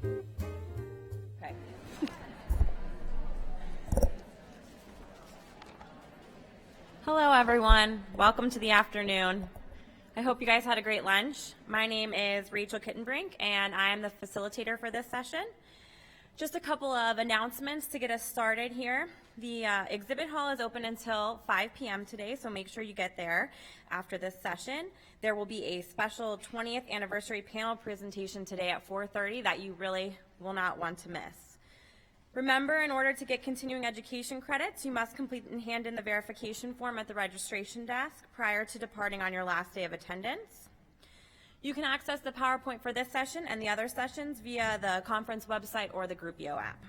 Okay. Hello, everyone. Welcome to the afternoon. I hope you guys had a great lunch. My name is Rachel Kittenbrink, and I am the facilitator for this session. Just a couple of announcements to get us started here. The exhibit hall is open until 5 p.m. today, so make sure you get there after this session. There will be a special 20th anniversary panel presentation today at 4:30 that you really will not want to miss. Remember, in order to get continuing education credits, you must complete and hand in the verification form at the registration desk prior to departing on your last day of attendance. You can access the PowerPoint for this session and the other sessions via the conference website or the Groupio app.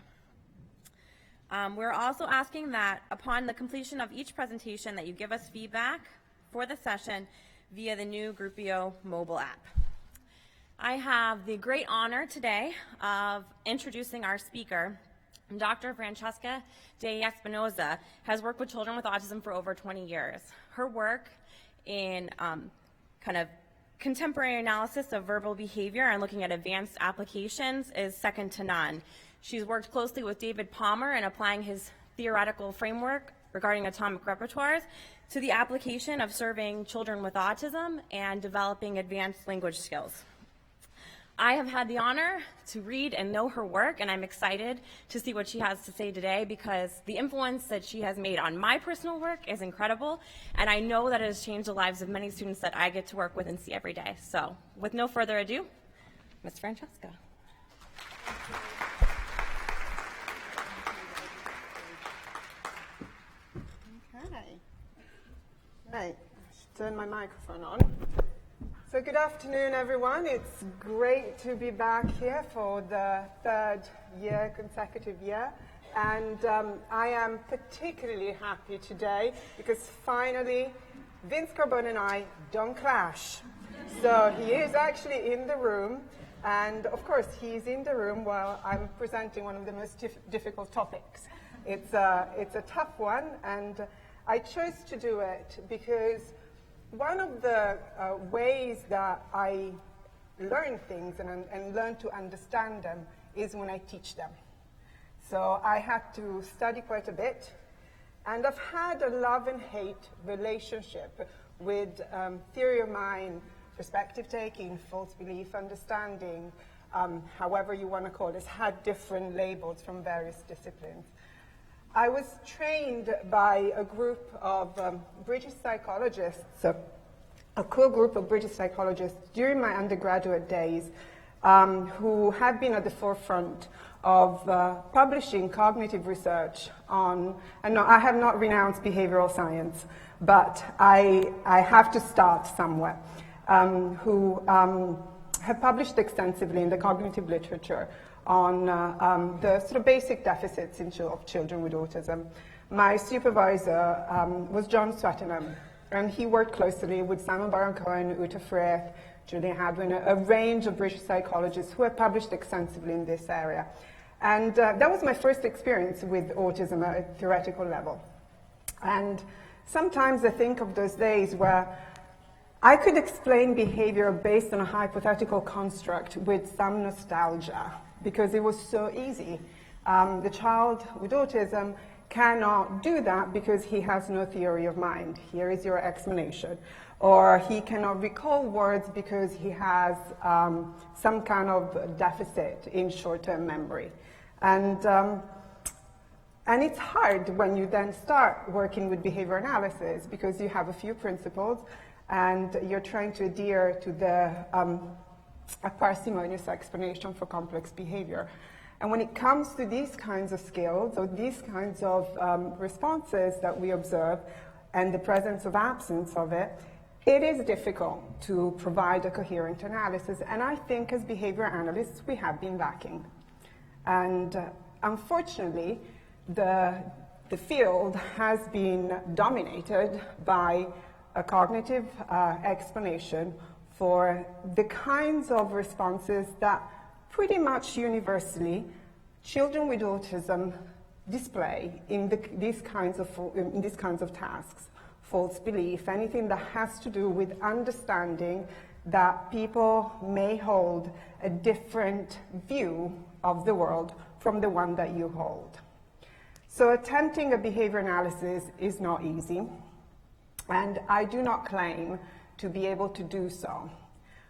We're also asking that upon the completion of each presentation that you give us feedback for the session via the new Groupio mobile app. I have the great honor today of introducing our speaker. Dr. Francesca de Espinoza has worked with children with autism for over 20 years. Her work in kind of contemporary analysis of verbal behavior and looking at advanced applications is second to none. She's worked closely with David Palmer in applying his theoretical framework regarding atomic repertoires to the application of serving children with autism and developing advanced language skills. I have had the honor to read and know her work, and I'm excited to see what she has to say today because the influence that she has made on my personal work is incredible, and I know that it has changed the lives of many students that I get to work with and see every day. So, with no further ado, Ms. Francesca. Okay. Right, I should turn my microphone on. So good afternoon, everyone. It's great to be back here for the third consecutive year. And I am particularly happy today because finally Vince Carbone and I don't clash. So he is actually in the room. And of course, he's in the room while I'm presenting one of the most difficult topics. It's a tough one, and I chose to do it because one of the ways that I learn things and learn to understand them is when I teach them. So I had to study quite a bit, and I've had a love and hate relationship with theory of mind, perspective taking, false belief understanding, however you want to call it. It's had different labels from various disciplines. I was trained by a group of British psychologists, a core group of British psychologists during my undergraduate days who have been at the forefront of publishing cognitive research on, and no, I have not renounced behavioral science, but I have to start somewhere, who have published extensively in the cognitive literature on the sort of basic deficits of children with autism. My supervisor was John Swettenham, and he worked closely with Simon Baron-Cohen, Uta Frith, Julian Hadwin, a range of British psychologists who have published extensively in this area. And that was my first experience with autism at a theoretical level. And sometimes I think of those days where I could explain behavior based on a hypothetical construct with some nostalgia, because it was so easy. The child with autism cannot do that because he has no theory of mind. Here is your explanation. Or he cannot recall words because he has some kind of deficit in short-term memory. And it's hard when you then start working with behavior analysis because you have a few principles and you're trying to adhere to a parsimonious explanation for complex behavior. And when it comes to these kinds of skills or these kinds of responses that we observe and the presence of absence of it, it is difficult to provide a coherent analysis. And I think as behavior analysts, we have been lacking. And unfortunately, the field has been dominated by a cognitive explanation for the kinds of responses that pretty much universally children with autism display in these kinds of tasks. False belief, anything that has to do with understanding that people may hold a different view of the world from the one that you hold. So attempting a behavior analysis is not easy, and I do not claim to be able to do so.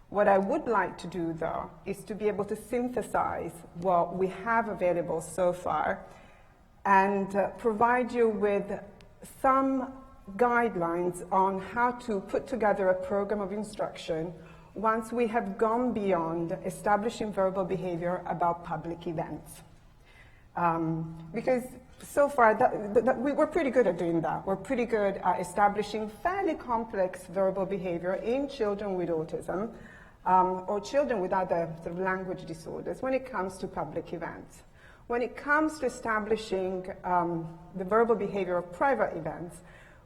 What I would like to do, though, is to be able to synthesize what we have available so far and provide you with some guidelines on how to put together a program of instruction once we have gone beyond establishing verbal behavior about public events. Because so far, we're pretty good at doing that. We're pretty good at establishing fairly complex verbal behavior in children with autism or children with other sort of language disorders when it comes to public events. When it comes to establishing the verbal behavior of private events,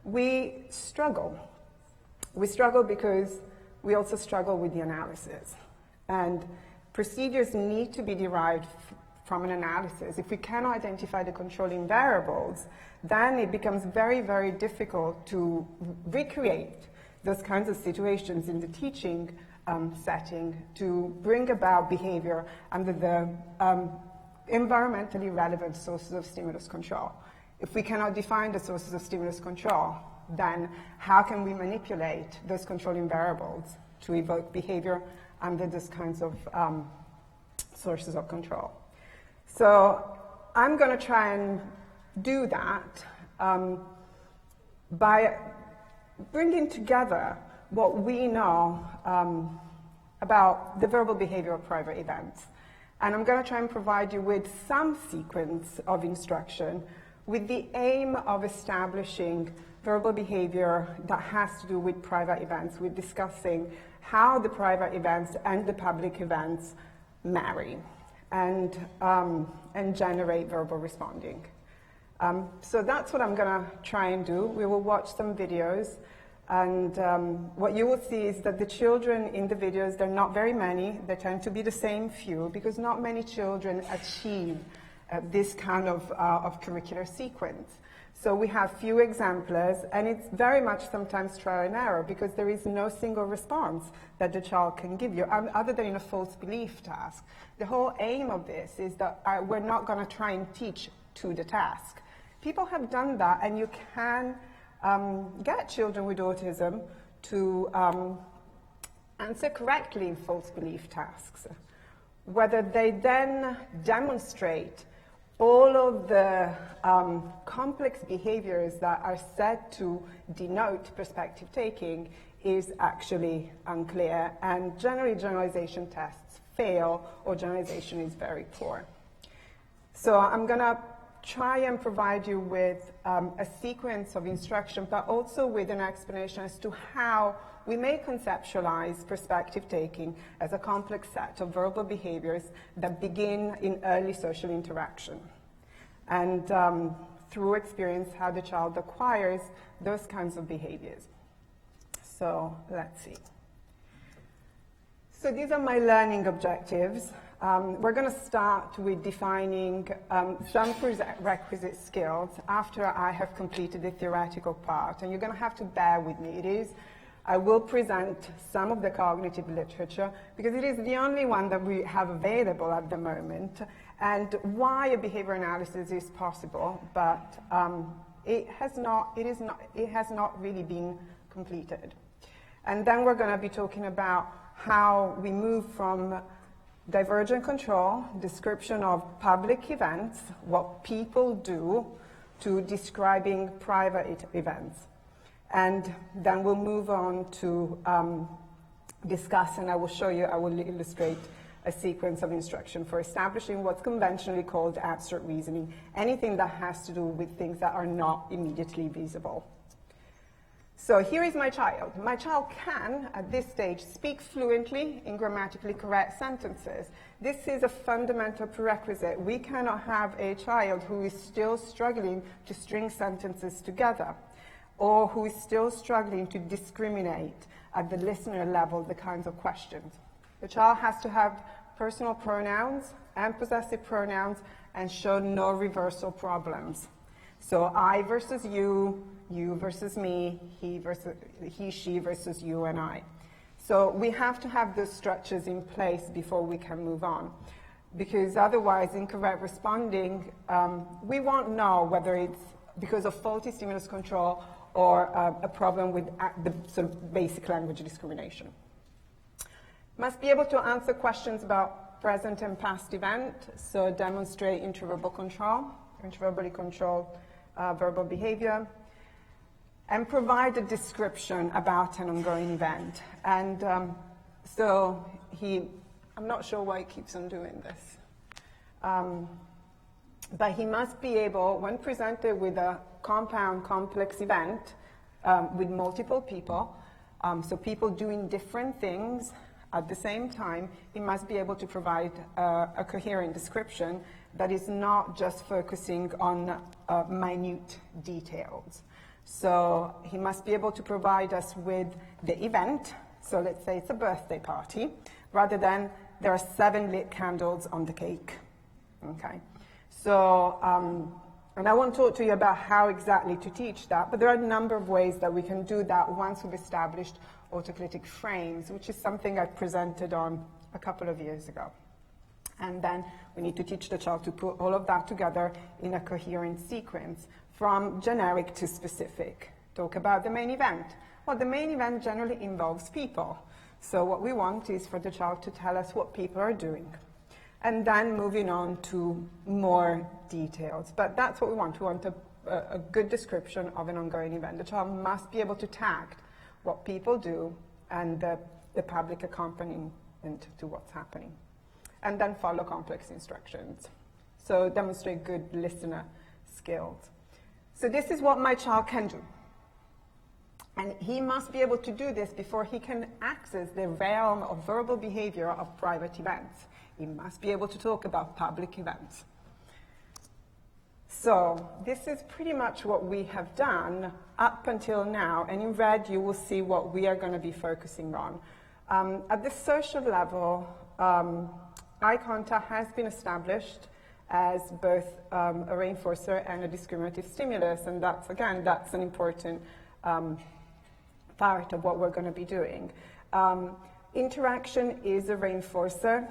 we struggle. We struggle because we also struggle with the analysis. And procedures need to be derived from an analysis. If we cannot identify the controlling variables, then it becomes very, very difficult to recreate those kinds of situations in the teaching setting to bring about behavior under the environmentally relevant sources of stimulus control. If we cannot define the sources of stimulus control, then how can we manipulate those controlling variables to evoke behavior under those kinds of sources of control? So I'm going to try and do that by bringing together what we know about the verbal behavior of private events. And I'm going to try and provide you with some sequence of instruction with the aim of establishing verbal behavior that has to do with private events, with discussing how the private events and the public events marry and generate verbal responding. So that's what I'm going to try and do. We will watch some videos, and what you will see is that the children in the videos, they're not very many. They tend to be the same few because not many children achieve this kind of curricular sequence. So we have few exemplars, and it's very much sometimes trial and error because there is no single response that the child can give you other than in a false belief task. The whole aim of this is that we're not going to try and teach to the task. People have done that, and you can get children with autism to answer correctly in false belief tasks. Whether they then demonstrate all of the complex behaviors that are said to denote perspective taking is actually unclear, and generally generalization tests fail or generalization is very poor. So I'm going to try and provide you with a sequence of instruction, but also with an explanation as to how we may conceptualize perspective taking as a complex set of verbal behaviors that begin in early social interaction. And through experience, how the child acquires those kinds of behaviors. So let's see. So these are my learning objectives. We're going to start with defining some prerequisite skills after I have completed the theoretical part. And you're going to have to bear with me. I will present some of the cognitive literature because it is the only one that we have available at the moment, and why a behavior analysis is possible, but it has not really been completed. And then we're going to be talking about how we move from divergent control, description of public events, what people do, to describing private events. And then we'll move on to discuss, and I will illustrate a sequence of instruction for establishing what's conventionally called abstract reasoning, anything that has to do with things that are not immediately visible. So here is my child. My child can, at this stage, speak fluently in grammatically correct sentences. This is a fundamental prerequisite. We cannot have a child who is still struggling to string sentences together, or who is still struggling to discriminate at the listener level the kinds of questions. The child has to have personal pronouns and possessive pronouns and show no reversal problems. So I versus you versus me, he, she versus you and I. So we have to have those structures in place before we can move on, because otherwise incorrect responding, we won't know whether it's because of faulty stimulus control or a problem with the sort of basic language discrimination. Must be able to answer questions about present and past event, so demonstrate intraverbal control, intraverbally controlled verbal behavior, and provide a description about an ongoing event. And so I'm not sure why he keeps on doing this. But he must be able, when presented with a compound, complex event with multiple people, so people doing different things at the same time, he must be able to provide a coherent description that is not just focusing on minute details. So he must be able to provide us with the event. So let's say it's a birthday party, rather than there are 7 lit candles on the cake. Okay. So, and I won't talk to you about how exactly to teach that, but there are a number of ways that we can do that once we've established autoclitic frames, which is something I presented on a couple of years ago. And then we need to teach the child to put all of that together in a coherent sequence, from generic to specific. Talk about the main event. Well, the main event generally involves people. So what we want is for the child to tell us what people are doing. And then moving on to more details. But that's what we want. We want a good description of an ongoing event. The child must be able to tag what people do and the public accompaniment to what's happening. And then follow complex instructions. So demonstrate good listener skills. So this is what my child can do. And he must be able to do this before he can access the realm of verbal behavior of private events. He must be able to talk about public events. So this is pretty much what we have done up until now. And in red, you will see what we are going to be focusing on. At the social level, eye contact has been established as both a reinforcer and a discriminative stimulus. And that's, again, that's an important part of what we're going to be doing. Interaction is a reinforcer.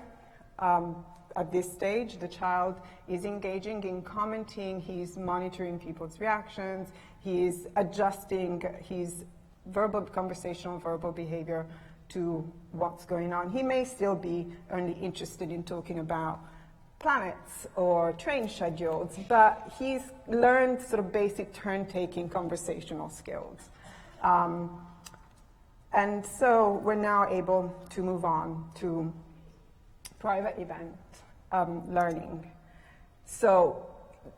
At this stage, the child is engaging in commenting, he's monitoring people's reactions, he's adjusting his conversational verbal behavior to what's going on. He may still be only interested in talking about planets or train schedules, but he's learned sort of basic turn-taking conversational skills. And so we're now able to move on to private event learning. So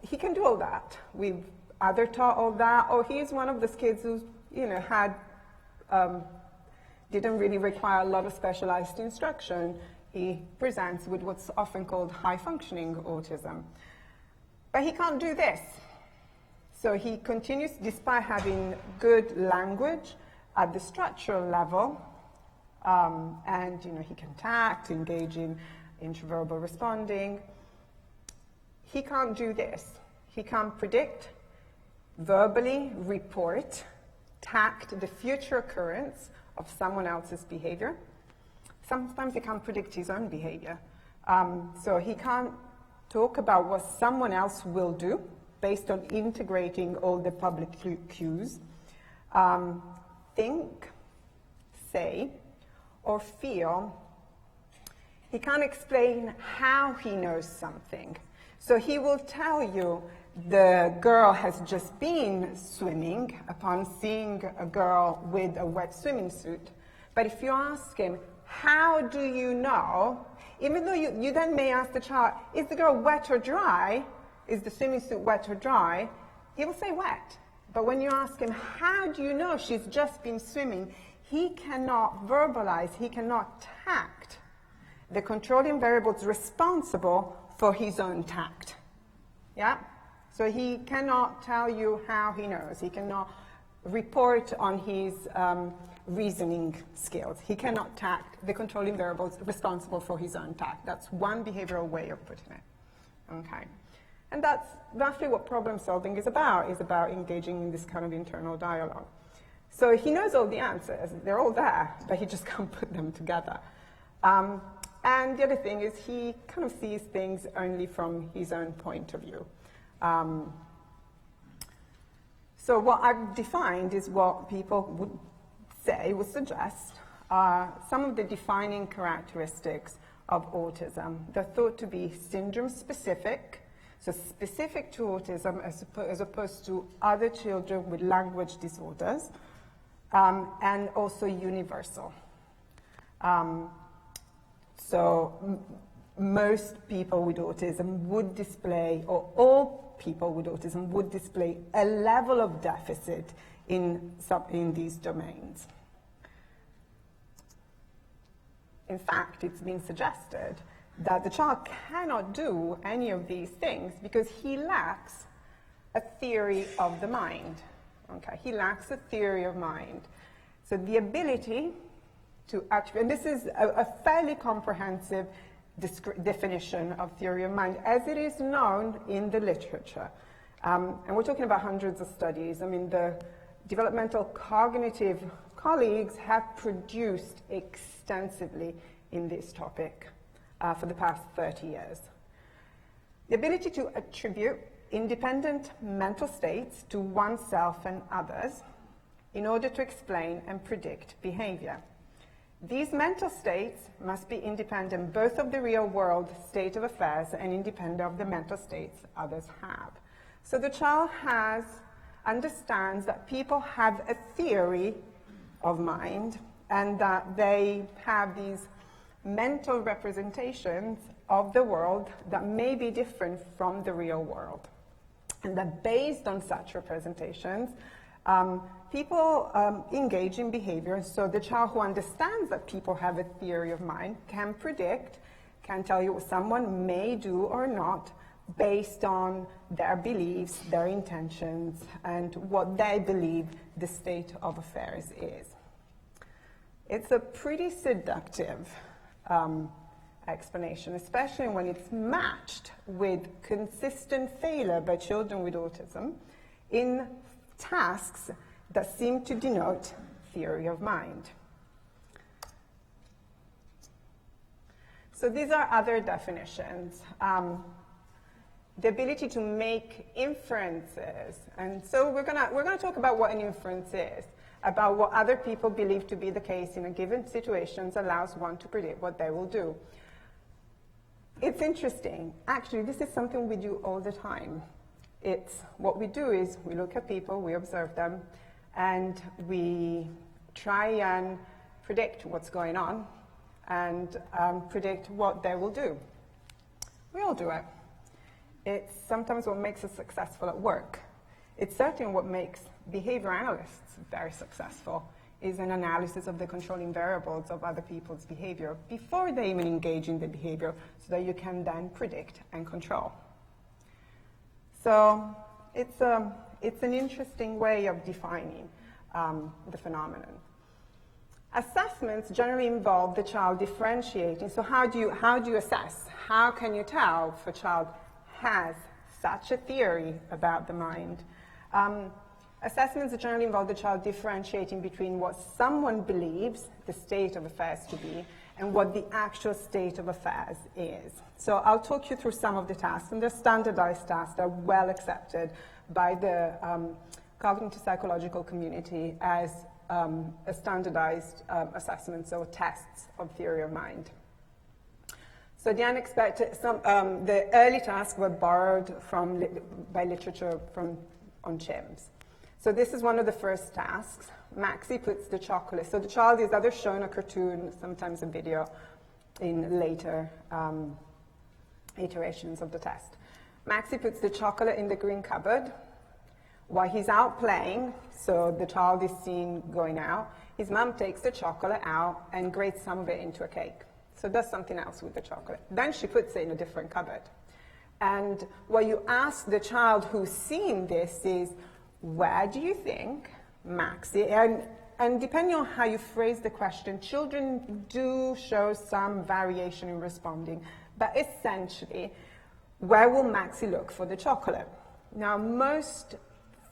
he can do all that. We've either taught all that, or he's one of those kids who, had didn't really require a lot of specialized instruction. He presents with what's often called high-functioning autism. But he can't do this. So he continues, despite having good language at the structural level, and he can tact, engage in intraverbal responding. He can't do this. He can't predict, verbally report, tact the future occurrence of someone else's behavior. Sometimes he can't predict his own behavior. So he can't talk about what someone else will do based on integrating all the public cues. Think, say, or feel. He can't explain how he knows something. So he will tell you the girl has just been swimming upon seeing a girl with a wet swimming suit. But if you ask him, how do you know? Even though you then may ask the child, is the girl wet or dry? Is the swimming suit wet or dry? He will say wet. But when you ask him, how do you know she's just been swimming? He cannot verbalize, he cannot tact the controlling variables responsible for his own tact. Yeah? So he cannot tell you how he knows. He cannot report on his reasoning skills. He cannot tact the controlling variables responsible for his own tact. That's one behavioral way of putting it. Okay. And that's roughly what problem solving is about engaging in this kind of internal dialogue. So he knows all the answers. They're all there, but he just can't put them together. And the other thing is he kind of sees things only from his own point of view. So what I've defined is what people would say, would suggest, are some of the defining characteristics of autism. They're thought to be syndrome-specific, so specific to autism as opposed to other children with language disorders, and also universal. So most people with autism would display, or all people with autism would display a level of deficit in these domains. In fact, it's been suggested that the child cannot do any of these things because he lacks a theory of the mind. Okay, he lacks a theory of mind. So the ability to actually, and this is a fairly comprehensive definition of theory of mind as it is known in the literature. And we're talking about hundreds of studies. I mean, the developmental cognitive colleagues have produced extensively in this topic for the past 30 years. The ability to attribute independent mental states to oneself and others in order to explain and predict behavior. These mental states must be independent both of the real world state of affairs and independent of the mental states others have. So the child understands that people have a theory of mind and that they have these mental representations of the world that may be different from the real world. And that based on such representations, people engage in behavior. So the child who understands that people have a theory of mind can predict, can tell you what someone may do or not based on their beliefs, their intentions, and what they believe the state of affairs is. It's a pretty seductive explanation, especially when it's matched with consistent failure by children with autism in tasks that seem to denote theory of mind. So these are other definitions. The ability to make inferences. And so we're gonna talk about what an inference is, about what other people believe to be the case in a given situation allows one to predict what they will do. It's interesting. Actually, this is something we do all the time. What we do is we look at people, we observe them, and we try and predict what's going on and predict what they will do. We all do it. It's sometimes what makes us successful at work. It's certainly what makes behavior analysts very successful, is an analysis of the controlling variables of other people's behavior before they even engage in the behavior, so that you can then predict and control. So it's an interesting way of defining the phenomenon. Assessments generally involve the child differentiating. So how do you assess? How can you tell if a child has such a theory about the mind? Assessments generally involve the child differentiating between what someone believes the state of affairs to be and what the actual state of affairs is. So I'll talk you through some of the tasks, and they're standardized tasks that are well accepted by the cognitive psychological community as a standardized assessments or tests of theory of mind. So the unexpected, the early tasks were borrowed by literature on chimps. So this is one of the first tasks. Maxie puts the chocolate. So the child is either shown a cartoon, sometimes a video, in later iterations of the test. Maxie puts the chocolate in the green cupboard while he's out playing. So the child is seen going out. His mum takes the chocolate out and grates some of it into a cake. So does something else with the chocolate. Then she puts it in a different cupboard. And what you ask the child who's seen this is, where do you think Maxie, and depending on how you phrase the question, children do show some variation in responding, but essentially, where will Maxie look for the chocolate? Now, most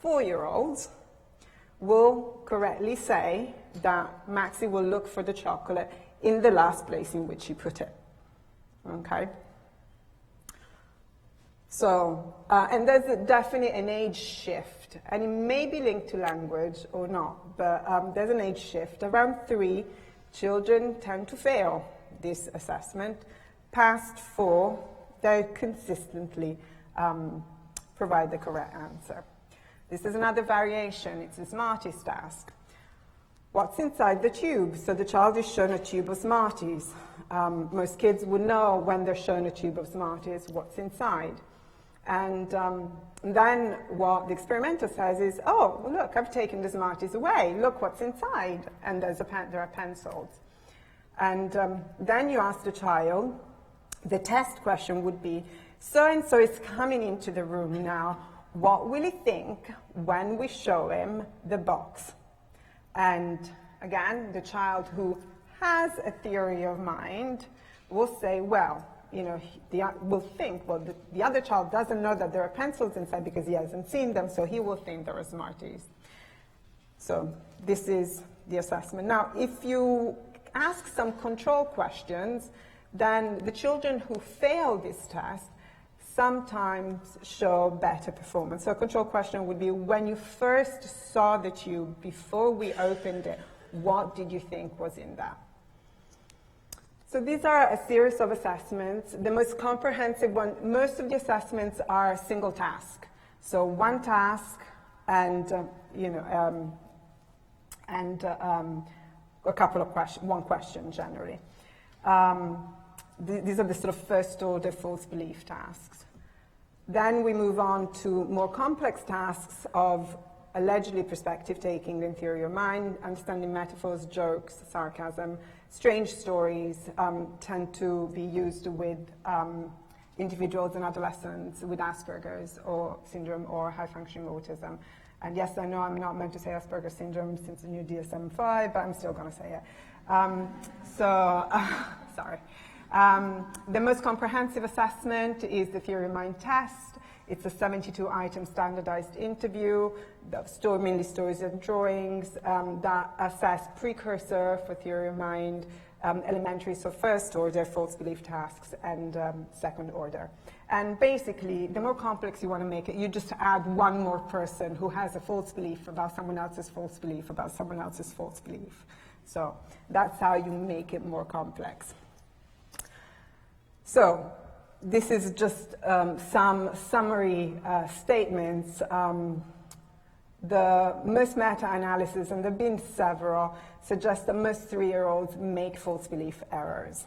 4-year-olds will correctly say that Maxie will look for the chocolate in the last place in which he put it. Okay? So, and there's definitely an age shift, and it may be linked to language or not, but there's an age shift. Around 3, children tend to fail this assessment. Past 4, they consistently provide the correct answer. This is another variation. It's a Smarties task. What's inside the tube? So the child is shown a tube of Smarties. Most kids would know when they're shown a tube of Smarties what's inside. And then what the experimenter says is, oh, look, I've taken the Smarties away. Look what's inside. And there are pencils. And then you ask the child, the test question would be, so-and-so is coming into the room now. What will he think when we show him the box? And again, the child who has a theory of mind will say, well, you know, will think, well, the other child doesn't know that there are pencils inside because he hasn't seen them, so he will think there are Smarties. So this is the assessment. Now, if you ask some control questions, then the children who fail this test sometimes show better performance. So a control question would be, when you first saw the tube, before we opened it, what did you think was in that? So these are a series of assessments. The most comprehensive one, most of the assessments are single task. So one task and, a couple of questions, one question generally. These are the sort of first order false belief tasks. Then we move on to more complex tasks of allegedly perspective taking, the interior mind, understanding metaphors, jokes, sarcasm. Strange stories tend to be used with individuals and adolescents with Asperger's or syndrome or high-functioning autism. And yes, I know I'm not meant to say Asperger's syndrome since the new DSM-5, but I'm still going to say it. Sorry. The most comprehensive assessment is the theory of mind test. It's a 72-item standardized interview, mainly stories and drawings, that assess precursor for theory of mind, elementary, so first order false belief tasks, and second order. And basically, the more complex you want to make it, you just add one more person who has a false belief about someone else's false belief about someone else's false belief. So that's how you make it more complex. So this is just some summary statements. The most meta-analysis, and there have been several, suggest that most 3-year-olds make false belief errors.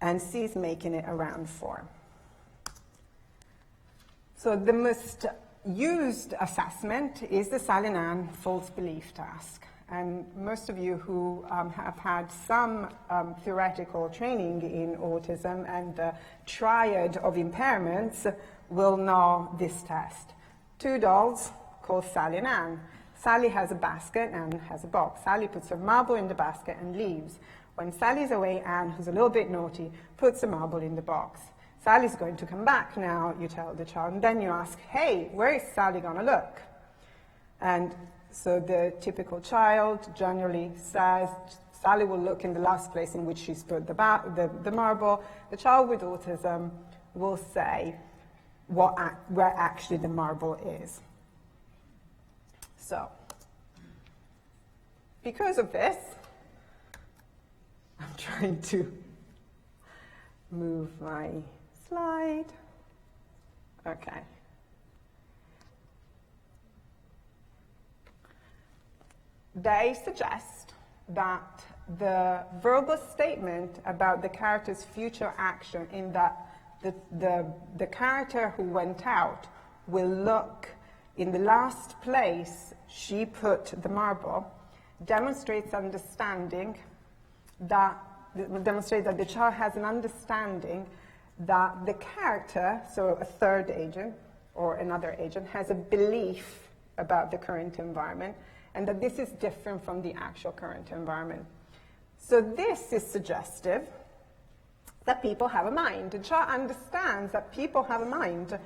And C is making it around 4. So the most used assessment is the Sally and Ann false belief task. And most of you who have had some theoretical training in autism and the triad of impairments will know this test. 2 dolls called Sally and Ann. Sally has a basket, Ann has a box. Sally puts her marble in the basket and leaves. When Sally's away, Ann, who's a little bit naughty, puts the marble in the box. Sally's going to come back now, you tell the child, and then you ask, hey, where is Sally going to look? And so the typical child generally says, Sally will look in the last place in which she's put the marble. The child with autism will say where actually the marble is. So, because of this, I'm trying to move my slide. Okay. They suggest that the verbal statement about the character's future action, in that the character who went out will look in the last place she put the marble, demonstrates that the child has an understanding that the character, so a third agent or another agent, has a belief about the current environment, and that this is different from the actual current environment. So this is suggestive that people have a mind. The child understands that people have a mind,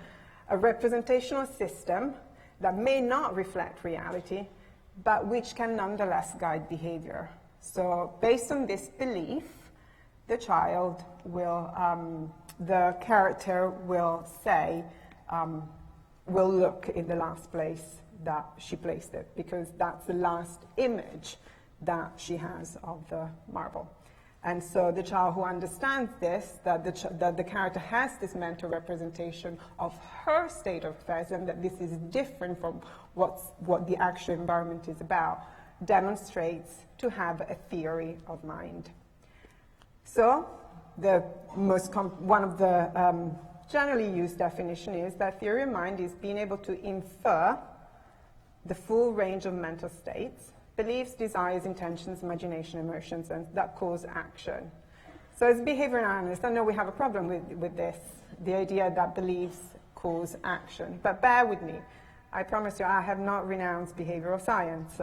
a representational system that may not reflect reality, but which can nonetheless guide behavior. So based on this belief, the child will, the character will say, will look in the last place that she placed it, because that's the last image that she has of the marble. And so the child who understands this, that the character has this mental representation of her state of affairs, and that this is different from what the actual environment is about, demonstrates to have a theory of mind. So one of the generally used definition is that theory of mind is being able to infer the full range of mental states, beliefs, desires, intentions, imagination, emotions, and that cause action. So as behavioral analysts, I know we have a problem with this, the idea that beliefs cause action. But bear with me. I promise you, I have not renounced behavioral science.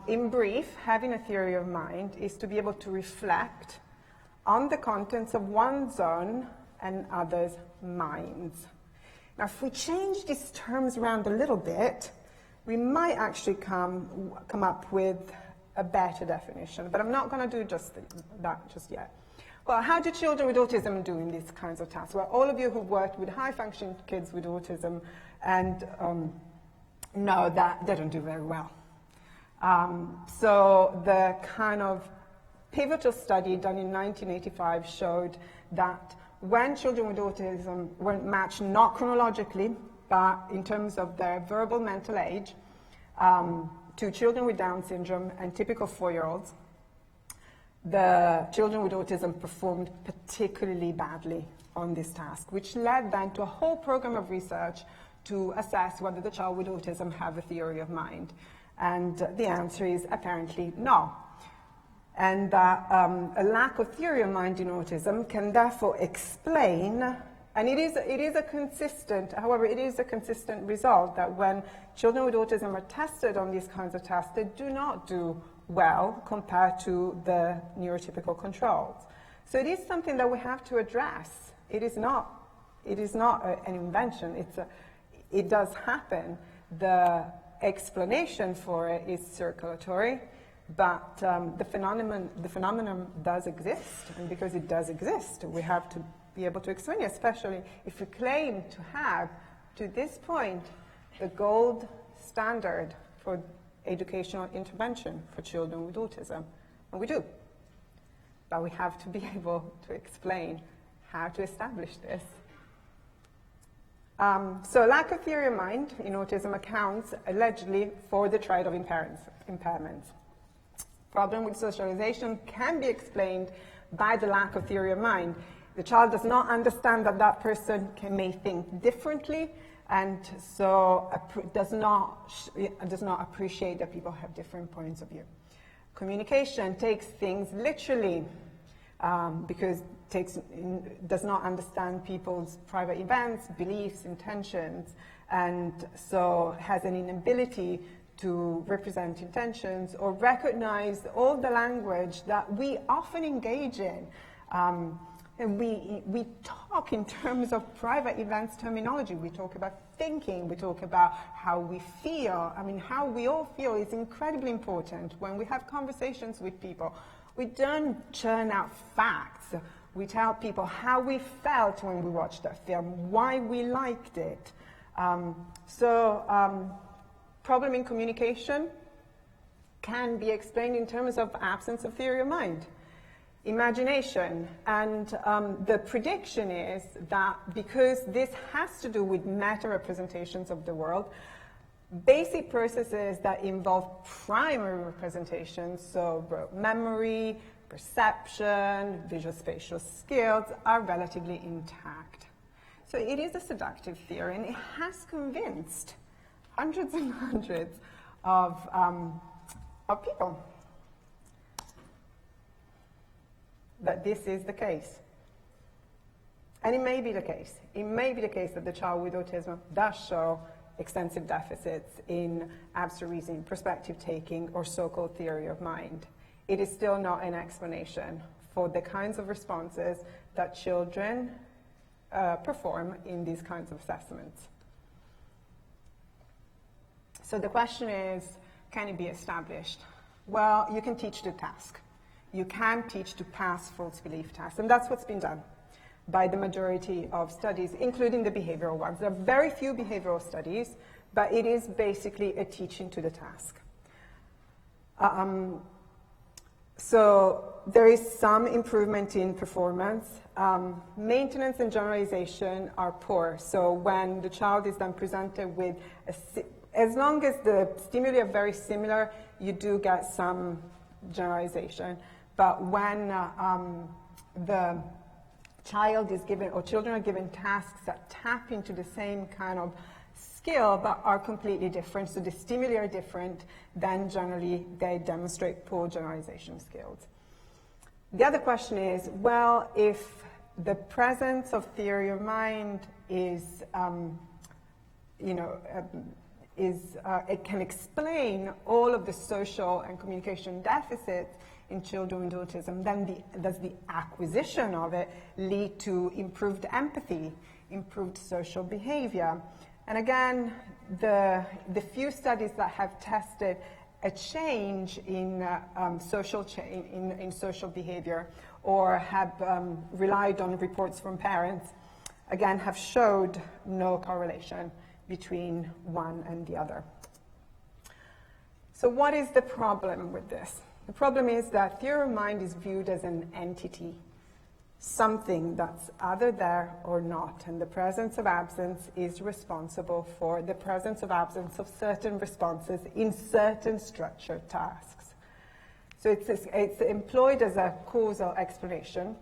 In brief, having a theory of mind is to be able to reflect on the contents of one's own and others' minds. Now, if we change these terms around a little bit, we might actually come up with a better definition, but I'm not going to do just that just yet. Well, how do children with autism do in these kinds of tasks? Well, all of you who've worked with high-functioning kids with autism and know that they don't do very well. So the kind of pivotal study done in 1985 showed that when children with autism were matched not chronologically, but in terms of their verbal mental age, to children with Down syndrome and typical 4-year-olds, the children with autism performed particularly badly on this task, which led then to a whole program of research to assess whether the child with autism have a theory of mind. And the answer is apparently no. And that a lack of theory of mind in autism can therefore explain, and it is a consistent result that when children with autism are tested on these kinds of tasks, they do not do well compared to the neurotypical controls. So it is something that we have to address. It is not an invention. It does happen. The explanation for it is circulatory, but the phenomenon does exist, and because it does exist, we have to be able to explain it, especially if we claim to have, to this point, the gold standard for educational intervention for children with autism. And we do. But we have to be able to explain how to establish this. So lack of theory of mind in autism accounts allegedly for the trait of impairments. Problem with socialization can be explained by the lack of theory of mind. The child does not understand that that person may think differently, and so does not appreciate that people have different points of view. Communication takes things literally because does not understand people's private events, beliefs, intentions, and so has an inability to represent intentions or recognize all the language that we often engage in. And we talk in terms of private events terminology. We talk about thinking, we talk about how we feel. I mean, how we all feel is incredibly important when we have conversations with people. We don't churn out facts. We tell people how we felt when we watched that film, why we liked it. Problem in communication can be explained in terms of absence of theory of mind. Imagination, and the prediction is that because this has to do with meta-representations of the world, basic processes that involve primary representations, so memory, perception, visual spatial skills, are relatively intact. So it is a seductive theory, and it has convinced hundreds and hundreds of people that this is the case. And it may be the case. It may be the case that the child with autism does show extensive deficits in abstract reasoning, perspective taking, or so-called theory of mind. It is still not an explanation for the kinds of responses that children perform in these kinds of assessments. So the question is, can it be established? Well, you can teach the task. You can teach to pass false belief tests, and that's what's been done by the majority of studies, including the behavioral ones. There are very few behavioral studies, but it is basically a teaching to the task. So there is some improvement in performance. Maintenance and generalization are poor. So when the child is then presented with, as long as the stimuli are very similar, you do get some generalization. But when the child is given, or children are given tasks that tap into the same kind of skill but are completely different, so the stimuli are different, then generally they demonstrate poor generalization skills. The other question is, well, if the presence of theory of mind is, it can explain all of the social and communication deficits in children with autism, then does the acquisition of it lead to improved empathy, improved social behavior? And again, the few studies that have tested a change in social behavior or have relied on reports from parents, again, have showed no correlation between one and the other. So what is the problem with this? The problem is that theory of mind is viewed as an entity, something that's either there or not, and the presence of absence is responsible for the presence of absence of certain responses in certain structured tasks. So it's employed as a causal explanation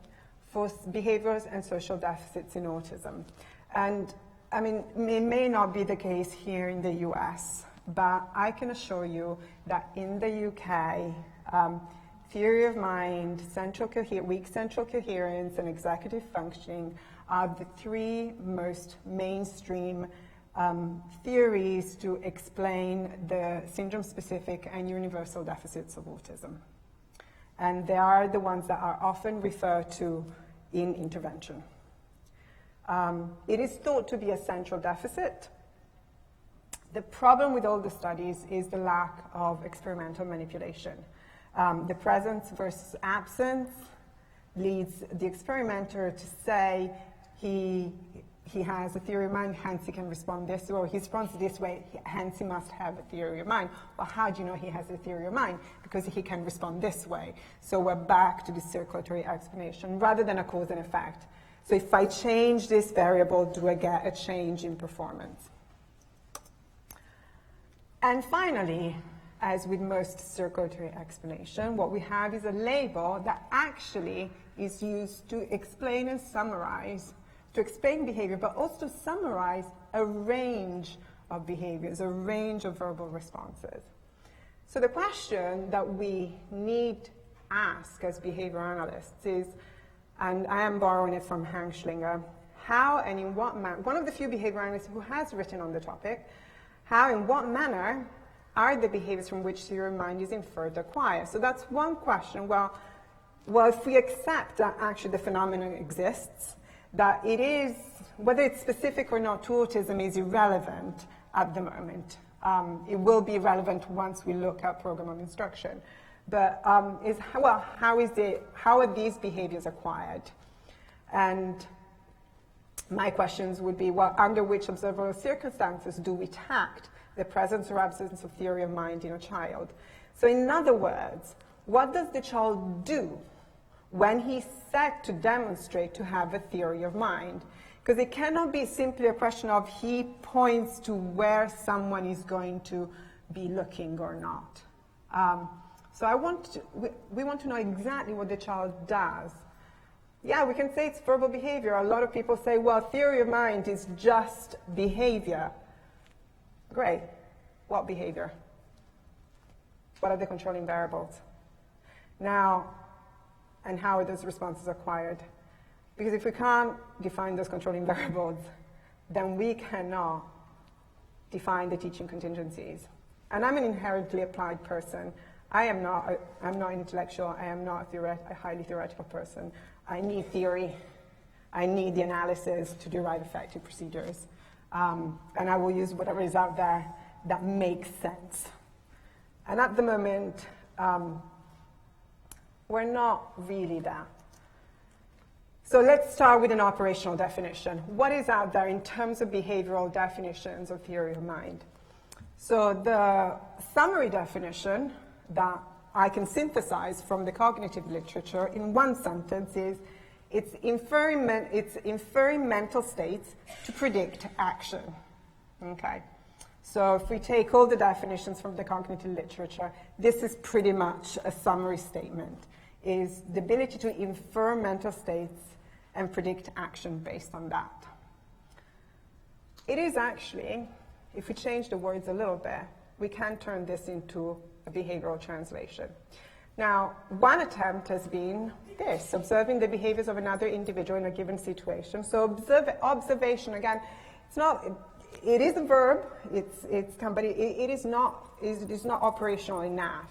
for behaviors and social deficits in autism. And I mean, it may not be the case here in the US, but I can assure you that in the UK, theory of mind, weak central coherence, and executive functioning are the three most mainstream theories to explain the syndrome-specific and universal deficits of autism. And they are the ones that are often referred to in intervention. It is thought to be a central deficit. The problem with all the studies is the lack of experimental manipulation. The presence versus absence leads the experimenter to say he has a theory of mind, hence he can respond this way, or he responds this way, hence he must have a theory of mind. Well, how do you know he has a theory of mind? Because he can respond this way. So we're back to the circulatory explanation rather than a cause and effect. So if I change this variable, do I get a change in performance? And finally, as with most circulatory explanation, what we have is a label that actually is used to explain and summarize, to explain behavior, but also to summarize a range of behaviors, a range of verbal responses. So the question that we need to ask as behavior analysts is, and I am borrowing it from Hank Schlinger, how and in what manner, one of the few behavior analysts who has written on the topic, how in what manner are the behaviors from which theory of mind is inferred acquired? So that's one question. Well, if we accept that actually the phenomenon exists, that it is, whether it's specific or not to autism is irrelevant at the moment. It will be relevant once we look at program of instruction. But how are these behaviors acquired? And my questions would be, well, under which observable circumstances do we tact the presence or absence of theory of mind in a child? So in other words, what does the child do when he's set to demonstrate to have a theory of mind? Because it cannot be simply a question of he points to where someone is going to be looking or not. So we want to know exactly what the child does. Yeah, we can say it's verbal behavior. A lot of people say, well, theory of mind is just behavior. Great. What behavior? What are the controlling variables? Now, and how are those responses acquired? Because if we can't define those controlling variables, then we cannot define the teaching contingencies. And I'm an inherently applied person. I'm not an intellectual. I am not a highly theoretical person. I need theory. I need the analysis to derive effective procedures. And I will use whatever is out there that makes sense. And at the moment, we're not really there. So let's start with an operational definition. What is out there in terms of behavioral definitions of theory of mind? So the summary definition that I can synthesize from the cognitive literature in one sentence is it's inferring mental states to predict action. Okay? So if we take all the definitions from the cognitive literature, this is pretty much a summary statement, is the ability to infer mental states and predict action based on that. It is actually, if we change the words a little bit, we can turn this into a behavioral translation. Now, one attempt has been this, observing the behaviors of another individual in a given situation. So observation, again, it is a verb, it is not operational enough.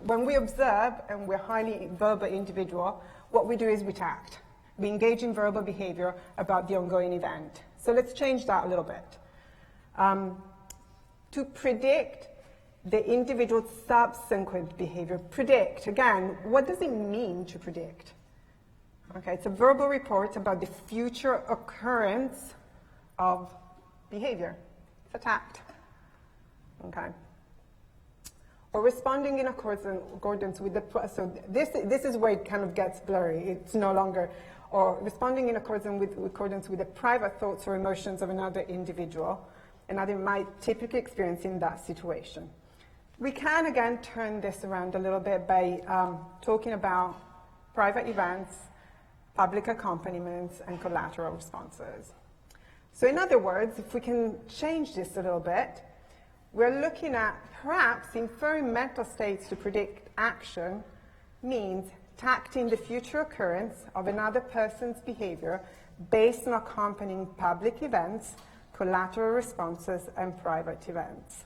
When we observe, and we're highly verbal individual, what we do is we tact. We engage in verbal behavior about the ongoing event. So let's change that a little bit. To predict the individual's subsequent behavior. Predict, again, what does it mean to predict? Okay, it's a verbal report about the future occurrence of behavior. It's a tact. Okay. Or responding in accordance with the, so this is where it kind of gets blurry. It's no longer, or responding in accordance with the private thoughts or emotions of another individual, another might typically experience in that situation. We can, again, turn this around a little bit by talking about private events, public accompaniments, and collateral responses. So in other words, if we can change this a little bit, we're looking at perhaps inferring mental states to predict action means tacting the future occurrence of another person's behavior based on accompanying public events, collateral responses, and private events.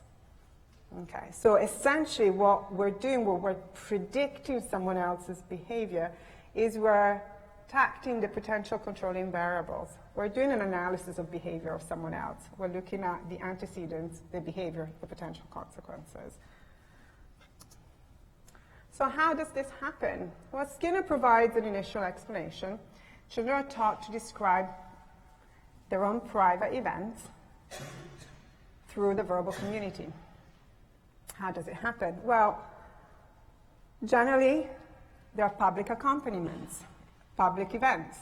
Okay, so essentially what we're doing when we're predicting someone else's behavior is we're tacting the potential controlling variables. We're doing an analysis of behavior of someone else. We're looking at the antecedents, the behavior, the potential consequences. So how does this happen? Well, Skinner provides an initial explanation. Children are taught to describe their own private events through the verbal community. How does it happen? Well, generally, there are public accompaniments, public events,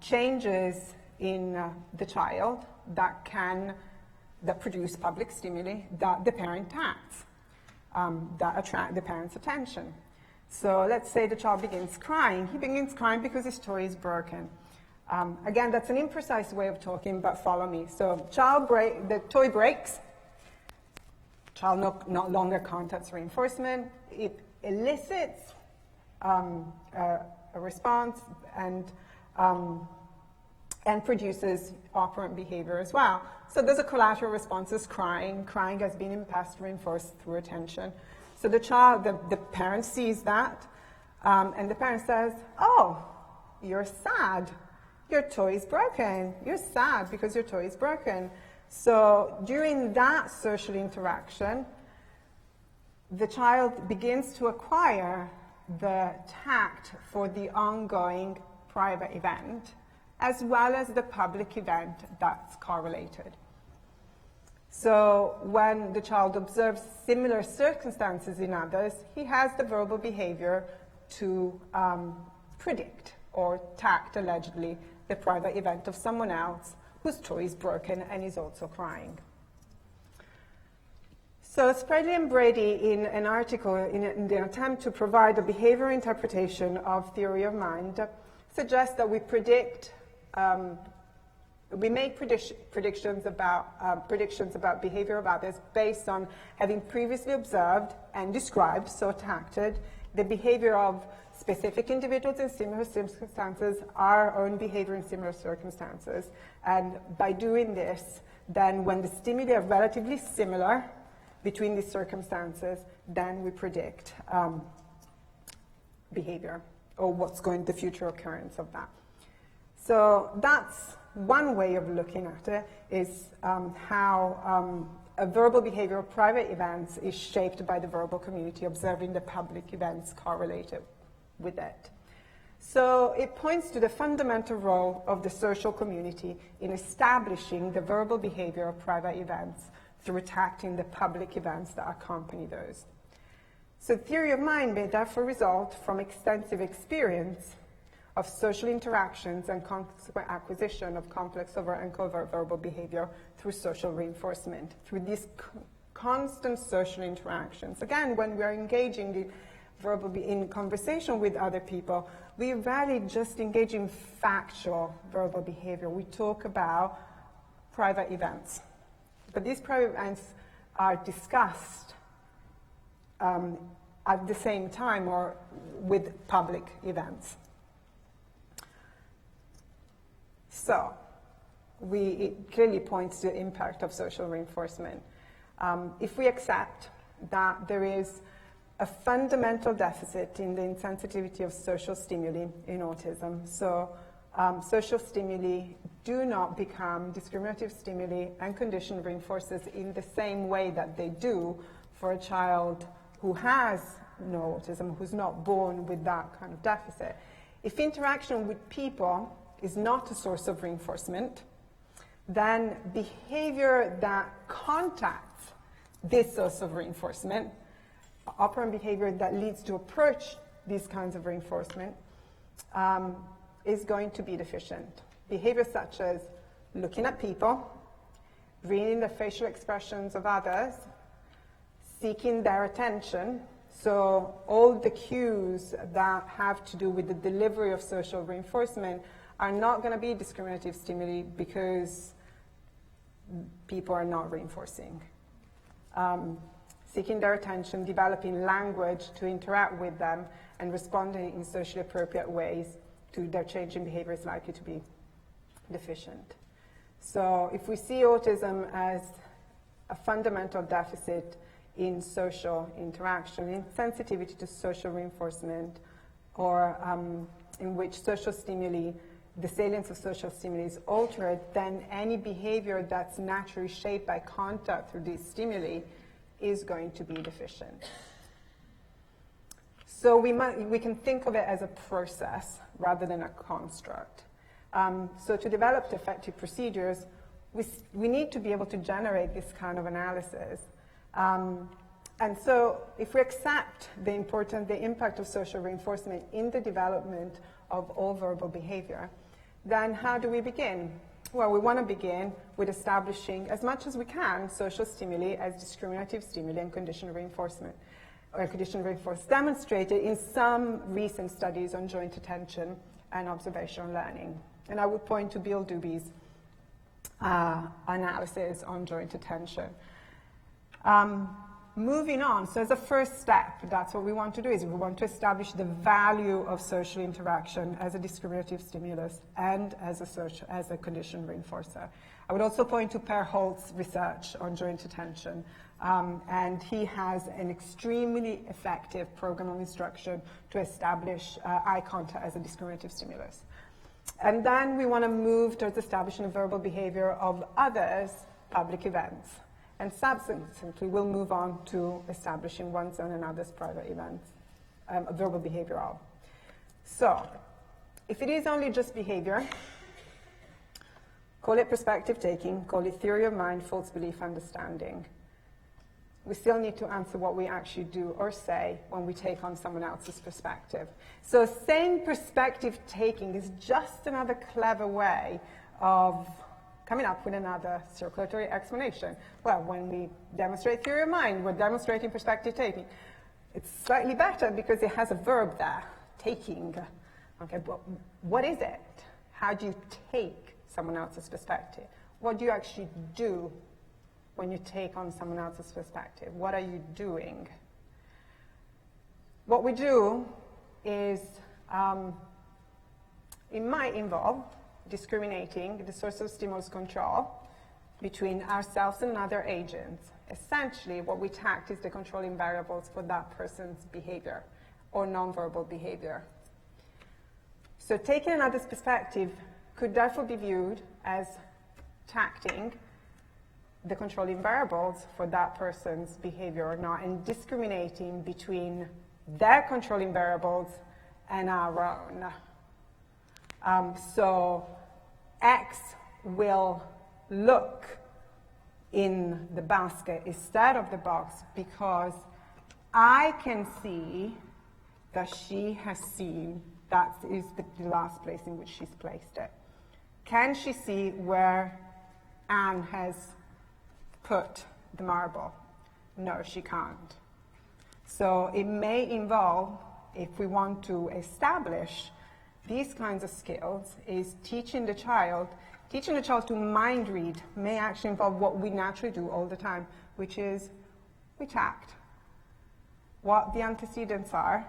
changes in the child that produce public stimuli that the parent acts, that attract the parent's attention. So let's say the child begins crying. He begins crying because his toy is broken. Again, that's an imprecise way of talking, but follow me. So the toy breaks. Child no longer contacts reinforcement. It elicits a response and produces operant behavior as well. So there's a collateral response, is crying. Crying has been in past reinforced through attention. So the parent sees that, and the parent says, "Oh, you're sad. Your toy is broken. You're sad because your toy is broken." So during that social interaction, the child begins to acquire the tact for the ongoing private event, as well as the public event that's correlated. So when the child observes similar circumstances in others, he has the verbal behavior to predict or tact, allegedly, the private event of someone else whose toy is broken and is also crying. So Spradley and Brady, in an article in the attempt to provide a behavioral interpretation of theory of mind, suggest that we make predictions about behavior of others based on having previously observed and described, so tacted, the behavior of specific individuals in similar circumstances, our own behavior in similar circumstances. And by doing this, then when the stimuli are relatively similar between these circumstances, then we predict behavior or what's going to be the future occurrence of that. So that's one way of looking at it is how a verbal behavior of private events is shaped by the verbal community, observing the public events correlated with it. So it points to the fundamental role of the social community in establishing the verbal behavior of private events through attacking the public events that accompany those. So theory of mind may therefore result from extensive experience of social interactions and consequent acquisition of complex overt and covert verbal behavior through social reinforcement, through these constant social interactions. Again, when we are engaging in conversation with other people, we rarely just engage in factual verbal behavior. We talk about private events. But these private events are discussed at the same time or with public events. So it clearly points to the impact of social reinforcement. If we accept that there is a fundamental deficit in the insensitivity of social stimuli in autism, so social stimuli do not become discriminative stimuli and conditioned reinforcers in the same way that they do for a child who has no autism, who's not born with that kind of deficit. If interaction with people is not a source of reinforcement, then behavior that contacts this source of reinforcement, operant behavior that leads to approach these kinds of reinforcement, is going to be deficient. Behavior such as looking at people, reading the facial expressions of others, seeking their attention, so all the cues that have to do with the delivery of social reinforcement are not going to be discriminative stimuli because people are not reinforcing. Seeking their attention, developing language to interact with them, and responding in socially appropriate ways to their changing behavior is likely to be deficient. So if we see autism as a fundamental deficit in social interaction, in sensitivity to social reinforcement, or in which social stimuli, the salience of social stimuli is altered, then any behavior that's naturally shaped by contact through these stimuli is going to be deficient. So we can think of it as a process rather than a construct. So to develop effective procedures, we need to be able to generate this kind of analysis. And so if we accept the impact of social reinforcement in the development of all verbal behavior, then how do we begin? Well, we want to begin with establishing, as much as we can, social stimuli as discriminative stimuli and conditioned reinforcement, or conditioned reinforcement, demonstrated in some recent studies on joint attention and observational learning. And I would point to Bill Dubey's analysis on joint attention. Moving on, so as a first step, that's what we want to do, is we want to establish the value of social interaction as a discriminative stimulus and as a conditioned reinforcer. I would also point to Per Holt's research on joint attention, and he has an extremely effective program of instruction to establish eye contact as a discriminative stimulus. And then we want to move towards establishing a verbal behavior of others' public events. And subsequently, we'll move on to establishing one's own and others' private events, a verbal behavior of. So, if it is only just behavior, call it perspective taking, call it theory of mind, false belief understanding. We still need to answer what we actually do or say when we take on someone else's perspective. So saying perspective taking is just another clever way of coming up with another circulatory explanation. Well, when we demonstrate theory of mind, we're demonstrating perspective taking. It's slightly better because it has a verb there, taking. Okay, but what is it? How do you take someone else's perspective? What do you actually do when you take on someone else's perspective? What are you doing? What we do is, it might involve discriminating the source of stimulus control between ourselves and other agents. Essentially, what we tact is the controlling variables for that person's behavior or nonverbal behavior. So taking another's perspective could therefore be viewed as tacting the controlling variables for that person's behavior or not, and discriminating between their controlling variables and our own. So X will look in the basket instead of the box because I can see that she has seen that is the last place in which she's placed it. Can she see where Anne has put the marble? No, she can't. So it may involve, if we want to establish these kinds of skills, is teaching the child to mind read may actually involve what we naturally do all the time, which is we tact what the antecedents are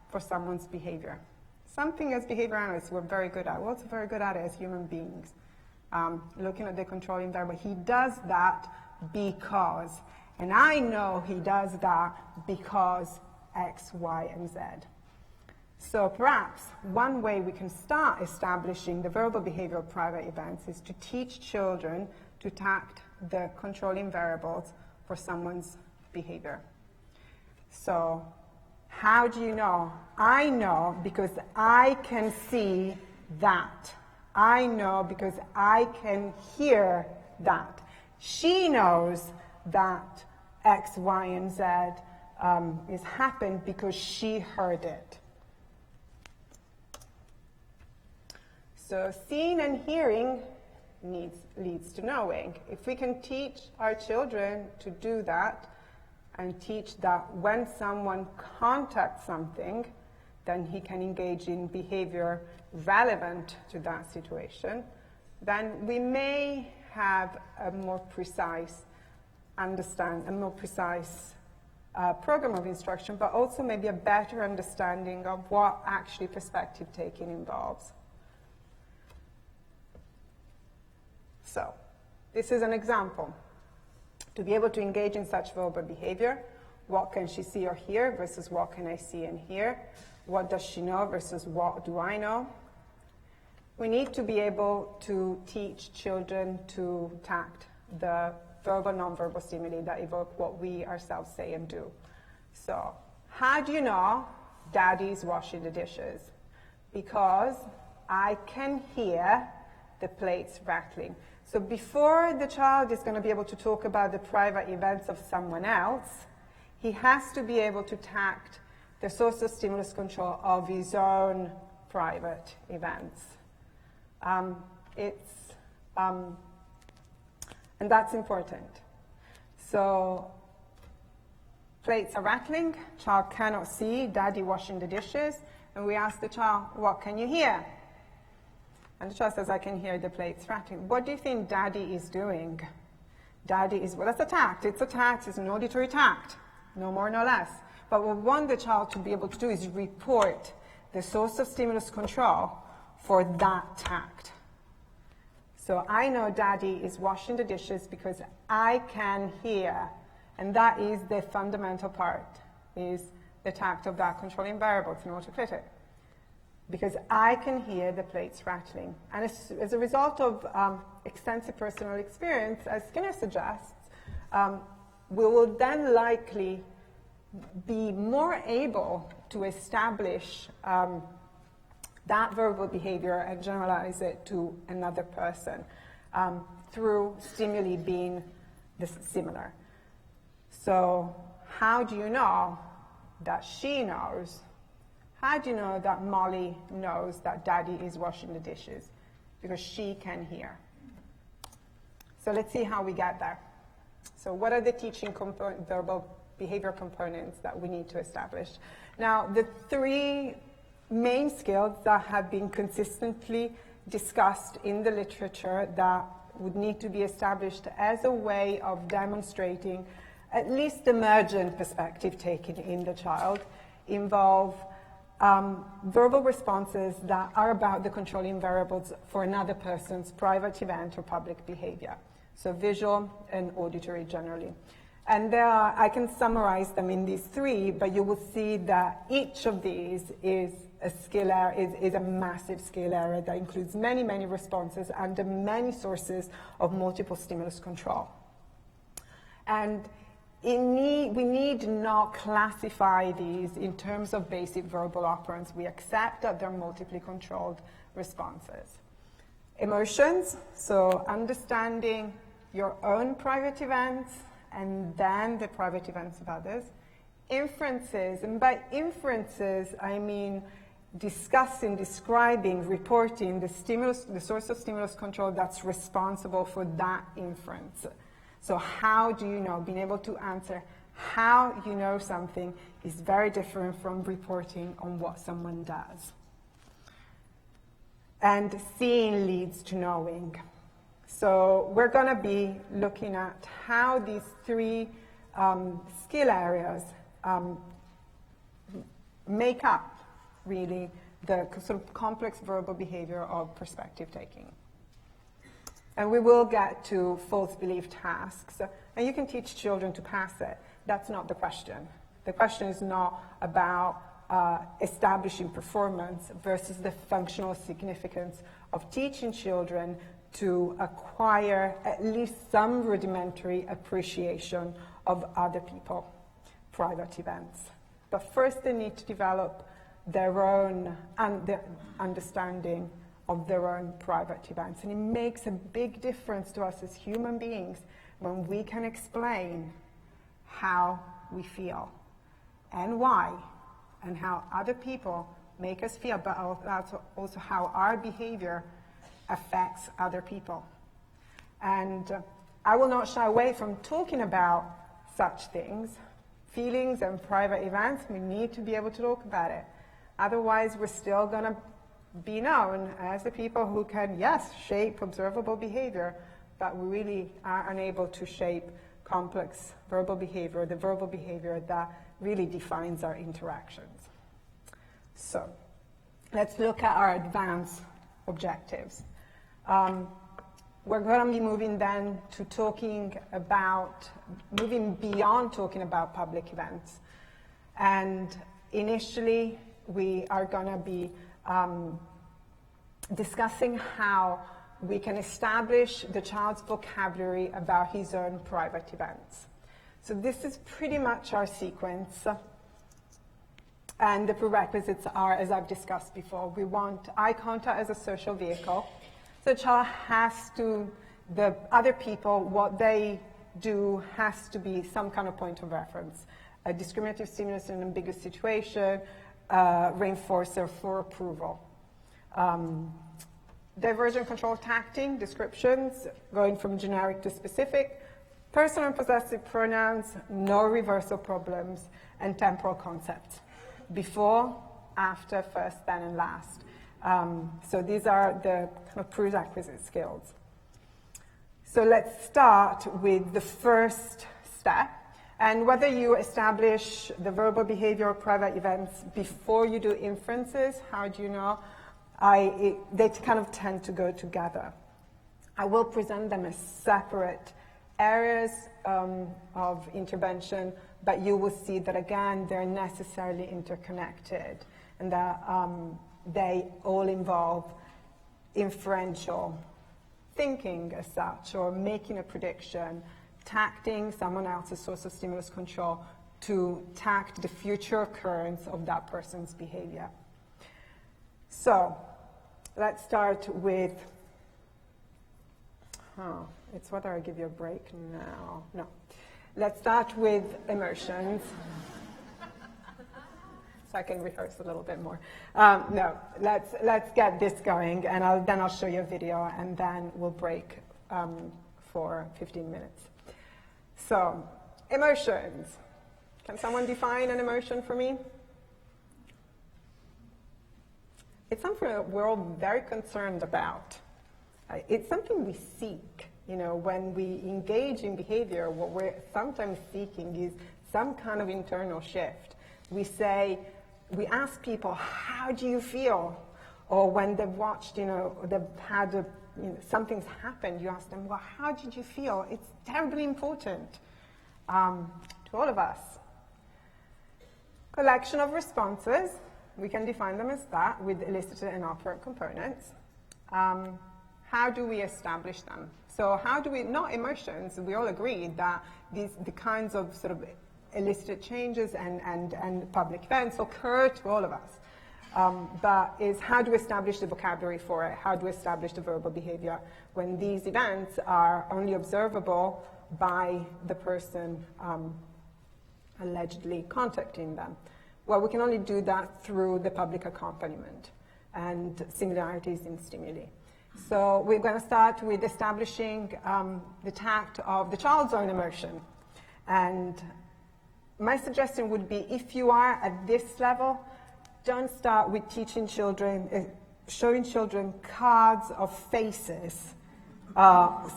for someone's behavior. Something as behavior analysts we're very good at. We're also very good at it as human beings. Looking at the controlling variable. He does that because, and I know he does that because X, Y, and Z. So perhaps one way we can start establishing the verbal behavior of private events is to teach children to tact the controlling variables for someone's behavior. So how do you know? I know because I can see that. I know because I can hear that. She knows that X, Y, and Z is happened because she heard it. So seeing and hearing leads to knowing. If we can teach our children to do that and teach that when someone contacts something, then he can engage in behavior relevant to that situation, then we may have a more precise program of instruction, but also maybe a better understanding of what actually perspective taking involves. So, this is an example. To be able to engage in such verbal behavior, what can she see or hear versus what can I see and hear? What does she know versus what do I know? We need to be able to teach children to tact the verbal, nonverbal stimuli that evoke what we ourselves say and do. So, how do you know Daddy's washing the dishes? Because I can hear the plates rattling. So before the child is going to be able to talk about the private events of someone else, he has to be able to tact the source of stimulus control of his own private events. And that's important. So plates are rattling, child cannot see Daddy washing the dishes, and we ask the child, what can you hear? And the child says, I can hear the plates rattling. What do you think Daddy is doing? Daddy is, well, that's a tact. It's a tact. It's an auditory tact. No more, no less. But what we want the child to be able to do is report the source of stimulus control for that tact. So I know Daddy is washing the dishes because I can hear. And that is the fundamental part, is the tact of that controlling variable. It's an autocritic. Because I can hear the plates rattling. And as a result of extensive personal experience, as Skinner suggests, we will then likely be more able to establish that verbal behavior and generalize it to another person through stimuli being similar. So how do you know that she knows? How do you know that Molly knows that Daddy is washing the dishes? Because she can hear. So let's see how we get there. So what are the teaching verbal behavior components that we need to establish? Now, the three main skills that have been consistently discussed in the literature that would need to be established as a way of demonstrating at least emergent perspective taken in the child involve verbal responses that are about the controlling variables for another person's private event or public behavior. So visual and auditory generally. And there are, I can summarize them in these three, but you will see that each of these is a skill area, is a massive skill area that includes many, many responses and many sources of multiple stimulus control. And we need not classify these in terms of basic verbal operands. We accept that they're multiply controlled responses. Emotions, so understanding your own private events and then the private events of others. Inferences, and by inferences I mean discussing, describing, reporting the source of stimulus control that's responsible for that inference. So how do you know? Being able to answer how you know something is very different from reporting on what someone does. And seeing leads to knowing. So we're going to be looking at how these three skill areas make up, really, the sort of complex verbal behavior of perspective taking. And we will get to false belief tasks. And you can teach children to pass it. That's not the question. The question is not about establishing performance versus the functional significance of teaching children to acquire at least some rudimentary appreciation of other people, private events. But first they need to develop their own understanding of their own private events. And it makes a big difference to us as human beings when we can explain how we feel and why, and how other people make us feel, but also how our behavior affects other people. And I will not shy away from talking about such things. Feelings and private events, we need to be able to talk about it. Otherwise, we're still going to be known as the people who can, yes, shape observable behavior, but we really are unable to shape complex verbal behavior, the verbal behavior that really defines our interactions. So let's look at our advanced objectives. We're going to be moving then to moving beyond talking about public events. And initially, we are going to be discussing how we can establish the child's vocabulary about his own private events. So this is pretty much our sequence. And the prerequisites are, as I've discussed before, we want eye contact as a social vehicle. So the child has to, the other people, what they do has to be some kind of point of reference. A discriminative stimulus in an ambiguous situation, reinforcer for approval. Divergent control tacting, descriptions, going from generic to specific, personal and possessive pronouns, no reversal problems, and temporal concepts. Before, after, first, then, and last. So these are the kind of prerequisite skills. So let's start with the first step. And whether you establish the verbal behavior or private events before you do inferences, how do you know? They kind of tend to go together. I will present them as separate areas of intervention, but you will see that, again, they're necessarily interconnected, and that they all involve inferential thinking as such, or making a prediction, tacting someone else's source of stimulus control to tact the future occurrence of that person's behavior. So let's start with, it's whether I give you a break now. No. Let's start with emotions. So I can rehearse a little bit more. No, let's get this going, and then I'll show you a video, and then we'll break for 15 minutes. So, emotions. Can someone define an emotion for me? It's something that we're all very concerned about. It's something we seek. You know, when we engage in behavior, what we're sometimes seeking is some kind of internal shift. We ask people, how do you feel? Or when they've watched, they've had something's happened, you ask them, well, how did you feel? It's terribly important to all of us. Collection of responses. We can define them as that with elicited and operant components. How do we establish them? So how do we, not emotions, we all agree that the kinds of sort of elicited changes and public events occur to all of us. But is how do we establish the vocabulary for it? How do we establish the verbal behavior when these events are only observable by the person allegedly contacting them? Well, we can only do that through the public accompaniment and similarities in stimuli. So we're going to start with establishing the tact of the child's own emotion. And my suggestion would be, if you are at this level, don't start with teaching children, showing children cards of faces.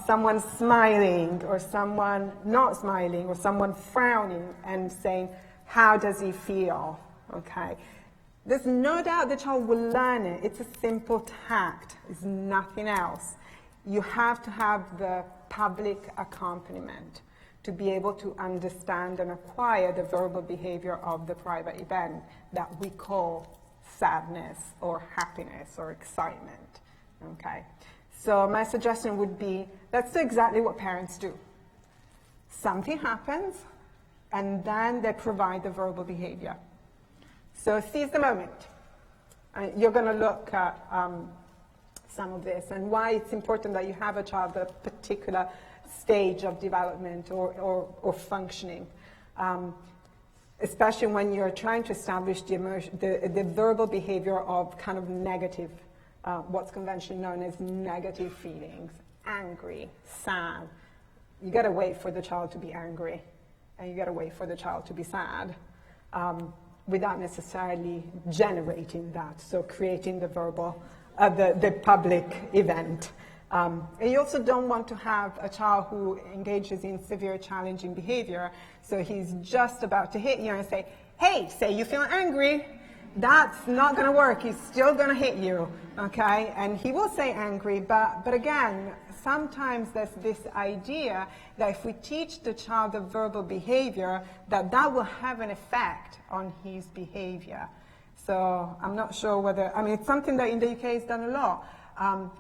Someone smiling or someone not smiling or someone frowning and saying, how does he feel? Okay. There's no doubt the child will learn it. It's a simple tact. It's nothing else. You have to have the public accompaniment to be able to understand and acquire the verbal behavior of the private event that we call sadness or happiness or excitement. Okay. So my suggestion would be, let's do exactly what parents do. Something happens, and then they provide the verbal behavior. So seize the moment. You're going to look at some of this and why it's important that you have a child at a particular stage of development or functioning, especially when you're trying to establish the verbal behavior of kind of negative, what's conventionally known as negative feelings, angry, sad. You got to wait for the child to be angry, and you got to wait for the child to be sad. Without necessarily generating that, so creating the verbal, the public event. And you also don't want to have a child who engages in severe challenging behavior, so he's just about to hit you and say, hey, say you feel angry. That's not going to work. He's still going to hit you, okay? And he will say angry, but again, sometimes there's this idea that if we teach the child the verbal behavior, that will have an effect on his behavior. So I'm not sure whether, I mean, it's something that in the UK is done a lot.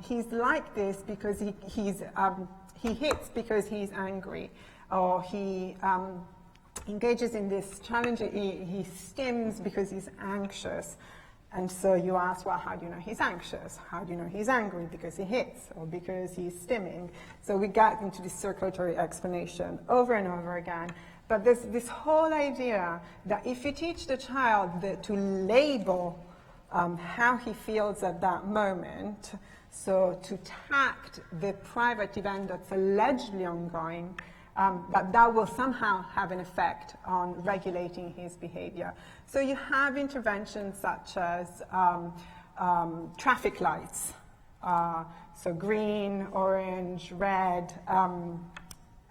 He's like this because he hits because he's angry, or he engages in this challenge, he stims because he's anxious. And so you ask, well, how do you know he's anxious? How do you know he's angry? Because he hits or because he's stimming. So we get into this circulatory explanation over and over again. But there's this whole idea that if you teach the child to label how he feels at that moment, so to tact the private event that's allegedly ongoing, that will somehow have an effect on regulating his behavior. So you have interventions such as traffic lights, so green, orange, red,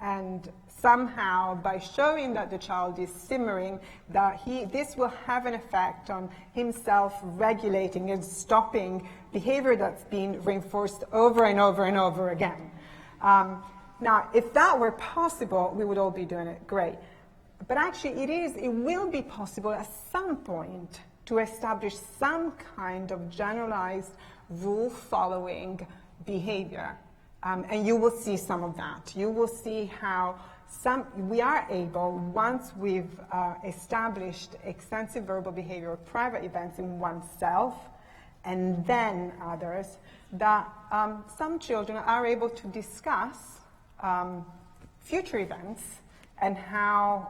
and somehow by showing that the child is simmering, that this will have an effect on himself regulating and stopping behavior that's being reinforced over and over and over again. Now, if that were possible, we would all be doing it great. But actually, it will be possible at some point to establish some kind of generalized rule-following behavior. And you will see some of that. You will see how we are able, once we've established extensive verbal behavior or private events in oneself and then others, that some children are able to discuss future events and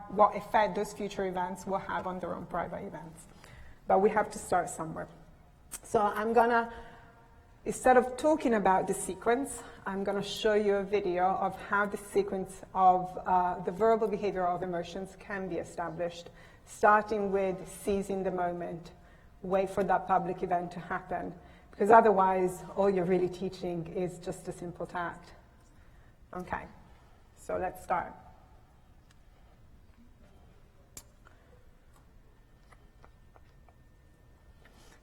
what effect those future events will have on their own private events. But we have to start somewhere. So I'm going to, instead of talking about the sequence, I'm going to show you a video of how the sequence of the verbal behavior of emotions can be established, starting with seizing the moment, wait for that public event to happen, because otherwise all you're really teaching is just a simple tact. Okay, so let's start.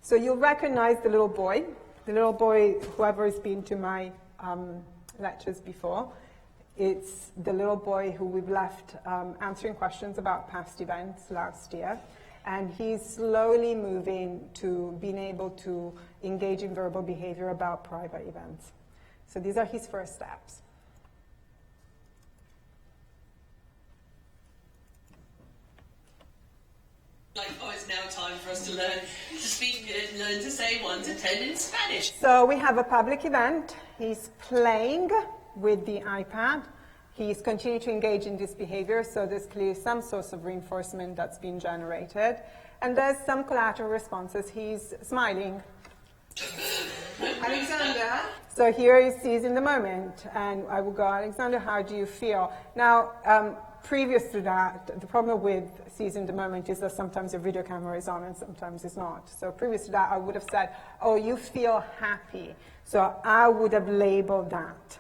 So you'll recognize the little boy, whoever has been to my lectures before. It's the little boy who we've left answering questions about past events last year. And he's slowly moving to being able to engage in verbal behavior about private events. So these are his first steps. Like, oh, it's now time for us to learn to speak and learn to say 1 to 10 in Spanish. So we have a public event. He's playing with the iPad. He's continuing to engage in this behavior, so there's clearly some source of reinforcement that's been generated. And there's some collateral responses. He's smiling. Alexander? So here he sees in the moment, and I will go, Alexander, how do you feel? Now, previous to that, the problem with seizing the moment is that sometimes your video camera is on and sometimes it's not. So previous to that, I would have said, oh, you feel happy. So I would have labeled that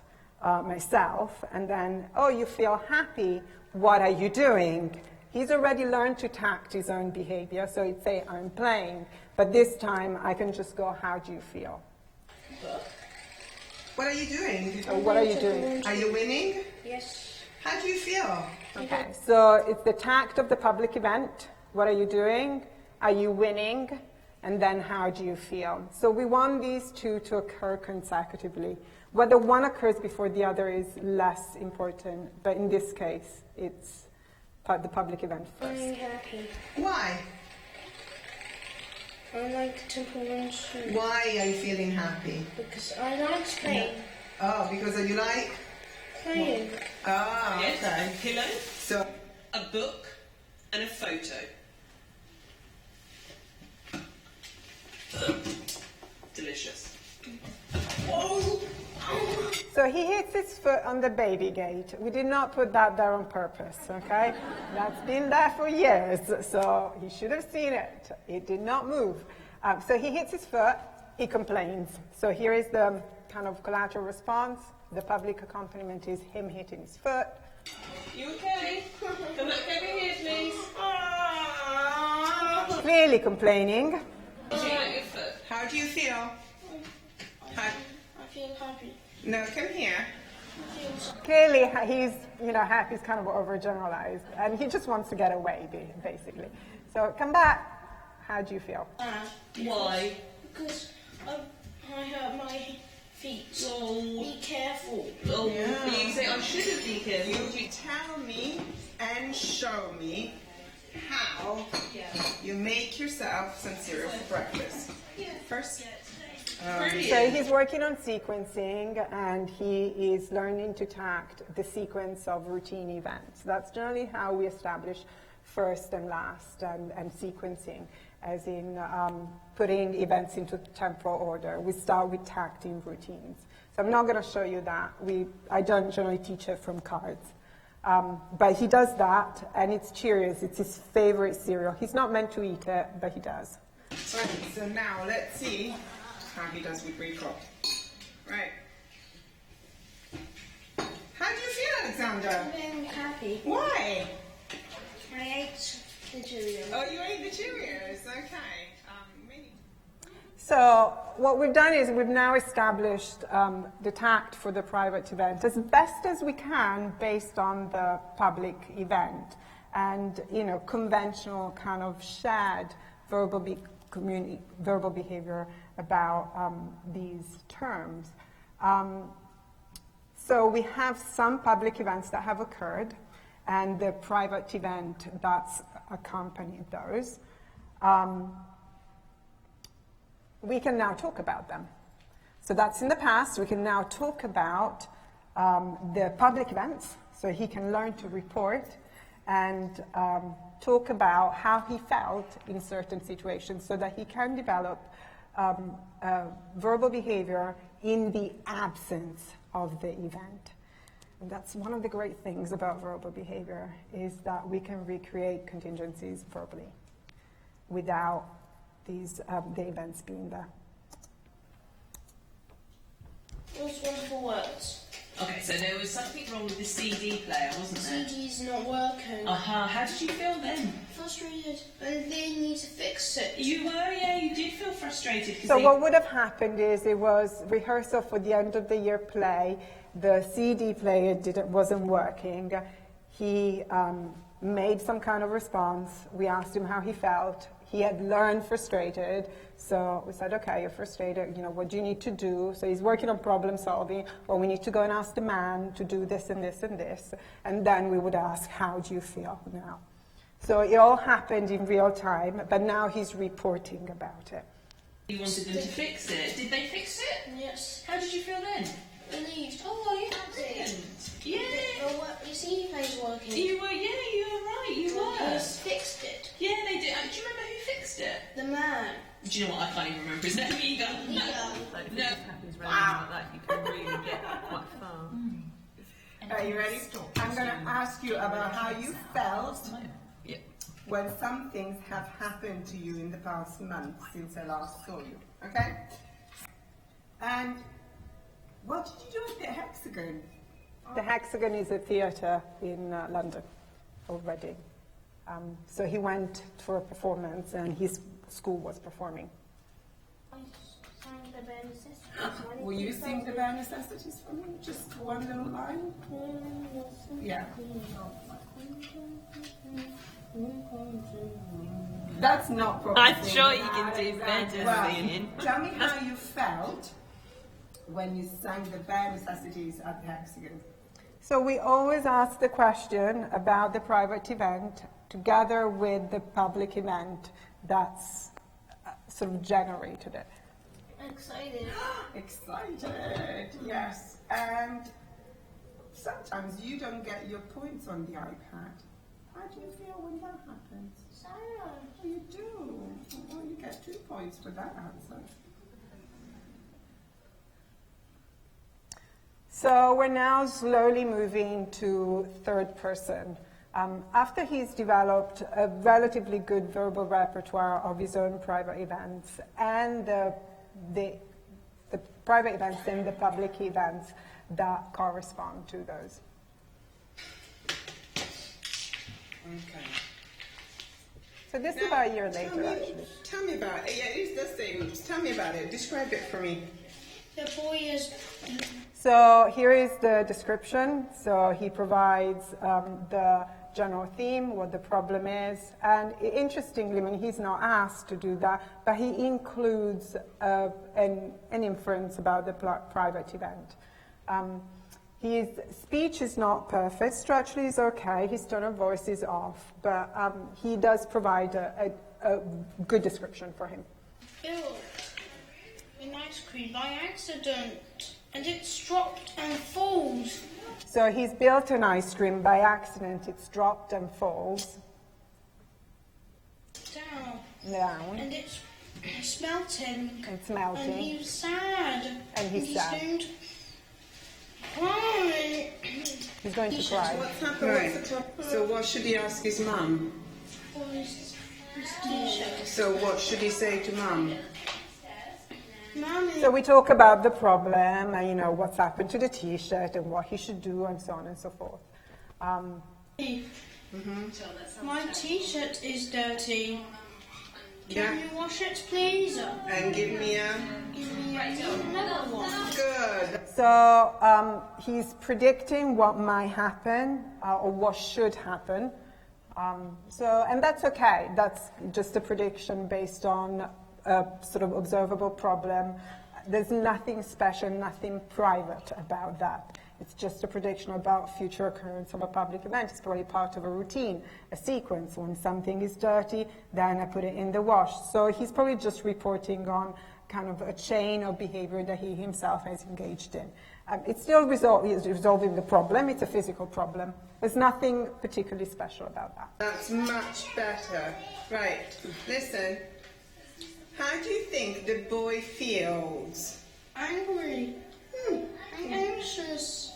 myself, and then, oh, you feel happy, what are you doing? He's already learned to tact his own behavior, so he'd say, I'm playing. But this time, I can just go, how do you feel? What are you doing? What are you doing? Are you winning? Yes. How do you feel? Okay, so it's the tact of the public event. What are you doing? Are you winning? And then how do you feel? So we want these two to occur consecutively. Whether one occurs before the other is less important, but in this case, it's the public event I'm first. happy. Why? I like temperament Why are you feeling happy? because I like playing. Oh, because you like? Playing. Ah, Yes, okay. a pillow, So, a book, and a photo. Delicious. Oh! So he hits his foot on the baby gate. We did not put that there on purpose, okay? That's been there for years, so he should have seen it. It did not move. So he hits his foot, he complains. So here is the kind of collateral response. The public accompaniment is him hitting his foot. You okay? Come back over here, please. Clearly complaining. See your foot. how do you feel? How, I feel happy. no, come here. I feel so. Clearly he's, happy is kind of overgeneralized, and he just wants to get away, basically. So come back. How do you feel? Why? Because I hurt my feet. Oh, Be careful. oh. You say I shouldn't be careful. You tell me and show me how you make yourself some cereal for breakfast. First, So he's working on sequencing, and he is learning to tact the sequence of routine events. That's generally how we establish first and last, and sequencing, as in putting events into temporal order. We start with tacting routines. So I'm not going to show you that. I don't generally teach it from cards. But he does that, and it's Cheerios. It's his favorite cereal. He's not meant to eat it, but he does. right, so now let's see how he does with Rico. Right. How do you feel, Alexander? I'm happy. Why? I ate the Cheerios. Oh, you ate the Cheerios. Okay. Really? So what we've done is we've now established the tact for the private event as best as we can based on the public event, and conventional kind of shared verbal behavior about these terms. So we have some public events that have occurred, and the private event that's accompanied those. We can now talk about them. So that's in the past. We can now talk about the public events, so he can learn to report and talk about how he felt in certain situations, so that he can develop verbal behavior in the absence of the event. And that's one of the great things about verbal behavior, is that we can recreate contingencies verbally without the events being there. Those wonderful words. Okay, so there was something wrong with the CD player, wasn't there? CD's not working. How did you feel then? Frustrated. And they need to fix it. You were, yeah, you did feel frustrated. So what would have happened is it was rehearsal for the end of the year play. The CD player wasn't working. He made some kind of response. We asked him how he felt. He had learned frustrated, so we said, okay, you're frustrated, what do you need to do? So he's working on problem solving. Well, we need to go and ask the man to do this and this and this. And then we would ask, how do you feel now? So it all happened in real time, but now he's reporting about it. You wanted them to fix it. Did they fix it? Yes. How did you feel then? Relieved. Oh, you have it. Yeah. Your CD player's working. You were right, you were. He's fixed it. Yeah, they did. Do you remember who fixed it? The man. Do you know what? I can't even remember his name either. Like, No. happens like that, you can really get quite far. Are you ready? I'm going to ask you about how you felt Yeah. when some things have happened to you in the past month since I last saw you. Okay? And what did you do at the Hexagon? The Hexagon is a theatre in London, or Reading. So he went for a performance, and his school was performing. I sang the bare necessities. Will you sing the bare necessities for me? Just one little line? Yeah. That's not proper I'm singing. sure you can do better Well, singing. tell me how you felt when you sang the bare necessities at the Hexagon. So we always ask the question about the private event together with the public event that's sort of generated it. Excited. Excited, yes. And sometimes you don't get your points on the iPad. How do you feel when that happens? Sad. Oh, you do. Well, you get 2 points for that answer. So we're now slowly moving to third person. After he's developed a relatively good verbal repertoire of his own private events and the private events and the public events that correspond to those. Okay. So this is about a year later, actually. Tell me about it. Yeah, it's the same. Tell me about it. Describe it for me. The boy is. So here is the description. So he provides the general theme, what the problem is, and interestingly, he's not asked to do that, but he includes an inference about the private event. His speech is not perfect. Structurally is okay. His tone of voice is off, but he does provide a good description for him. Built an ice cream by accident, and it's dropped and falls. So he's built an ice cream by accident. It's dropped and falls down. And it's melting. It's melting. And he's sad. And he's sad. going to cry. He's going to cry. What's happened? Right. So what should he ask his mum? For his t-shirt. So what should he say to mum? Mommy. So we talk about the problem, and, what's happened to the T-shirt and what he should do, and so on and so forth. My t-shirt is dirty. Yeah. Can you wash it, please? And give me Another one. good. So he's predicting what might happen or what should happen. And that's okay. That's just a prediction based on a sort of observable problem. There's nothing special, nothing private about that. It's just a prediction about future occurrence of a public event. It's probably part of a routine, a sequence. When something is dirty, then I put it in the wash. So he's probably just reporting on kind of a chain of behavior that he himself has engaged in. It's still resolving the problem. It's a physical problem. There's nothing particularly special about that. That's much better. Right. Listen. How do you think the boy feels? Angry. I'm anxious.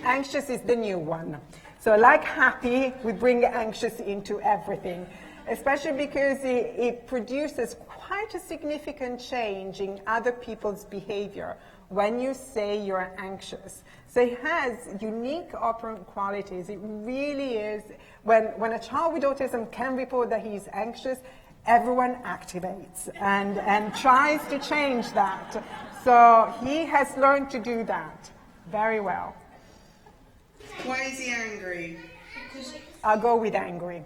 Anxious is the new one. So like happy, we bring anxious into everything, especially because it produces quite a significant change in other people's behavior when you say you're anxious. So it has unique operant qualities. It really is, when a child with autism can report that he's anxious, everyone activates and tries to change that. So he has learned to do that very well. Why is he angry? because I'll go with angry.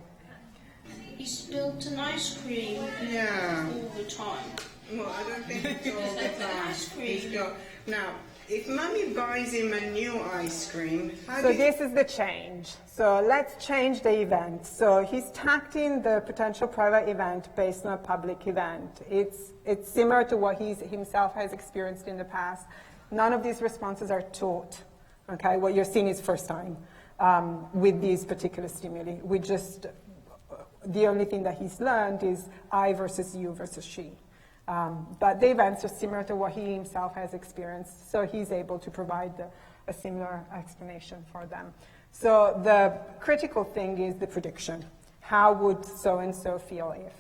he spilled an ice cream Yeah. all the time. Well, I don't think it's all the time. Ice cream. He's got, now, if Mummy buys him a new ice cream, how So do you... this is the change. So let's change the event. So he's tacked in the potential private event based on a public event. It's similar to what he himself has experienced in the past. None of these responses are taught. Okay, what you're seeing is first time with these particular stimuli. The only thing that he's learned is I versus you versus she. But the events are similar to what he himself has experienced, so he's able to provide a similar explanation for them. So the critical thing is the prediction. How would so-and-so feel if?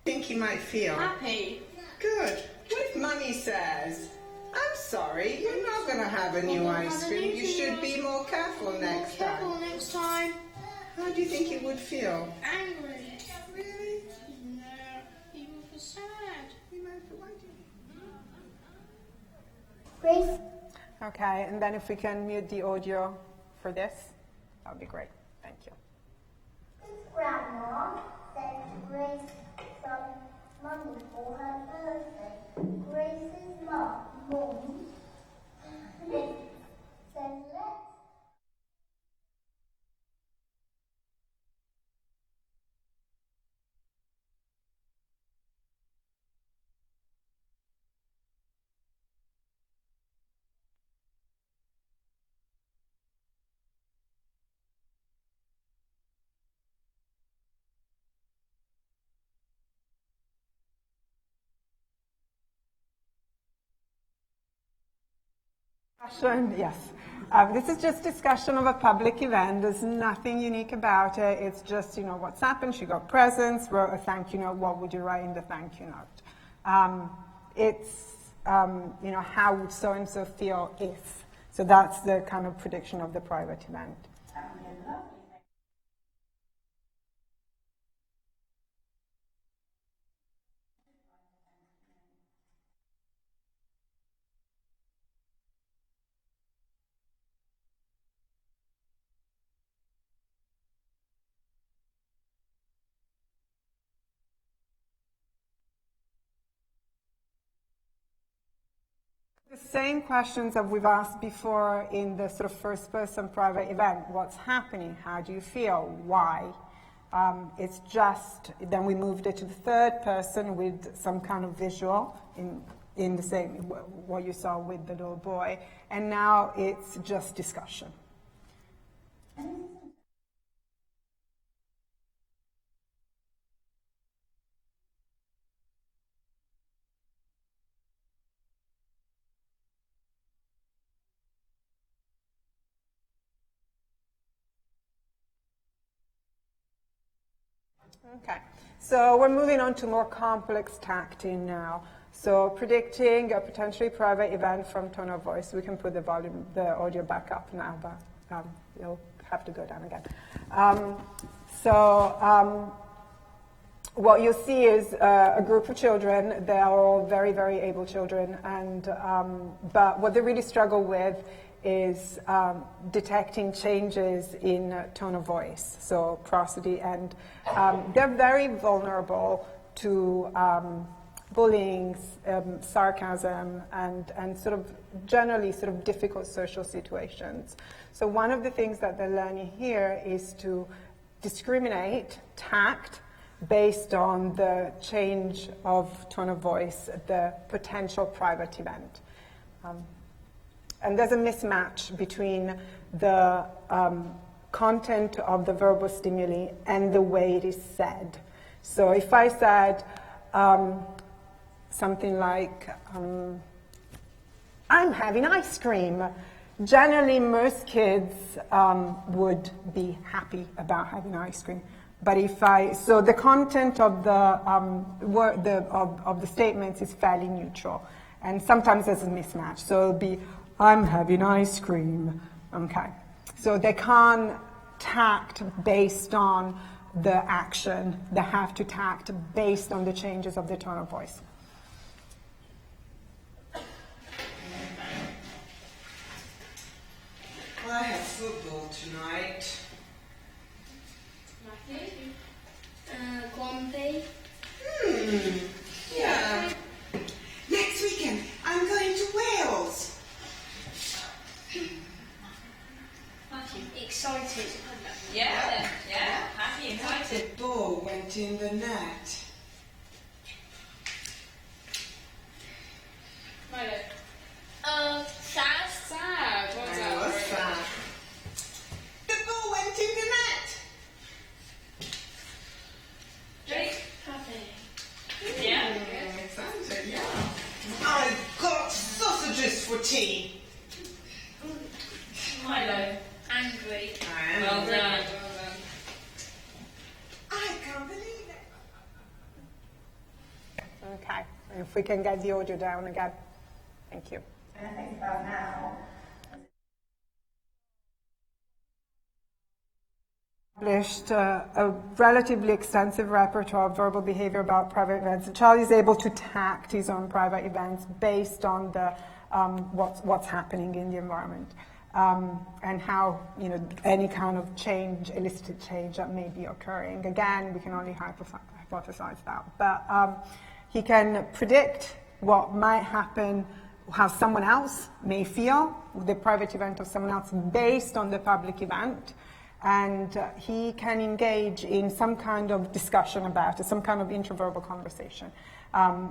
think he might feel? Happy. Good. What if Mummy says, I'm sorry, you're not going to have a new ice cream. You should be more careful next Careful time. next time. How do you think he would feel? Angry. Really? No, he would be sad. He might feel like Grace. Okay, and then if we can mute the audio for this, that would be great. Thank you. Grandma sent Grace some money for her birthday. Grace's mum said, let's Discussion, yes. This is just discussion of a public event. There's nothing unique about it. It's just, what's happened. She got presents, wrote a thank you note. What would you write in the thank you note? How would so-and-so feel if? So that's the kind of prediction of the private event. The same questions that we've asked before in the sort of first person private event. What's happening? How do you feel? Why? It's just, then we moved it to the third person with some kind of visual in the same, what you saw with the little boy. And now it's just discussion. Okay, so we're moving on to more complex tacting now. So predicting a potentially private event from tone of voice. We can put the audio back up now, but you'll have to go down again. What you'll see is a group of children. They are all very, very able children, and but what they really struggle with is detecting changes in tone of voice, so prosody, and they're very vulnerable to bullying, sarcasm, and sort of generally sort of difficult social situations. So one of the things that they're learning here is to discriminate, tact, based on the change of tone of voice, the potential private event. And there's a mismatch between the content of the verbal stimuli and the way it is said. So if I said something like, I'm having ice cream, generally most kids would be happy about having ice cream. But so the content of the statements is fairly neutral. And sometimes there's a mismatch. So it'll be, I'm having ice cream. Okay. So they can't tact based on the action. They have to tact based on the changes of the tone of voice. Well, I have football tonight. Mumpy. Yeah. Next weekend, I'm going to Wales. Excited. Yeah, happy, excited. The ball went in the net. Milo. Sad. Sad. What's I was sad. The ball went in the net. Jake? Happy. Yeah. Excited, yeah. I got sausages for tea. Milo. Angry. Well done. I can't believe it. Okay, if we can get the audio down again. Thank you. And I think about now. Published a relatively extensive repertoire of verbal behavior about private events. The child is able to tact his own private events based on the what's happening in the environment and how any kind of change, elicited change that may be occurring. Again, we can only hypothesize that, but he can predict what might happen, how someone else may feel, the private event of someone else based on the public event. And he can engage in some kind of discussion about it, some kind of interverbal conversation.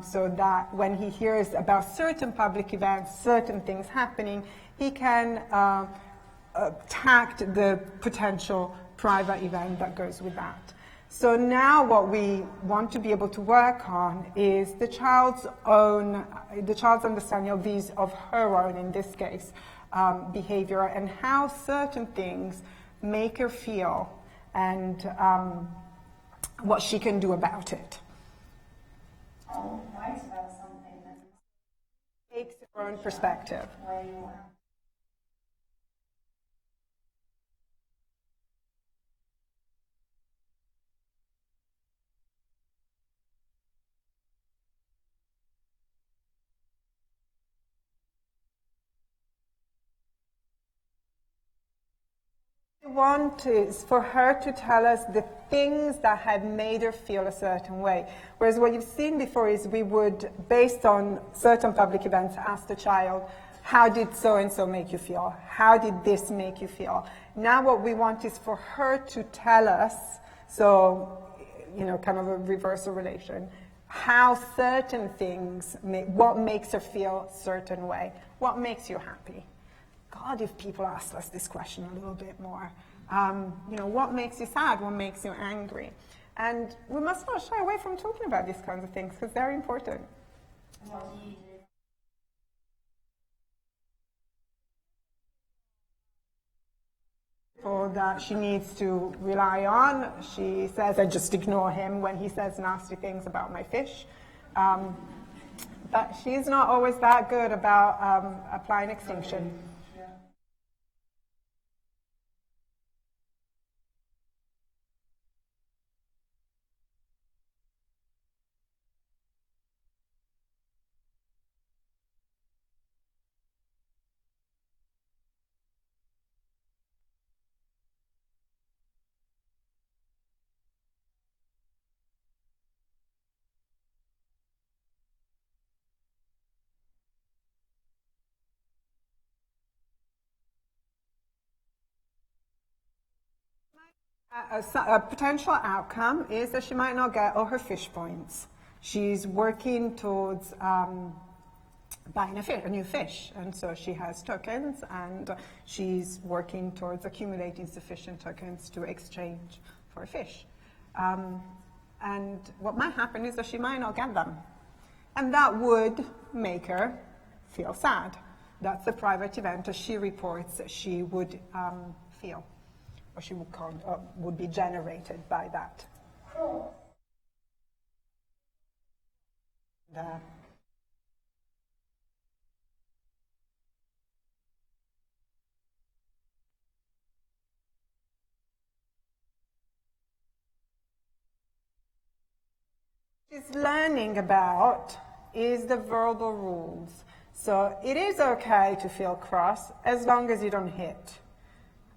So that when he hears about certain public events, certain things happening, he can tact the potential private event that goes with that. So now what we want to be able to work on is the child's understanding of her own, in this case, behavior and how certain things make her feel and what she can do about it. I'll write about something that Takes her own perspective. where you are. We want is for her to tell us the things that have made her feel a certain way. Whereas what you've seen before is we would, based on certain public events, ask the child, how did so-and-so make you feel? How did this make you feel? Now what we want is for her to tell us, so, kind of a reversal relation, how certain things, what makes her feel a certain way? What makes you happy? God, if people asked us this question a little bit more. What makes you sad? What makes you angry? And we must not shy away from talking about these kinds of things because they're important. What do you do? Or that she needs to rely on. She says, I just ignore him when he says nasty things about my fish. But she's not always that good about applying extinction. A potential outcome is that she might not get all her fish points. She's working towards buying a new fish, and so she has tokens, and she's working towards accumulating sufficient tokens to exchange for a fish. And what might happen is that she might not get them, and that would make her feel sad. That's the private event as she reports that she would feel, or she would be generated by that. She's learning about is the verbal rules. So it is okay to feel cross as long as you don't hit.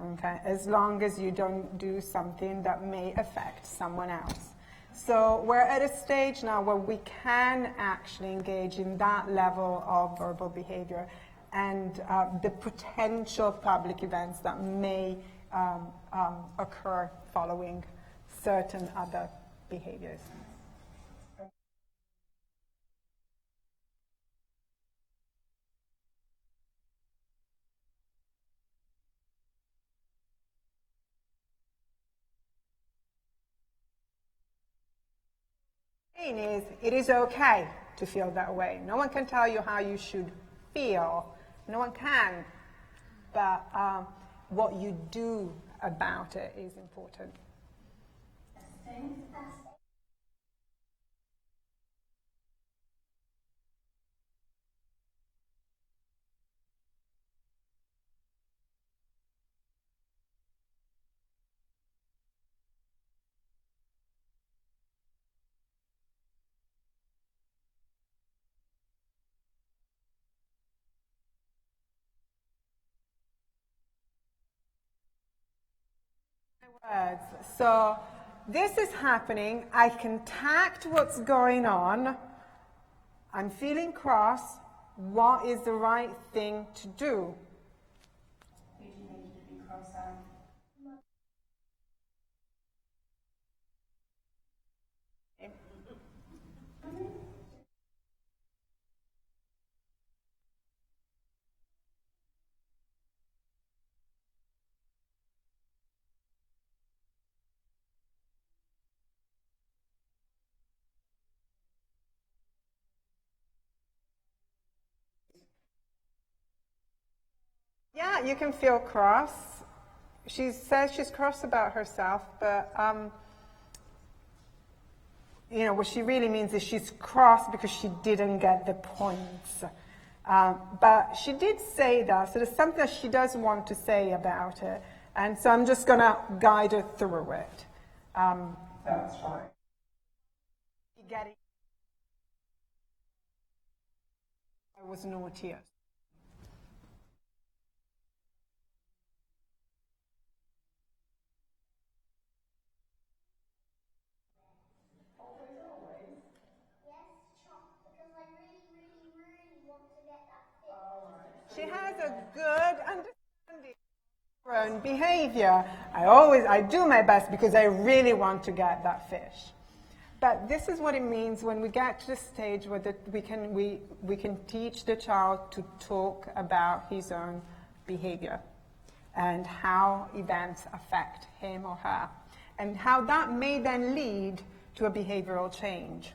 Okay, as long as you don't do something that may affect someone else. So we're at a stage now where we can actually engage in that level of verbal behavior and the potential public events that may occur following certain other behaviors. Is it is okay to feel that way. No one can tell you how you should feel. No one can. But what you do about it is important. Words. So this is happening. I can tact what's going on. I'm feeling cross. What is the right thing to do? Yeah, you can feel cross. She says she's cross about herself, but what she really means is she's cross because she didn't get the points. But she did say that, so there's something that she does want to say about it, and so I'm just going to guide her through it. That's fine. I was naughty. She has a good understanding of her own behavior. I do my best because I really want to get that fish. But this is what it means when we get to the stage where we can teach the child to talk about his own behavior and how events affect him or her, and how that may then lead to a behavioral change.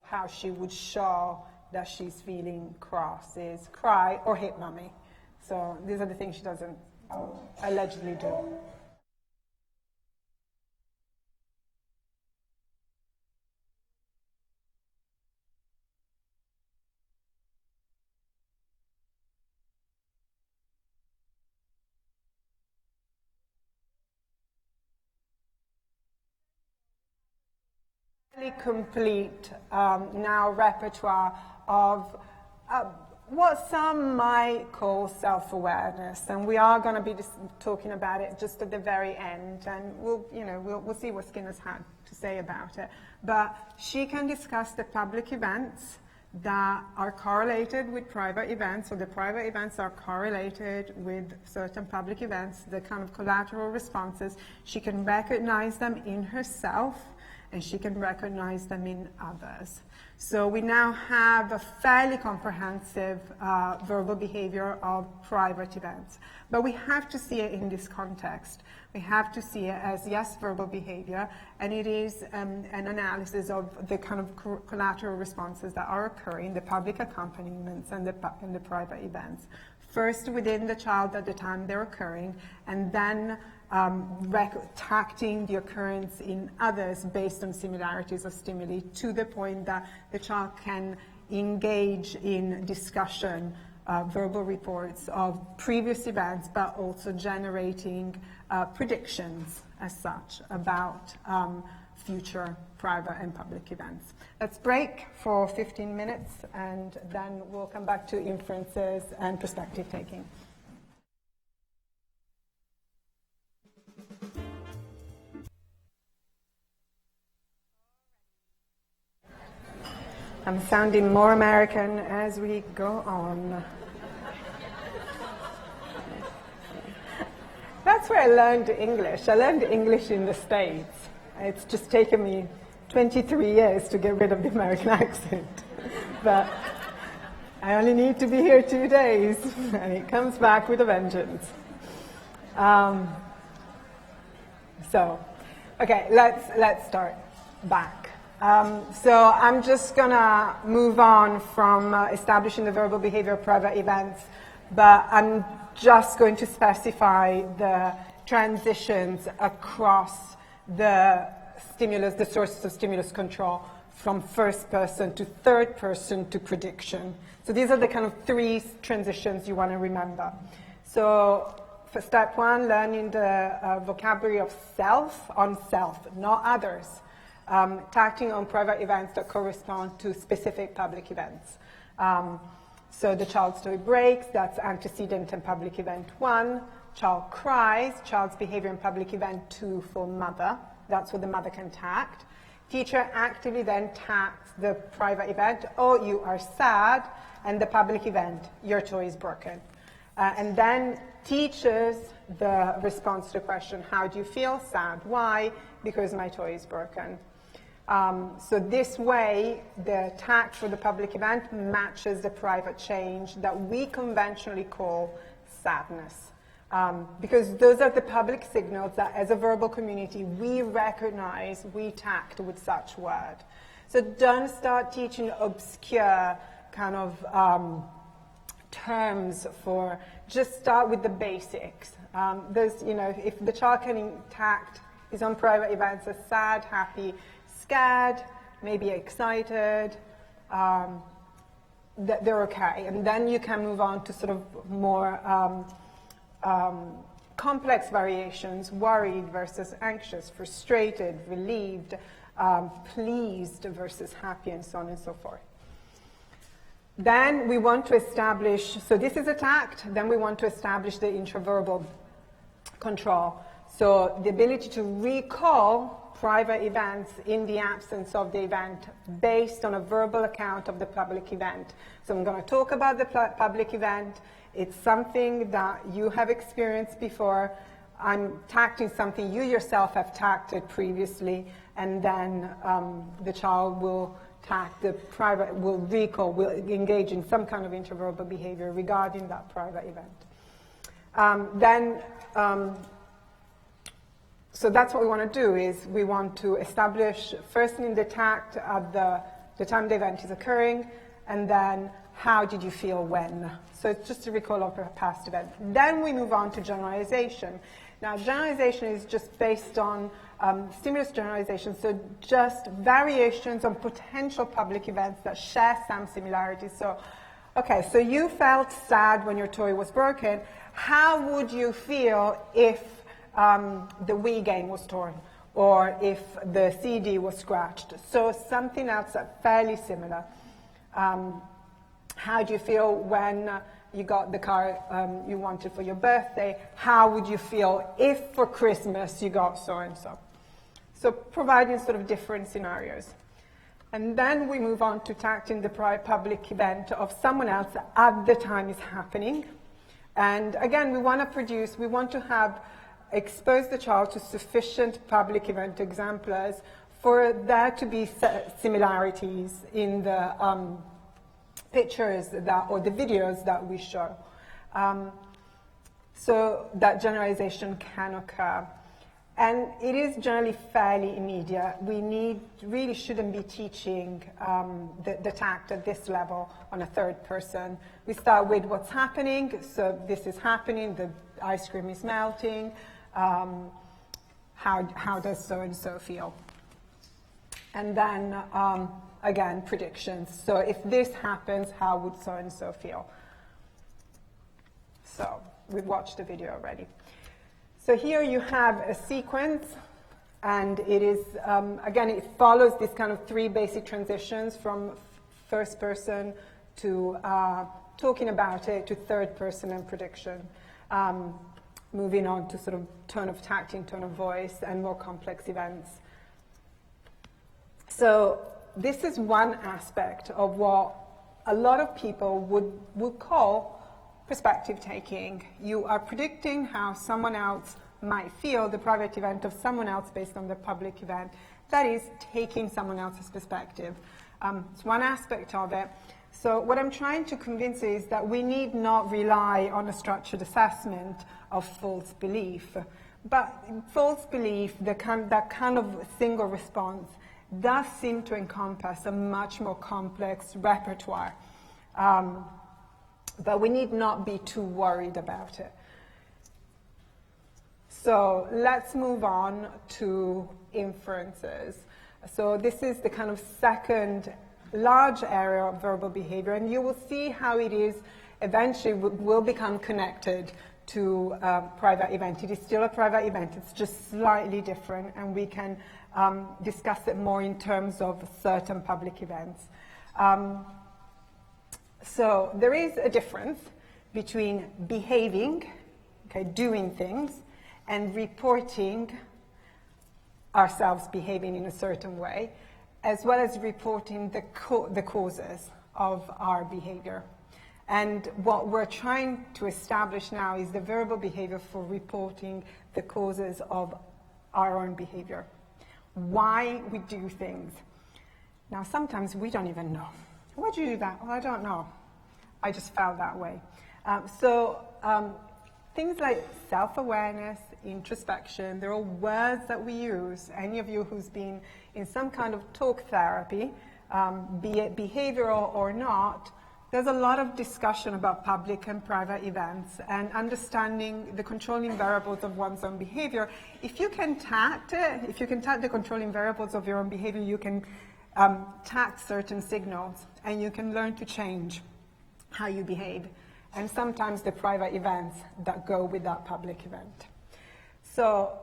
How she would show that she's feeling cross is cry or hit mommy. So these are the things she doesn't allegedly do. Complete now repertoire of what some might call self-awareness, and we are going to be talking about it just at the very end, and we'll see what Skinner's had to say about it. But she can discuss the public events that are correlated with private events, or the private events are correlated with certain public events, the kind of collateral responses. She can recognize them in herself, and she can recognize them in others. So we now have a fairly comprehensive verbal behavior of private events. But we have to see it in this context. We have to see it as, yes, verbal behavior, and it is an analysis of the kind of collateral responses that are occurring, the public accompaniments and the private events. First within the child at the time they're occurring, and then tacting the occurrence in others based on similarities of stimuli to the point that the child can engage in discussion, verbal reports of previous events, but also generating predictions as such about future private and public events. Let's break for 15 minutes, and then we'll come back to inferences and perspective taking. I'm sounding more American as we go on. That's where I learned English. I learned English in the States. It's just taken me 23 years to get rid of the American accent. But I only need to be here 2 days, and it comes back with a vengeance. Okay, let's start back. So I'm just going to move on from establishing the verbal behavior of private events, but I'm just going to specify the transitions across the stimulus, the sources of stimulus control, from first person to third person to prediction. So these are the kind of 3 transitions you want to remember. So for step 1, learning the vocabulary of self on self, not others. Tacting on private events that correspond to specific public events. So the child story breaks, that's antecedent and public event 1. Child cries, child's behavior in public event 2 for mother. That's what the mother can tact. Teacher actively then tacts the private event, oh, you are sad, and the public event, your toy is broken. And then teaches the response to the question, how do you feel? Sad. Why? Because my toy is broken. So this way, the tact for the public event matches the private change that we conventionally call sadness. Because those are the public signals that as a verbal community, we recognize, we tact with such word. So don't start teaching obscure kind of terms for, just start with the basics. There's, if the child can tact is on private events as sad, happy, scared, maybe excited, they're okay. And then you can move on to sort of more complex variations, worried versus anxious, frustrated, relieved, pleased versus happy, and so on and so forth. Then we want to establish, so this is a tact, then we want to establish the intraverbal control. So the ability to recall private events in the absence of the event based on a verbal account of the public event. So I'm going to talk about the public event. It's something that you have experienced before. I'm tacting something you yourself have tacted previously, and then the child will tact the private, will recall, will engage in some kind of intraverbal behavior regarding that private event. So that's what we want to do, is we want to establish first in the tact at the time the event is occurring, and then how did you feel when. So it's just a recall of a past event. Then we move on to generalization. Now generalization is just based on stimulus generalization, so just variations on potential public events that share some similarities. So, okay, so you felt sad when your toy was broken. How would you feel if the Wii game was torn, or if the CD was scratched? So something else that's fairly similar. How do you feel when you got the car you wanted for your birthday? How would you feel if for Christmas you got so-and-so? So providing sort of different scenarios. And then we move on to tacting the public event of someone else at the time it's happening. And again, we want to have expose the child to sufficient public event exemplars for there to be similarities in the pictures or the videos that we show. So that generalization can occur. And it is generally fairly immediate. We really shouldn't be teaching the tact at this level on a third person. We start with what's happening. So this is happening, the ice cream is melting. How does so-and-so feel? And then, again, predictions. So if this happens, how would so-and-so feel? So we've watched the video already. So here you have a sequence, and it is, again, it follows this kind of three basic transitions from first person to talking about it to third person and prediction, moving on to sort of tone of tacting, tone of voice, and more complex events. So this is one aspect of what a lot of people would call perspective taking. You are predicting how someone else might feel, the private event of someone else based on the public event. That is taking someone else's perspective. It's one aspect of it. So what I'm trying to convince you is that we need not rely on a structured assessment of false belief. But false belief, that kind of single response, does seem to encompass a much more complex repertoire. But we need not be too worried about it. So let's move on to inferences. So this is the kind of second large area of verbal behavior, and you will see how it is eventually will become connected to a private event. It is still a private event, it's just slightly different, and we can discuss it more in terms of certain public events. So there is a difference between behaving, doing things, and reporting ourselves behaving in a certain way, as well as reporting the causes of our behavior. And what we're trying to establish now is the verbal behavior for reporting the causes of our own behavior. Why we do things. Now, sometimes we don't even know. Why'd you do that? Well, I don't know. I just felt that way. Things like self-awareness, introspection, they're all words that we use. Any of you who's been in some kind of talk therapy, be it behavioral or not, there's a lot of discussion about public and private events and understanding the controlling variables of one's own behavior. If you can tact it, if you can tact the controlling variables of your own behavior, you can tact certain signals, and you can learn to change how you behave, and sometimes the private events that go with that public event. So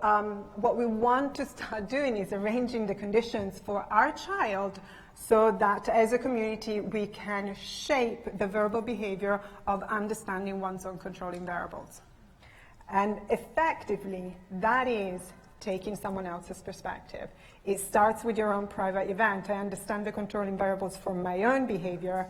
what we want to start doing is arranging the conditions for our child so that as a community we can shape the verbal behavior of understanding one's own controlling variables. And effectively, that is taking someone else's perspective. It starts with your own private event. I understand the controlling variables for my own behavior,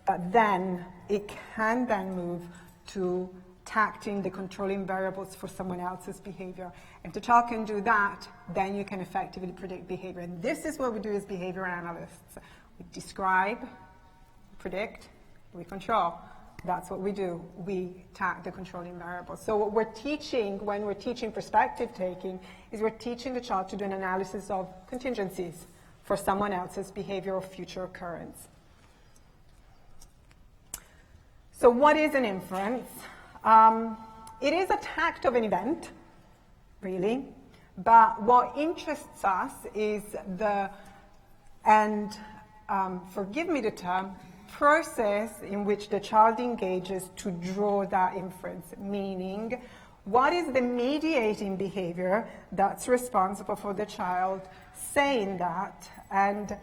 but then it can then move to tacting the controlling variables for someone else's behavior. And to child can do that, then you can effectively predict behavior. And this is what we do as behavior analysts. We describe, predict, we control. That's what we do. We tact the controlling variables. So what we're teaching when we're teaching perspective taking is we're teaching the child to do an analysis of contingencies for someone else's behavior or future occurrence. So what is an inference? It is a tact of an event, really, but what interests us is forgive me the term, process in which the child engages to draw that inference, meaning what is the mediating behavior that's responsible for the child saying that and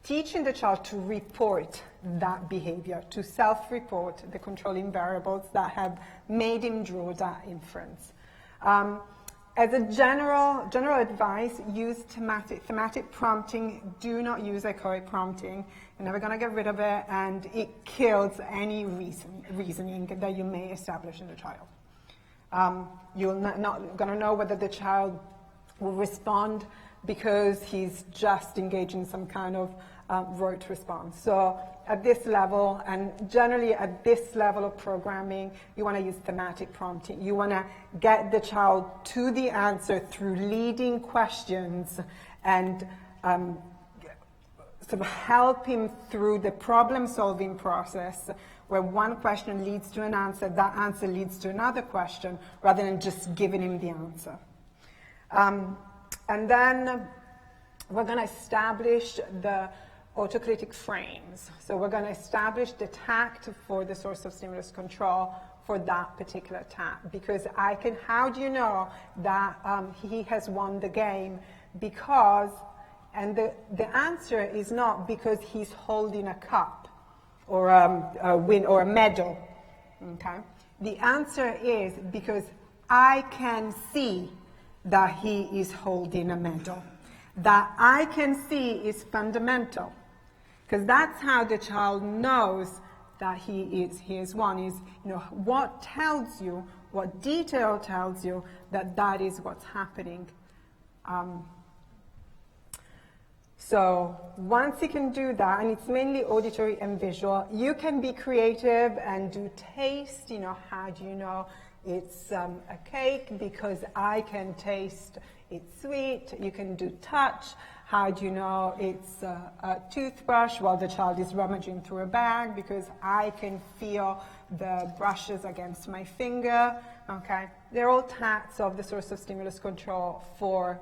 teaching the child to report that behavior, to self-report the controlling variables that have made him draw that inference. As a general advice, use thematic prompting. Do not use echoic prompting. You're never going to get rid of it, and it kills any reasoning that you may establish in the child. You're not going to know whether the child will respond because he's just engaged in some kind of rote response. So at this level, and generally at this level of programming, you want to use thematic prompting. You want to get the child to the answer through leading questions and sort of help him through the problem-solving process, where one question leads to an answer, that answer leads to another question, rather than just giving him the answer. And then we're going to establish the autocritic frames. So we're going to establish the tact for the source of stimulus control for that particular tact. Because how do you know that he has won the game? Because, and the answer is not because he's holding a cup or a medal, okay? The answer is because I can see that he is holding a medal. That I can see is fundamental, because that's how the child knows that he is one. Is, what tells you, what detail tells you that is what's happening. So once you can do that, and it's mainly auditory and visual, you can be creative and do taste. How do you know it's a cake? Because I can taste it's sweet. You can do touch. How do you know it's a toothbrush while the child is rummaging through a bag? Because I can feel the brushes against my finger. Okay, they're all tacts of the source of stimulus control for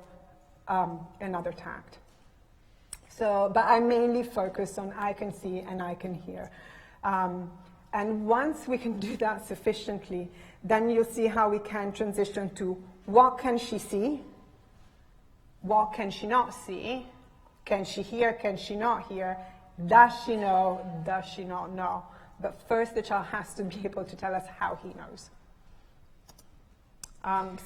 another tact. So, but I mainly focus on I can see and I can hear. And once we can do that sufficiently, then you'll see how we can transition to what can she see? What can she not see? Can she hear? Can she not hear? Does she know? Does she not know? But first, the child has to be able to tell us how he knows.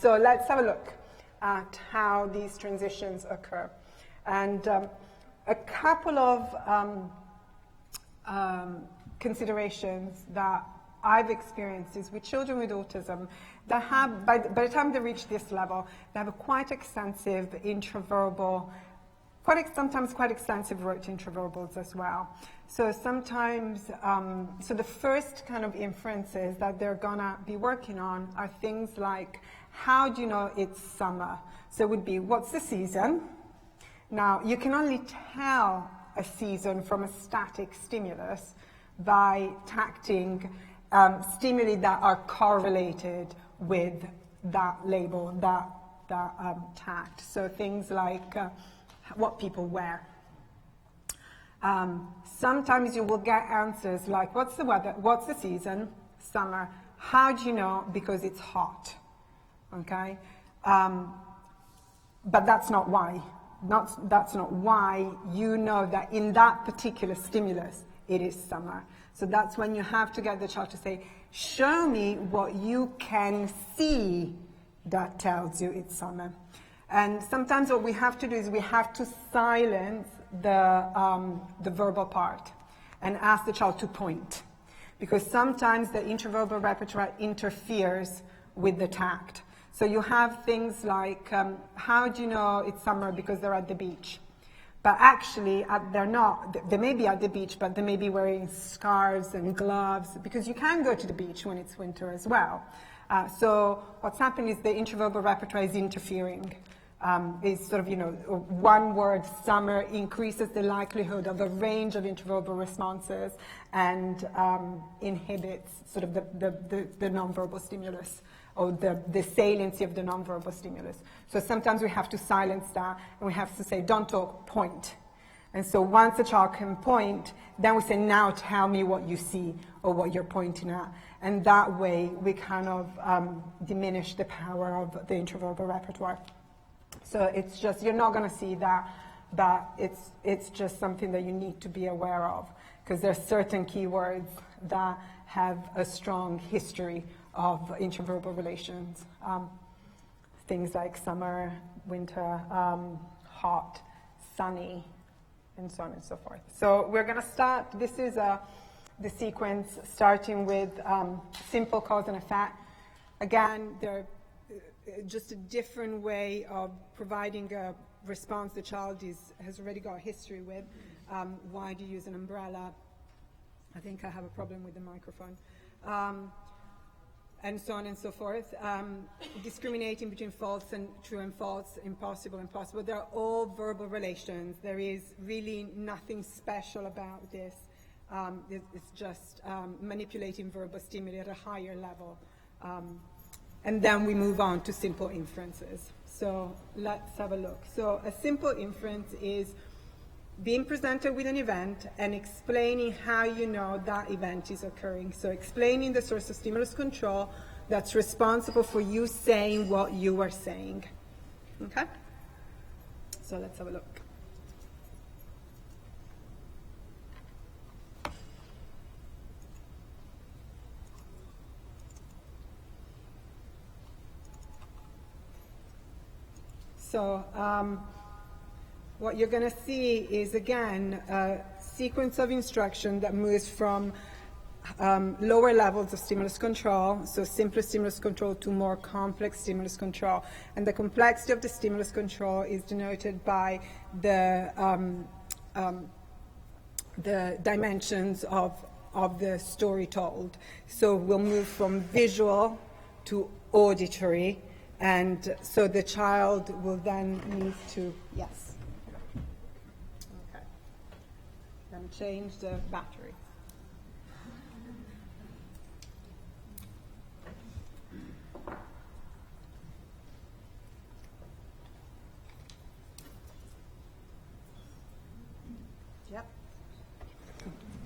So let's have a look at how these transitions occur. And a couple of considerations that I've experienced is with children with autism that have, by the time they reach this level, they have a quite extensive intraverbal, sometimes quite extensive rote intraverbals as well. So sometimes, so the first kind of inferences that they're gonna be working on are things like, how do you know it's summer? So it would be, what's the season? Now, you can only tell a season from a static stimulus by tacting stimuli that are correlated with that label, that tact. So things like what people wear. Sometimes you will get answers like, what's the weather? What's the season? Summer. How do you know? Because it's hot. Okay? But that's not why. That's not why you know that in that particular stimulus it is summer. So that's when you have to get the child to say, show me what you can see that tells you it's summer. And sometimes what we have to do is we have to silence the verbal part and ask the child to point. Because sometimes the intraverbal repertoire interferes with the tact. So you have things like, how do you know it's summer? Because they're at the beach. But actually, they're not. They may be at the beach, but they may be wearing scarves and gloves, because you can go to the beach when it's winter as well. So what's happening is the intraverbal repertoire is interfering. Is sort of, one word, summer, increases the likelihood of a range of intraverbal responses and inhibits sort of the nonverbal stimulus, or the saliency of the nonverbal stimulus. So sometimes we have to silence that, and we have to say, don't talk, point. And so once the child can point, then we say, now tell me what you see or what you're pointing at. And that way we kind of diminish the power of the intraverbal repertoire. So it's just, you're not going to see that, but it's just something that you need to be aware of, because there are certain keywords that have a strong history of intraverbal relations. Things like summer, winter, hot, sunny, and so on and so forth. So we're going to start, this is the sequence starting with simple cause and effect. Again, just a different way of providing a response the child has already got a history with. Why do you use an umbrella? I think I have a problem with the microphone. And so on and so forth. Discriminating between false and true and false, impossible and possible. They're all verbal relations. There is really nothing special about this. It's just manipulating verbal stimuli at a higher level. And then we move on to simple inferences. So let's have a look. So a simple inference is being presented with an event and explaining how you know that event is occurring. So explaining the source of stimulus control that's responsible for you saying what you are saying. Okay? So let's have a look. So what you're going to see is, again, a sequence of instruction that moves from lower levels of stimulus control, so simpler stimulus control, to more complex stimulus control. And the complexity of the stimulus control is denoted by the dimensions of the story told. So we'll move from visual to auditory, and so the child will then need to, yes. Okay. Then change the battery. Yep.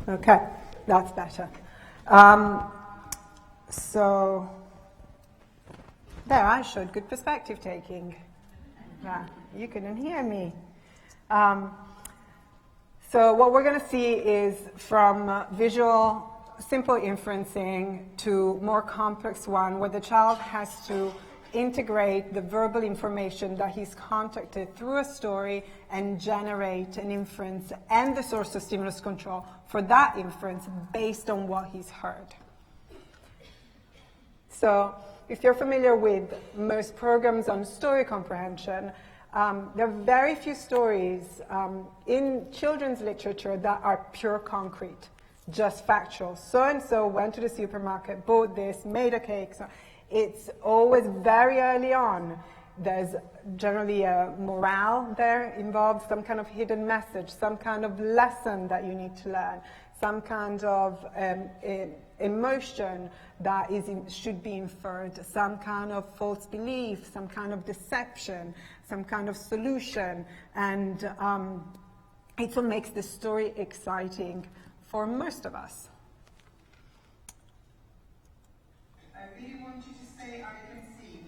Okay, that's better. So there, I showed good perspective taking. Yeah, you couldn't hear me. So what we're going to see is from visual, simple inferencing to more complex one, where the child has to integrate the verbal information that he's contacted through a story and generate an inference and the source of stimulus control for that inference based on what he's heard. So if you're familiar with most programs on story comprehension, there are very few stories in children's literature that are pure concrete, just factual. So-and-so went to the supermarket, bought this, made a cake. So it's always very early on. There's generally a morale there involved, some kind of hidden message, some kind of lesson that you need to learn, some kind of emotion that should be inferred, some kind of false belief, some kind of deception, some kind of solution, and it what makes the story exciting for most of us. I really want you to say, I can see.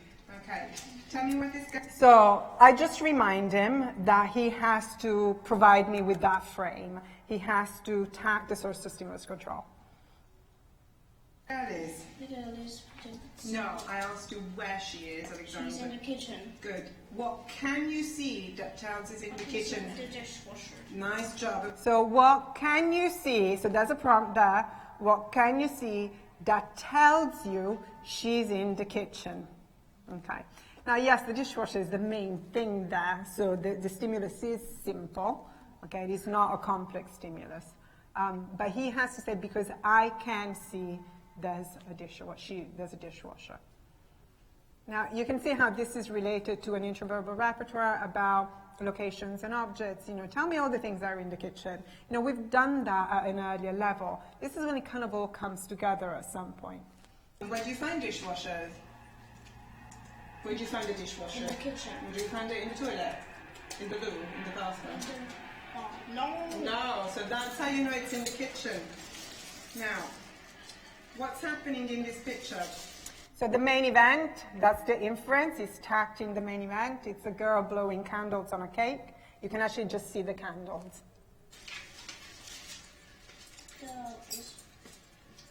Okay, tell me what this guy... So I just remind him that he has to provide me with that frame. He has to tag the source of stimulus control. There it is. The girl is... No, I asked you where she is, Alexander. She's in the kitchen. Good. What can you see that tells us in the kitchen? The dishwasher. Nice job. So what can you see? So there's a prompt there. What can you see that tells you she's in the kitchen? Okay. Now, yes, the dishwasher is the main thing there. So the stimulus is simple. Okay, it is not a complex stimulus. But he has to say, because I can see there's a dishwasher. Now, you can see how this is related to an intraverbal repertoire about locations and objects. You know, tell me all the things that are in the kitchen. You know, we've done that at an earlier level. This is when it kind of all comes together at some point. Where do you find dishwashers? Where do you find a dishwasher? In the kitchen. Where do you find it? In the toilet? In the loo? In the bathroom? Oh, no. No, so that's how you know it's in the kitchen. Now, what's happening in this picture? So the main event, that's the inference, is tagged in the main event. It's a girl blowing candles on a cake. You can actually just see the candles. Girl is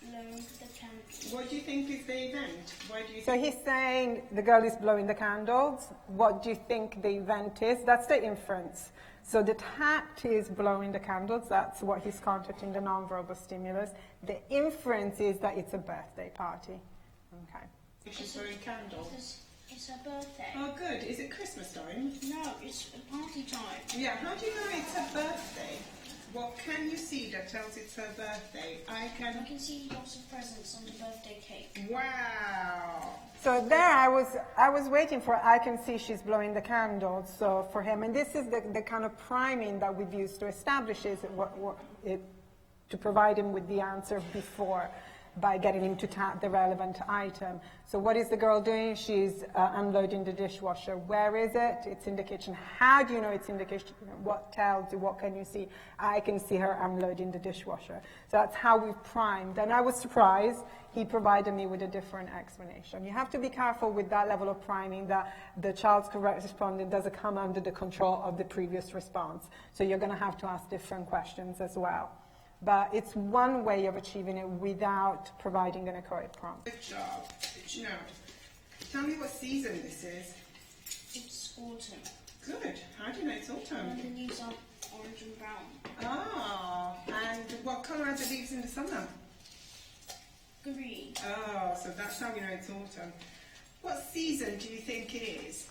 blowing the candle. What do you think is the event? Why do you So he's saying the girl is blowing the candles. What do you think the event is? That's the inference. So the tact is blowing the candles. That's what he's contacting the nonverbal stimulus. The inference is that it's a birthday party. Okay. She's blowing candles. Is it's her birthday. Oh, good. Is it Christmas time? No, it's party time. Yeah, how do you know it's her birthday? What can you see that tells it's her birthday? I I can see lots of presents on the birthday cake. Wow. So there I was waiting for, I can see she's blowing the candles, so for him. And this is the kind of priming that we've used to establish to provide him with the answer before, by getting him to tap the relevant item. So what is the girl doing? She's unloading the dishwasher. Where is it? It's in the kitchen. How do you know it's in the kitchen? What tells you? What can you see? I can see her unloading the dishwasher. So that's how we've primed. And I was surprised he provided me with a different explanation. You have to be careful with that level of priming that the child's correct responding doesn't come under the control of the previous response. So you're going to have to ask different questions as well. But it's one way of achieving it without providing an incorrect prompt. Good job. Now, tell me what season this is. It's autumn. Good. How do you know it's autumn? And the leaves are orange and brown. Oh, and what colour are the leaves in the summer? Green. Oh, so that's how you know it's autumn. What season do you think it is?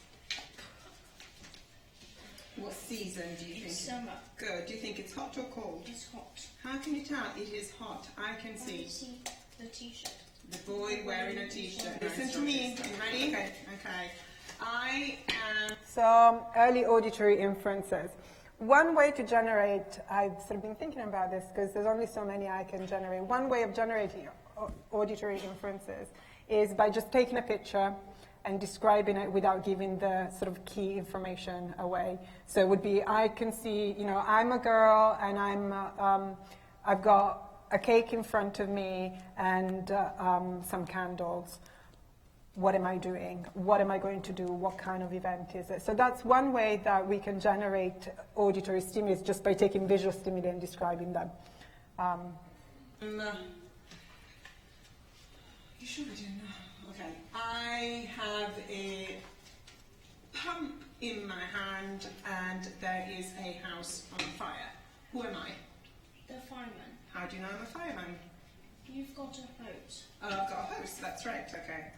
What season do you think? It's summer. Good. Do you think it's hot or cold? It's hot. How can you tell it is hot? I can I see. can see the t-shirt. The boy wearing a t-shirt. Listen to me. Are you ready? Okay. I am... So early auditory inferences. One way to generate, I've sort of been thinking about this because there's only so many I can generate. One way of generating auditory inferences is by just taking a picture and describing it without giving the sort of key information away. So it would be, I can see, I'm a girl and I've got a cake in front of me and some candles. What am I doing? What am I going to do? What kind of event is it? So that's one way that we can generate auditory stimulus, just by taking visual stimuli and describing them. You sure we didn't know? Okay. I have a pump in my hand and there is a house on fire. Who am I? The fireman. How do you know I'm a fireman? You've got a hose. Oh, I've got a hose, that's right, okay.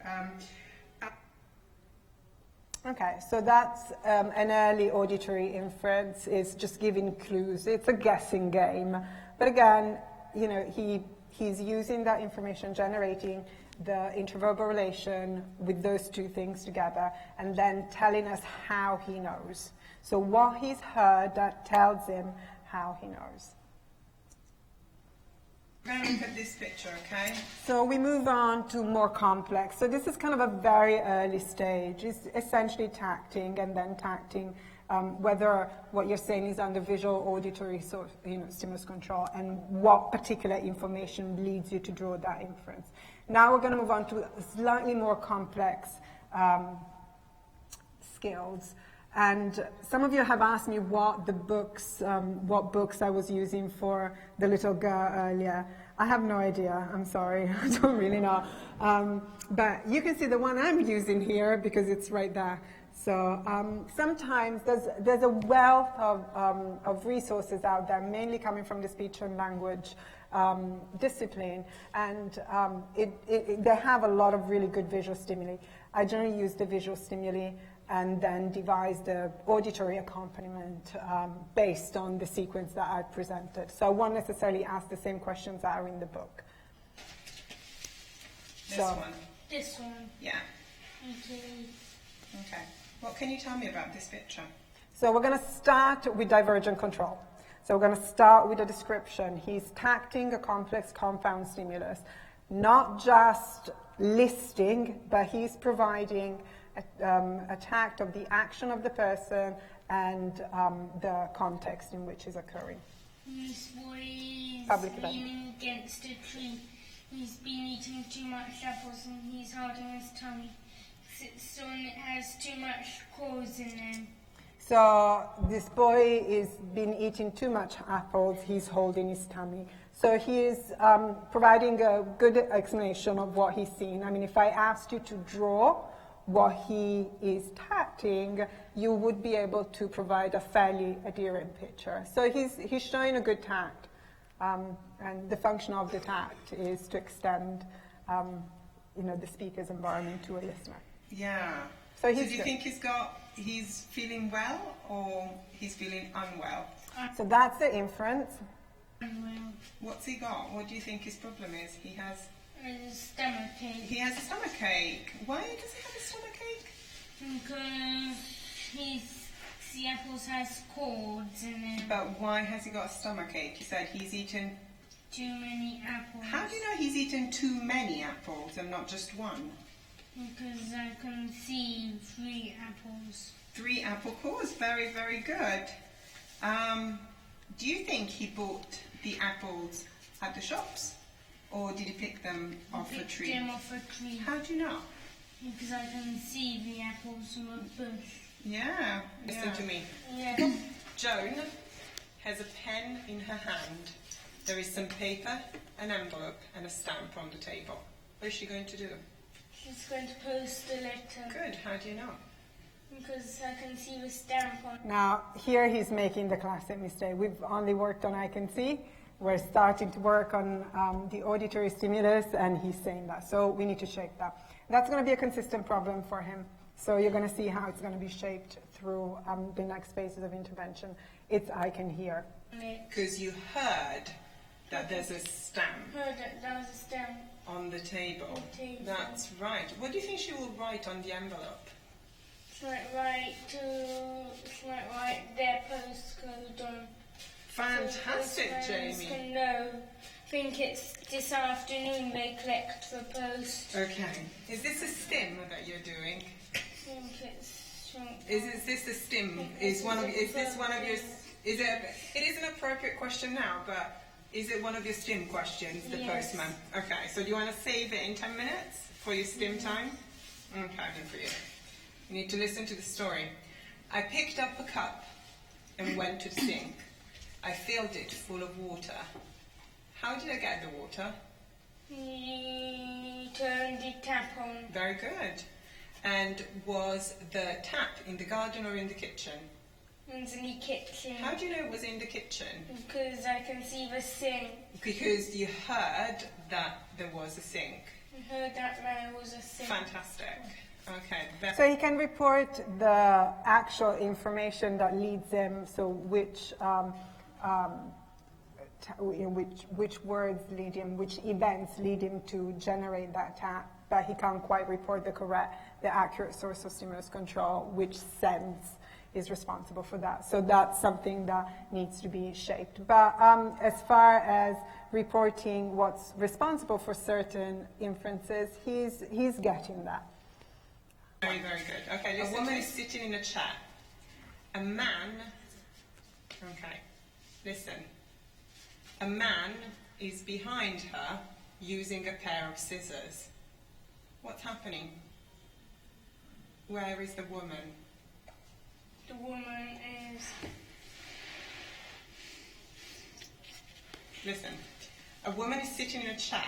Okay, so that's an early auditory inference, is just giving clues. It's a guessing game. But again, he's using that information, generating the interverbal relation with those two things together, and then telling us how he knows. So what he's heard, that tells him how he knows. We're going to look at this picture, okay? So we move on to more complex. So this is kind of a very early stage. It's essentially tacting, and then tacting whether what you're saying is under visual, auditory, stimulus control, and what particular information leads you to draw that inference. Now we're going to move on to slightly more complex skills. And some of you have asked me what books I was using for the little girl earlier. I have no idea, I'm sorry, I don't really know. But you can see the one I'm using here because it's right there. So sometimes there's a wealth of resources out there, mainly coming from the speech and language discipline, and they have a lot of really good visual stimuli. I generally use the visual stimuli and then devise the auditory accompaniment based on the sequence that I've presented. So I won't necessarily ask the same questions that are in the book. This one? This one. Yeah. Okay. What can you tell me about this picture? So we're going to start with divergent control. So we're going to start with a description. He's tacting a complex compound stimulus, not just listing, but he's providing a tact of the action of the person and the context in which is occurring. This boy is Public event. leaning against a tree. He's been eating too much apples and he's holding his tummy. So it has too much cores in them. So this boy is been eating too much apples, he's holding his tummy. So he is providing a good explanation of what he's seeing. I mean, if I asked you to draw what he is tacting, you would be able to provide a fairly adherent picture. So he's showing a good tact, and the function of the tact is to extend the speaker's environment to a listener. Yeah. So So he's do you good. think he's feeling well or he's feeling unwell? So that's the inference. Well, What's he got? What do you think his problem is? He has a stomachache a stomach ache. Why does he have a stomach ache? because the apples has cords in them. But why has he got a stomach ache? You said he's eaten. Too many apples. How do you know he's eaten too many apples and not just one? Because I can see 3 apples. 3 apple cores. Very, very good. Do you think he bought the apples at the shops, or did he pick them off a Picked tree? them off a tree. How do you know? Because I can see the apples from a bush. Yeah, listen to me. Yeah. Joan has a pen in her hand. There is some paper, an envelope, and a stamp on the table. What is she going to do? She's going to post the letter. Good, how do you know? Because I can see the stamp on. Now, here he's making the classic mistake. We've only worked on I can see. We're starting to work on the auditory stimulus, and he's saying that. So we need to shape that. That's going to be a consistent problem for him. So you're going to see how it's going to be shaped through the next phases of intervention. It's I can hear. Because you heard that there's a stamp Heard that there was a stamp. on the table. On the table. That's right. What do you think she will write on the envelope? She might write their postcode on. Fantastic, So postmans Jamie. can know. I think it's this afternoon they collect the post. Okay. Is this a stim that you're doing? I think it's. Is this a stim? Is this one of your? Is it? It is an appropriate question now, but is it one of your stim questions? The Yes. postman. Okay. So do you want to save it in 10 minutes for your stim time? Okay, good for you. You need to listen to the story. I picked up a cup and went to the sink. I filled it full of water. How did I get the water? You turn the tap on. Very good. And was the tap in the garden or in the kitchen? It's in the kitchen. How do you know it was in the kitchen? Because I can see the sink. Because you heard that there was a sink. I heard that there was a sink. Fantastic. Okay. So he can report the actual information that leads him, so which words lead him, which events lead him to generate that tap, but he can't quite report the accurate source of stimulus control, which sense is responsible for that. So that's something that needs to be shaped. But as far as reporting what's responsible for certain inferences, he's getting that. Very, very good. Okay, a woman is sitting in a chair. A man, okay, listen. A man is behind her using a pair of scissors. What's happening? Where is the woman? The woman is. Listen. A woman is sitting in a chair.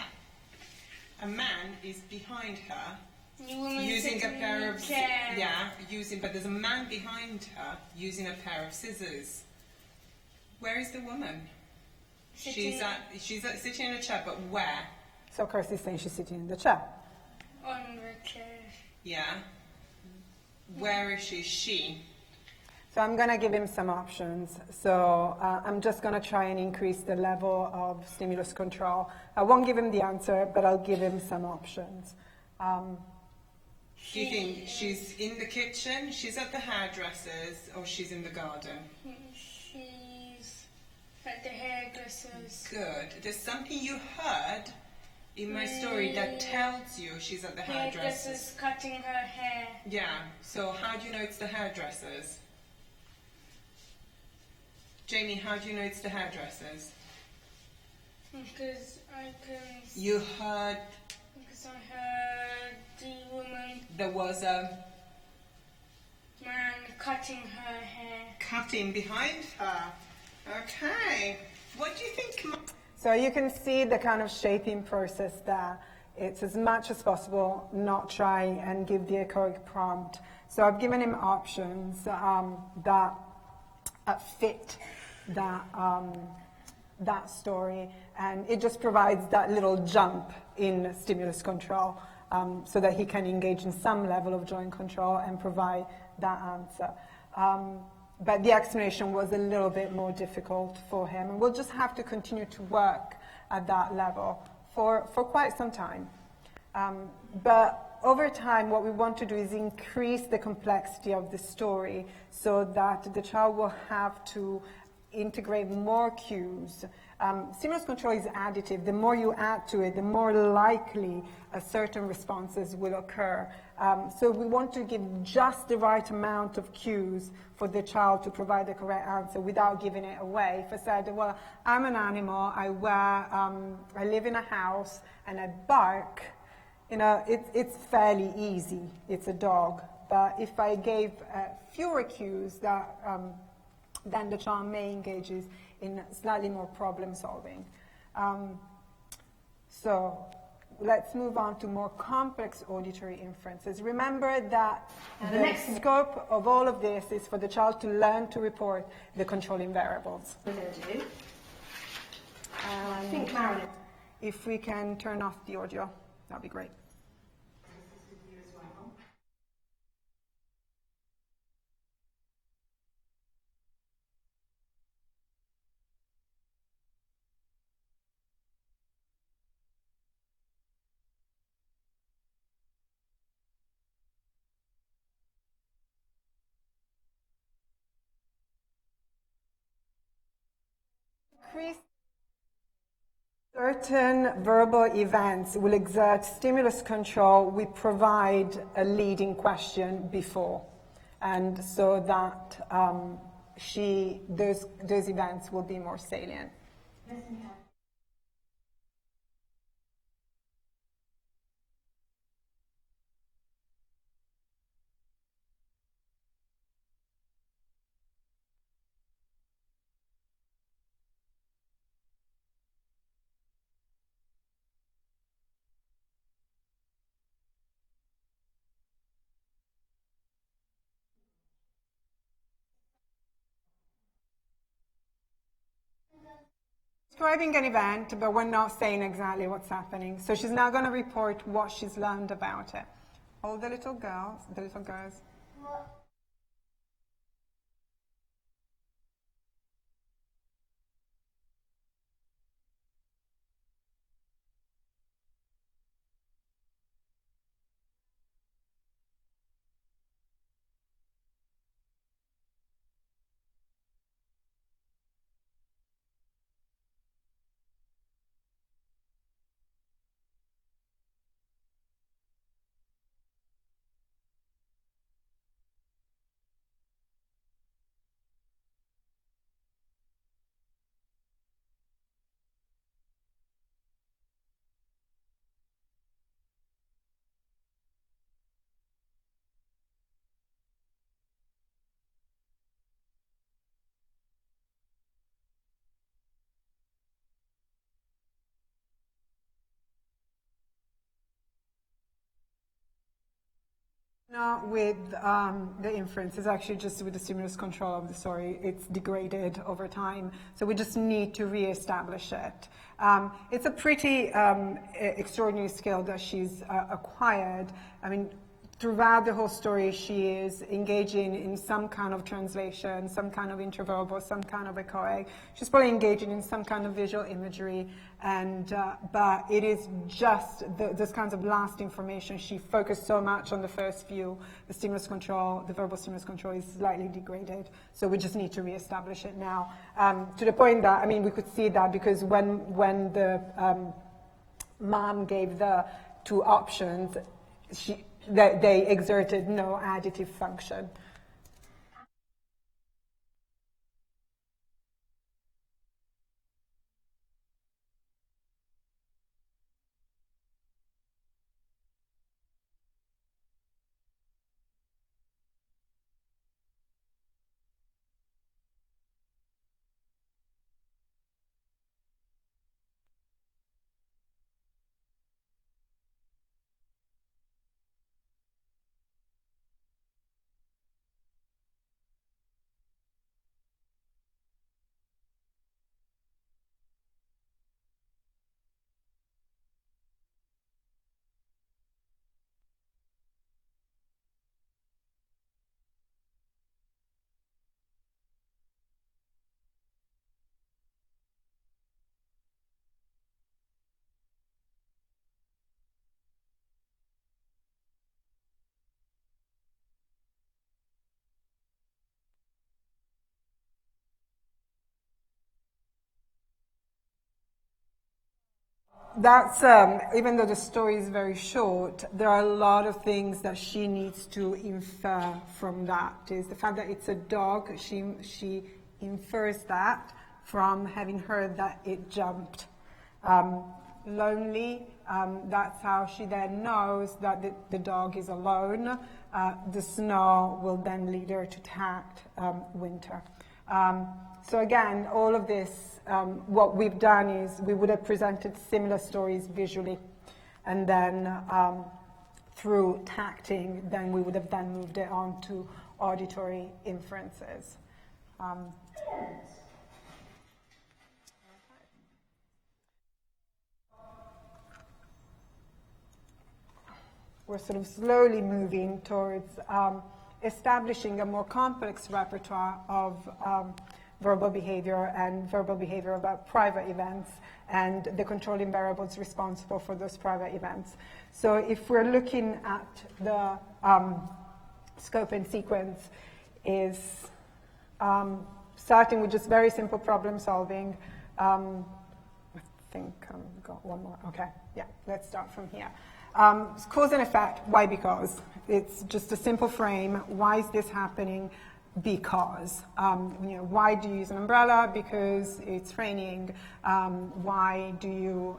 A man is behind her The woman using a sitting pair in of a chair. but there's a man behind her using a pair of scissors. Where is the woman? Sitting She's sitting in a chair, but where? So of course he's saying she's sitting in the chair. on the chair. Yeah. Where is she? She. So I'm going to give him some options. So I'm just going to try and increase the level of stimulus control. I won't give him the answer, but I'll give him some options. Do you think she's in the kitchen, she's at the hairdresser's, or she's in the garden? She's at the hairdresser's. Good. There's something you heard in my story that tells you she's at the hairdresser's. Hairdresser's cutting her hair. Yeah. So how do you know it's the hairdresser's? Jamie, how do you know it's the hairdresser's? Because I can. You heard Because I heard the woman there was a man cutting her hair. cutting behind her. Okay. What do you think? So you can see the kind of shaping process there. It's as much as possible not try and give the echoic prompt. So I've given him options that fit that story, and it just provides that little jump in stimulus control. so that he can engage in some level of joint control and provide that answer. But the explanation was a little bit more difficult for him, and we'll just have to continue to work at that level for quite some time. But over time, what we want to do is increase the complexity of the story so that the child will have to integrate more cues. Stimulus control is additive. The more you add to it, the more likely certain responses will occur. So we want to give just the right amount of cues for the child to provide the correct answer without giving it away. If I said, well, I'm an animal, I live in a house, and I bark, it's fairly easy. It's a dog. But if I gave fewer cues, then the child may engage in slightly more problem solving. So let's move on to more complex auditory inferences. Remember that the scope of all of this is for the child to learn to report the controlling variables. I think Marilyn. If we can turn off the audio, that'd be great. Certain verbal events will exert stimulus control. We provide a leading question before, and so that those events will be more salient. Describing an event, but we're not saying exactly what's happening. So she's now going to report what she's learned about it. All the little girls. Not with the inference, it's actually just with the stimulus control of the story. It's degraded over time, so we just need to reestablish it. It's a pretty extraordinary skill that she's acquired. I mean, throughout the whole story, she is engaging in some kind of translation, some kind of interverbal, some kind of echoic. She's probably engaging in some kind of visual imagery, and but it is just those kinds of last information. She focused so much on the first few. The stimulus control, the verbal stimulus control, is slightly degraded, so we just need to reestablish it now. To the point that, I mean, we could see that because when the mom gave the two options, they exerted no additive function. that's, even though the story is very short, there are a lot of things that she needs to infer from that. Is the fact that it's a dog, she infers that from having heard that it jumped. Lonely, that's how she then knows that the dog is alone. The snow will then lead her to tact winter. So again, all of this, what we've done is we would have presented similar stories visually, and then through tacting, then we would have then moved it on to auditory inferences. We're sort of slowly moving towards establishing a more complex repertoire of verbal behavior and verbal behavior about private events and the controlling variables responsible for those private events. So if we're looking at the scope and sequence is starting with just very simple problem solving. I think I've got one more. Okay, yeah, let's start from here. Cause and effect, why, because. It's just a simple frame. Why is this happening? Because. Why do you use an umbrella? Because it's raining. Why do you,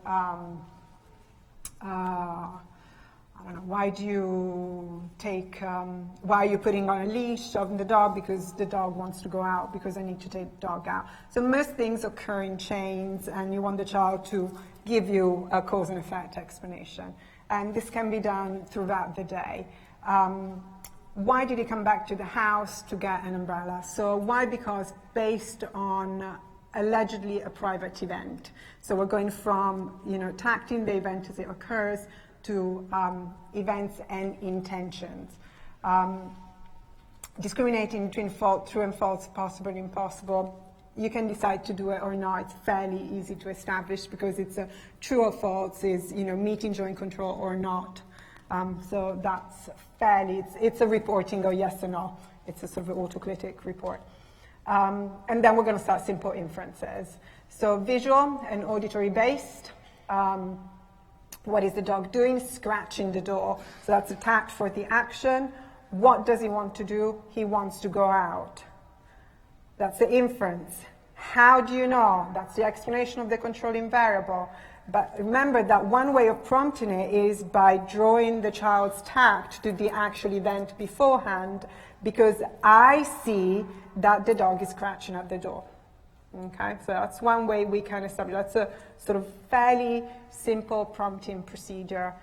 why do you take, why are you putting on a leash of the dog? Because the dog wants to go out, because I need to take the dog out. So most things occur in chains, and you want the child to give you a cause and effect explanation. And this can be done throughout the day. Why did he come back to the house to get an umbrella? So why? Because based on allegedly a private event. So we're going from, tacting the event as it occurs to events and intentions. Discriminating between true and false, possible and impossible. You can decide to do it or not. It's fairly easy to establish because it's a true or false is, meeting joint control or not. So that's fairly, it's a reporting or yes or no. It's a sort of autocratic report. And then we're going to start simple inferences. So visual and auditory based. What is the dog doing? Scratching the door. So that's a tact for the action. What does he want to do? He wants to go out. That's the inference. How do you know? That's the explanation of the controlling variable. But remember that one way of prompting it is by drawing the child's tact to the actual event beforehand, because I see that the dog is scratching at the door. Okay, so that's one way we can establish. That's a sort of fairly simple prompting procedure.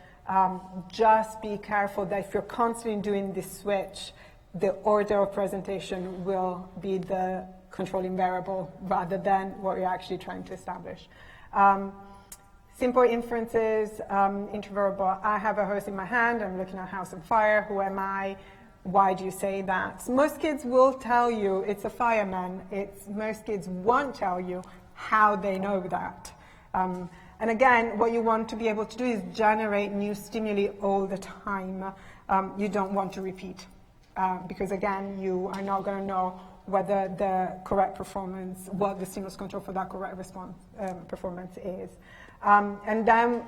Just be careful that if you're constantly doing this switch, the order of presentation will be the controlling variable rather than what you're actually trying to establish. Simple inferences, interverbal. I have a hose in my hand. I'm looking at a house on fire. Who am I? Why do you say that? So most kids will tell you it's a fireman. Most kids won't tell you how they know that. And again, what you want to be able to do is generate new stimuli all the time. You don't want to repeat. Because again, you are not going to know whether the correct performance, what the stimulus control for that correct response performance is. And then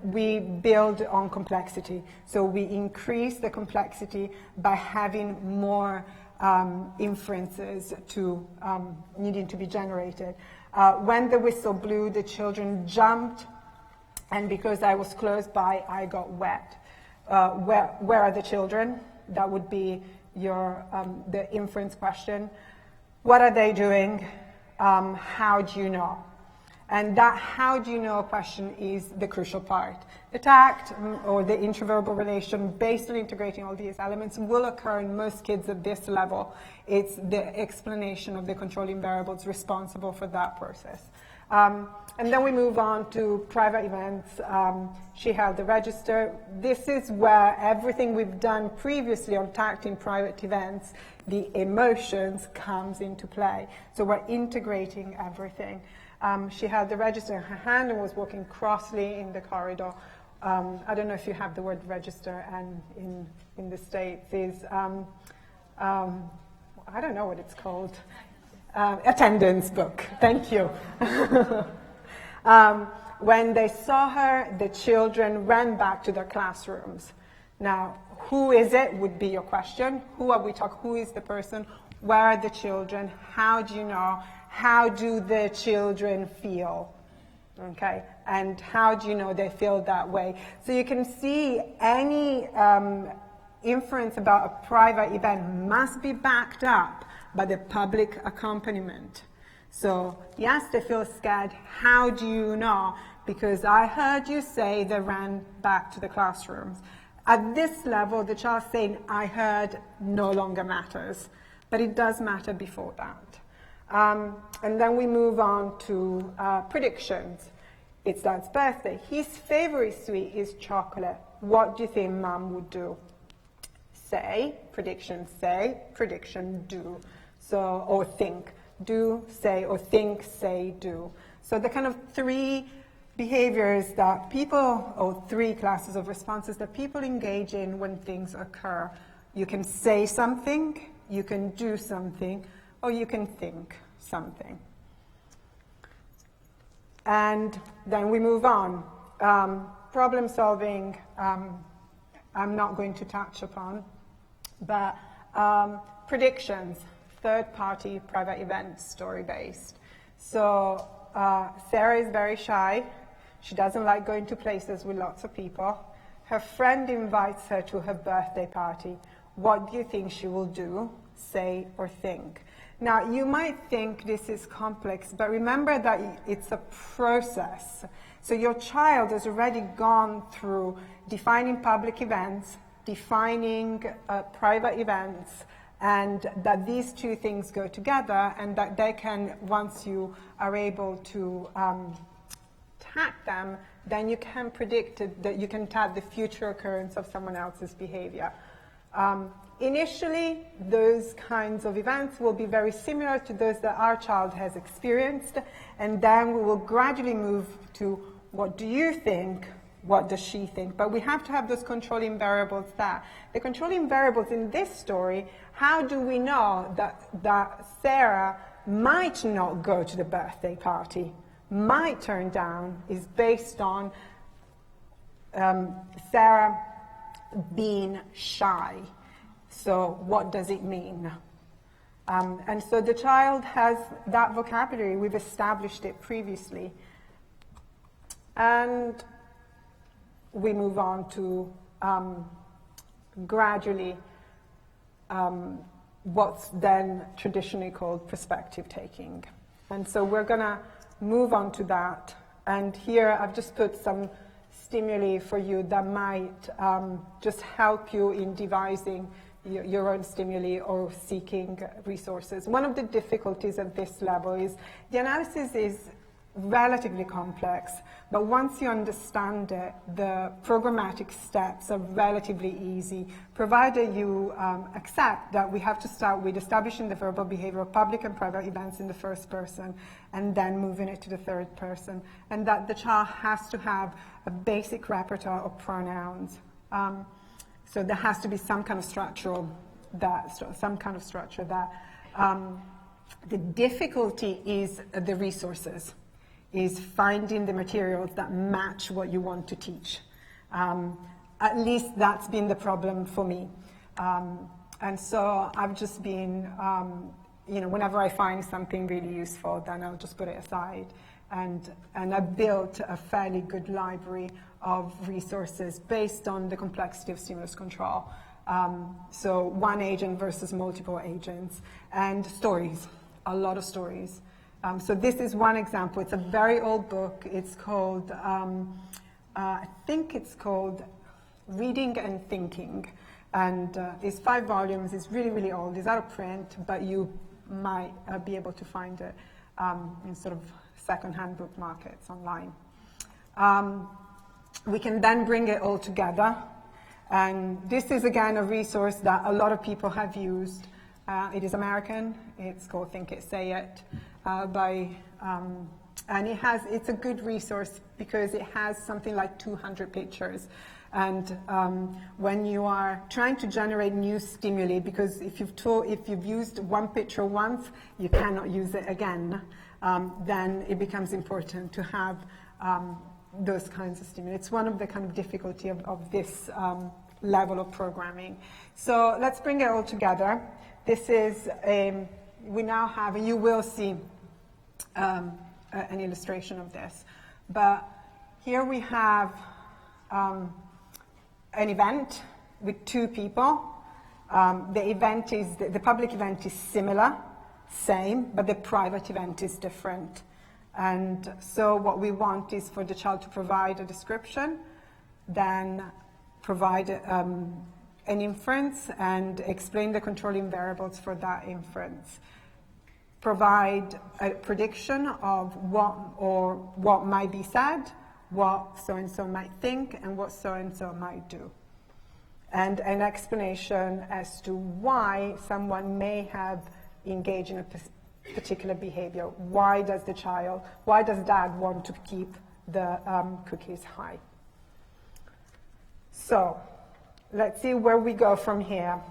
we build on complexity. So we increase the complexity by having more inferences needing to be generated. When the whistle blew, the children jumped, and because I was close by, I got wet. Where are the children? That would be the inference question. What are they doing? How do you know? And that how do you know question is the crucial part. The tact or the interverbal relation based on integrating all these elements will occur in most kids at this level. It's the explanation of the controlling variables responsible for that process. And then we move on to private events. She held the register. This is where everything we've done previously on tacting private events, the emotions comes into play. So we're integrating everything. She held the register in her hand and was walking crossly in the corridor. I don't know if you have the word register, and in the States is, I don't know what it's called. Attendance book. Thank you. When they saw her, the children ran back to their classrooms. Now, who is it would be your question. Who are we talking? Who is the person? Where are the children? How do you know? How do the children feel? Okay, and how do you know they feel that way? So you can see any inference about a private event must be backed up by the public accompaniment. So yes, they feel scared. How do you know? Because I heard you say they ran back to the classrooms. At this level, the child saying, I heard, no longer matters. But it does matter before that. And then we move on to predictions. It's Dad's birthday. His favorite sweet is chocolate. What do you think Mom would do? Say, prediction, do. So, or think. Do, say, or think, say, do. So the kind of three behaviors that people, or three classes of responses that people engage in when things occur. You can say something, you can do something, or you can think something. And then we move on. Problem solving, I'm not going to touch upon, but predictions, third-party private event, story-based. So Sarah is very shy. She doesn't like going to places with lots of people. Her friend invites her to her birthday party. What do you think she will do, say, or think? Now, you might think this is complex, but remember that it's a process. So your child has already gone through defining public events, defining private events, and that these two things go together, and that they can, once you are able to tag them, then you can predict that you can tag the future occurrence of someone else's behavior. Initially, those kinds of events will be very similar to those that our child has experienced, and then we will gradually move to what do you think, what does she think? But we have to have those controlling variables there. The controlling variables in this story, how do we know that Sarah might not go to the birthday party, might turn down, is based on Sarah being shy. So what does it mean? And so the child has that vocabulary. We've established it previously. And we move on to gradually what's then traditionally called perspective taking. And so we're going to move on to that. And here I've just put some stimuli for you that might just help you in devising your own stimuli or seeking resources. One of the difficulties at this level is the analysis is relatively complex, but once you understand it, the programmatic steps are relatively easy, provided you accept that we have to start with establishing the verbal behavior of public and private events in the first person, and then moving it to the third person, and that the child has to have a basic repertoire of pronouns. So there has to be some kind of structure that the difficulty is the resources, is finding the materials that match what you want to teach. At least that's been the problem for me. And so I've just been, whenever I find something really useful, then I'll just put it aside. And I built a fairly good library of resources based on the complexity of stimulus control. So one agent versus multiple agents, and stories, a lot of stories. So this is one example. It's a very old book. It's called, I think it's called Reading and Thinking. And it's 5 volumes. It's really, really old. It's out of print, but you might be able to find it in sort of second-hand book markets online. We can then bring it all together. And this is, again, a resource that a lot of people have used. It is American. It's called Think It, Say It. And it's a good resource because it has something like 200 pictures. And when you are trying to generate new stimuli, because if you've used one picture once, you cannot use it again, then it becomes important to have those kinds of stimuli. It's one of the kind of difficulty of this level of programming. So let's bring it all together. This is we now have, and you will see an illustration of this. But here we have an event with two people. The public event is similar, same, but the private event is different. And so what we want is for the child to provide a description, then provide an inference and explain the controlling variables for that inference. Provide a prediction of what might be said, what so-and-so might think, and what so-and-so might do. And an explanation as to why someone may have engaged in a particular behavior. Why does dad want to keep the cookies high? So, let's see where we go from here.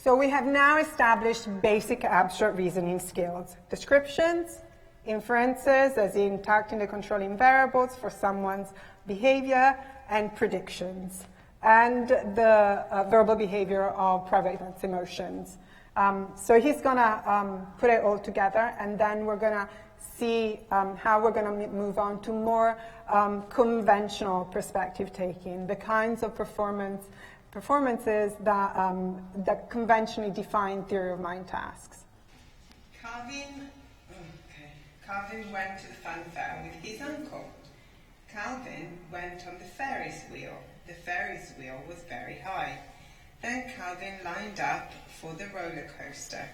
So we have now established basic abstract reasoning skills. Descriptions, inferences, as in interacting the controlling variables for someone's behavior, and predictions, and the verbal behavior of private events, emotions. So he's going to put it all together, and then we're going to see how we're going to move on to more conventional perspective taking, the kinds of performances that conventionally define theory of mind tasks. Calvin went to the fun fair with his uncle. Calvin went on the Ferris wheel. The Ferris wheel was very high. Then Calvin lined up for the roller coaster.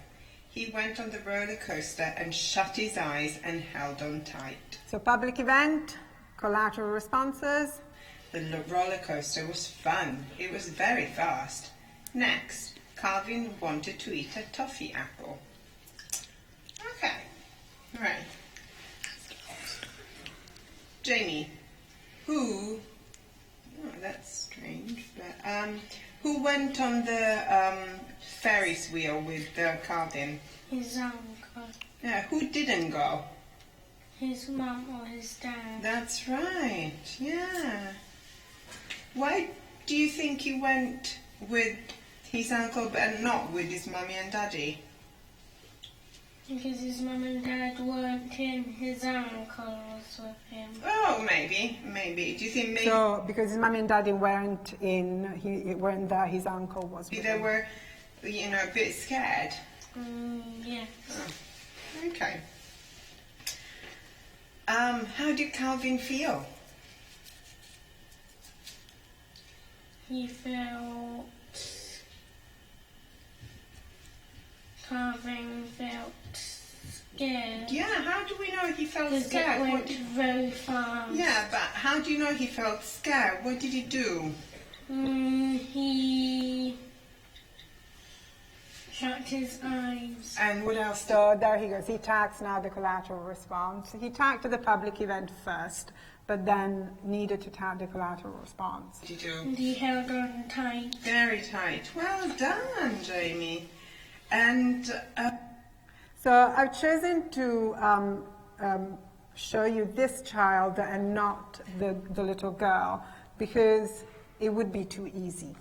He went on the roller coaster and shut his eyes and held on tight. So public event, collateral responses. The roller coaster was fun. It was very fast. Next, Calvin wanted to eat a toffee apple. Okay, right. Jamie, that's strange, but who went on the Ferris wheel with Calvin? His uncle. Yeah, who didn't go? His mum or his dad. That's right, yeah. Why do you think he went with his uncle but not with his mummy and daddy? Because his mum and dad weren't in, his uncle was with him. Oh, maybe. Do you think maybe... So, because his mummy and daddy weren't there, his uncle was with they him. were, a bit scared? Yes. Oh, okay. How did Calvin feel? Calvin felt scared. Yeah, how do we know he felt Because scared? it went very fast. Yeah, but how do you know he felt scared? What did he do? He shut his eyes. And what else? So there he goes. He tags now the collateral response. He tagged the public event first, but then needed to tag the collateral response. What did he do? And he held on tight. Very tight. Well done, Jamie. And So I've chosen to show you this child and not the little girl because it would be too easy.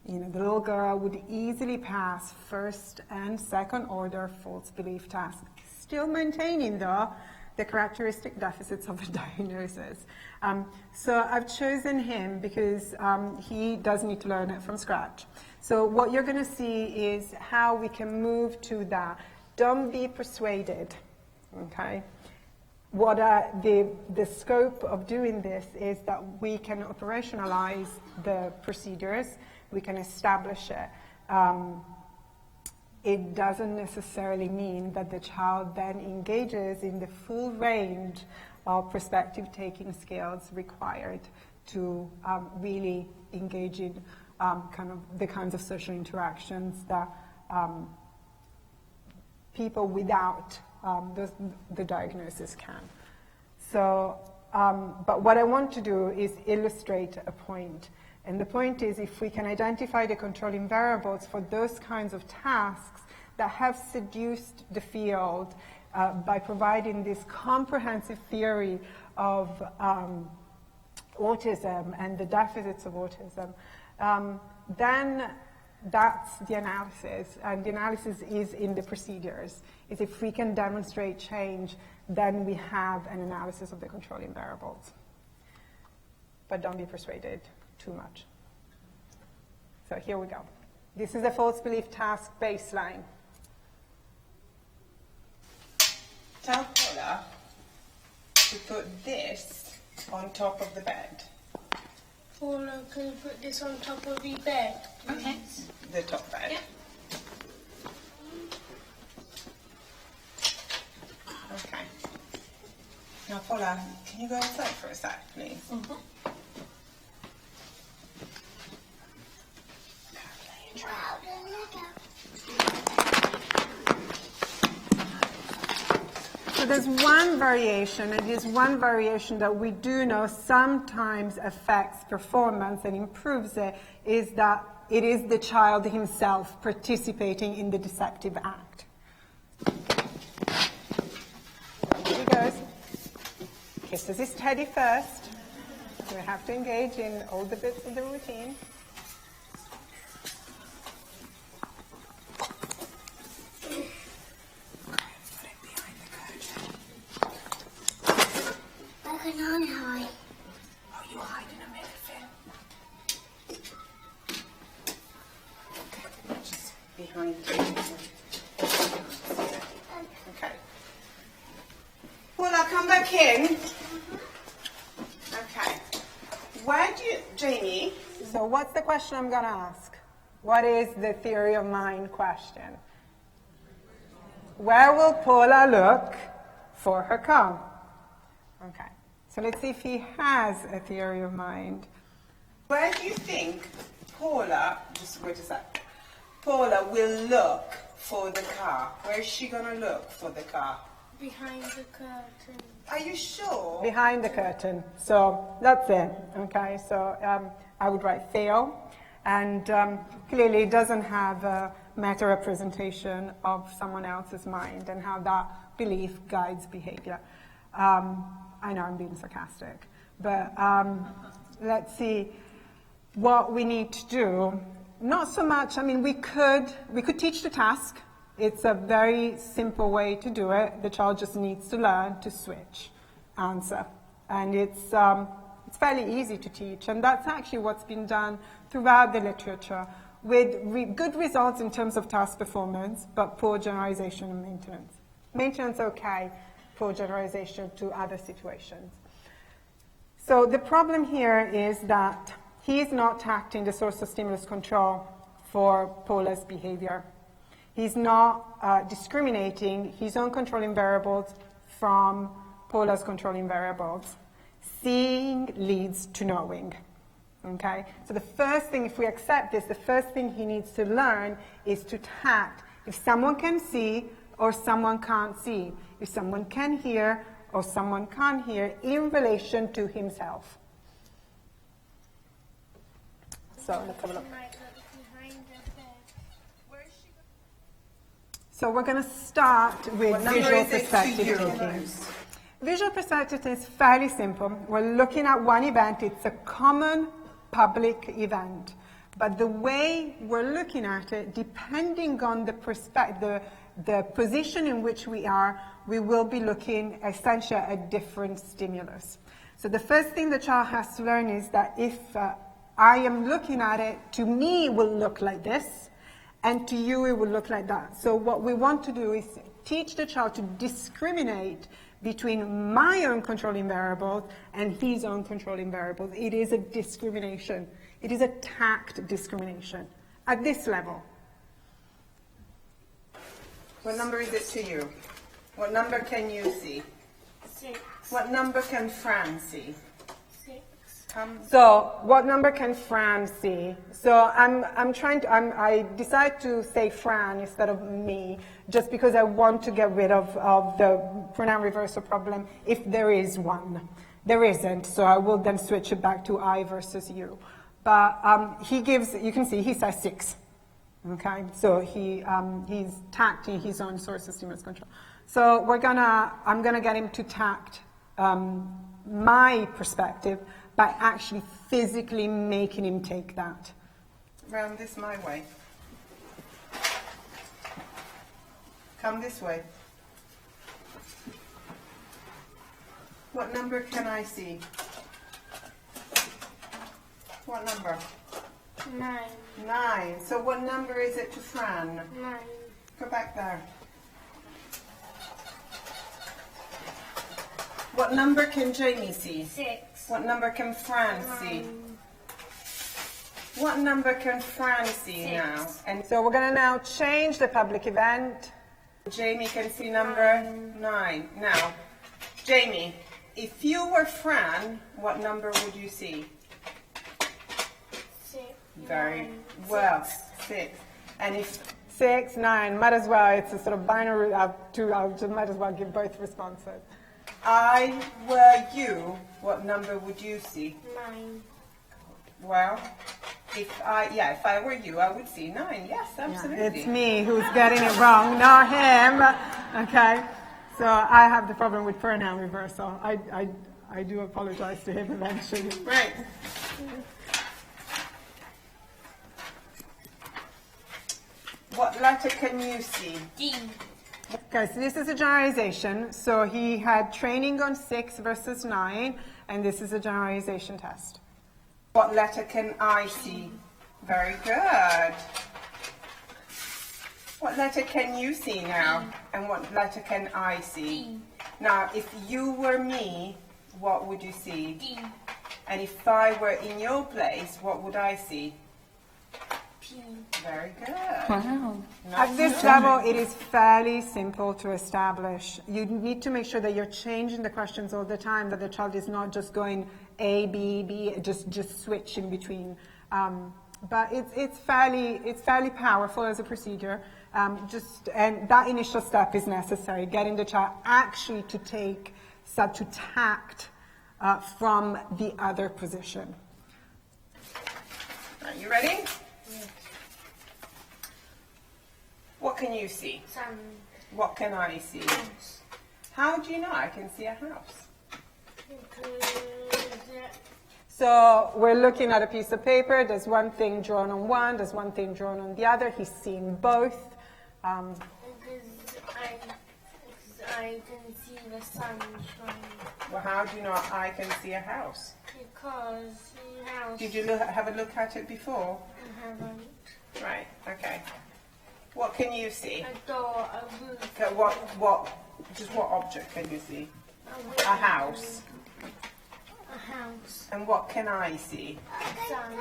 The little girl would easily pass first and second order false belief tasks, still maintaining, though, the characteristic deficits of the diagnosis. So I've chosen him because he does need to learn it from scratch. So what you're going to see is how we can move to that. Don't be persuaded, okay? What the scope of doing this is that we can operationalize the procedures, we can establish it. It doesn't necessarily mean that the child then engages in the full range of perspective-taking skills required to really engage in kind of the kinds of social interactions that people without the diagnosis can. So, but what I want to do is illustrate a point. And the point is, if we can identify the controlling variables for those kinds of tasks that have seduced the field by providing this comprehensive theory of autism and the deficits of autism, then that's the analysis. And the analysis is in the procedures. Is if we can demonstrate change, then we have an analysis of the controlling variables. But don't be persuaded too much. So here we go. This is a false belief task baseline. Tell Paula to put this on top of the bed. Paula, can you put this on top of the bed, please? Okay. The top bed. Yeah. Okay. Now, Paula, can you go outside for a sec, please? Mm-hmm. So there's one variation, and it is one variation that we do know sometimes affects performance and improves it, is that it is the child himself participating in the deceptive act. Here he goes. Kisses his teddy first. We have to engage in all the bits of the routine. Where can I hide? Oh, you hide in a minute, Finn. Just behind you. Okay. Paula, come back in. Okay. Where do you, Jamie? So what's the question I'm going to ask? What is the theory of mind question? Where will Paula look for her car? Okay. So let's see if he has a theory of mind. Where do you think Paula, just wait a sec, Paula will look for the car? Where is she going to look for the car? Behind the curtain. Are you sure? Behind the curtain. So that's it. Okay. So I would write fail. And clearly it doesn't have a meta representation of someone else's mind and how that belief guides behavior. I know I'm being sarcastic, but let's see what we need to do. Not so much, I mean, we could teach the task. It's a very simple way to do it. The child just needs to learn to switch answer. And it's fairly easy to teach. And that's actually what's been done throughout the literature with good results in terms of task performance, but poor generalization and maintenance. Maintenance, okay. Poor generalization to other situations. So the problem here is that he is not acting the source of stimulus control for Paula's behavior. He's not discriminating his own controlling variables from Paula's controlling variables. Seeing leads to knowing. Okay? So the first thing, if we accept this, the first thing he needs to learn is to tact. If someone can see or someone can't see, if someone can hear or someone can't hear in relation to himself. So let's have a look. So we're going to start with visual perspective thinking. Visual perspective is fairly simple. We're looking at one event. It's a common public event. But the way we're looking at it, depending on the position in which we are, we will be looking essentially at a different stimulus. So the first thing the child has to learn is that if I am looking at it, to me it will look like this, and to you it will look like that. So what we want to do is teach the child to discriminate between my own controlling variables and his own controlling variables. It is a discrimination. It is a tact discrimination at this level. What number is it to you? What number can you see? 6. What number can Fran see? 6. So, what number can Fran see? So, I decide to say Fran instead of me, just because I want to get rid of the pronoun reversal problem if there is one. There isn't, so I will then switch it back to I versus you. But you can see he says 6. Okay, so he's tacting his own source of stimulus control. So I'm gonna get him to tact my perspective by actually physically making him take that. Round this my way. Come this way. What number can I see? What number? 9. 9. So what number is it to Fran? 9. Go back there. What number can Jamie see? 6. What number can Fran see? What number can Fran see 6. now? And so we're going to now change the public event. Jamie can see number 9. Now, Jamie, if you were Fran, what number would you see? 6. Very 9, well. 6. And if 6, 9, might as well, it's a sort of binary, might as well give both responses. I were you, what number would you see? 9. Well, if I were you, I would see 9. Yes, absolutely. It's me who's getting it wrong, not him. Okay, so I have the problem with pronoun reversal. I do apologize to him eventually. Right. What letter can you see? D. Okay, so this is a generalization. So he had training on 6 versus 9, and this is a generalization test. What letter can I see? Very good. What letter can you see now? And what letter can I see? D. Now, if you were me, what would you see? D. And if I were in your place, what would I see? P. Very good. Wow. At this level, it is fairly simple to establish. You need to make sure that you're changing the questions all the time, that the child is not just going A, B, B, just switching between. But it's fairly powerful as a procedure. And that initial step is necessary, getting the child actually to tact from the other position. Are you ready? What can you see? Sun. What can I see? How do you know I can see a house? So we're looking at a piece of paper. There's one thing drawn on one. There's one thing drawn on the other. He's seeing both. Because I can see the sun shining. Well, how do you know I can see a house? Because the house. Did you have a look at it before? I haven't. Right, okay. What can you see? A door, a roof. Okay, what object can you see? A A house. A house. And what can I see? Sun.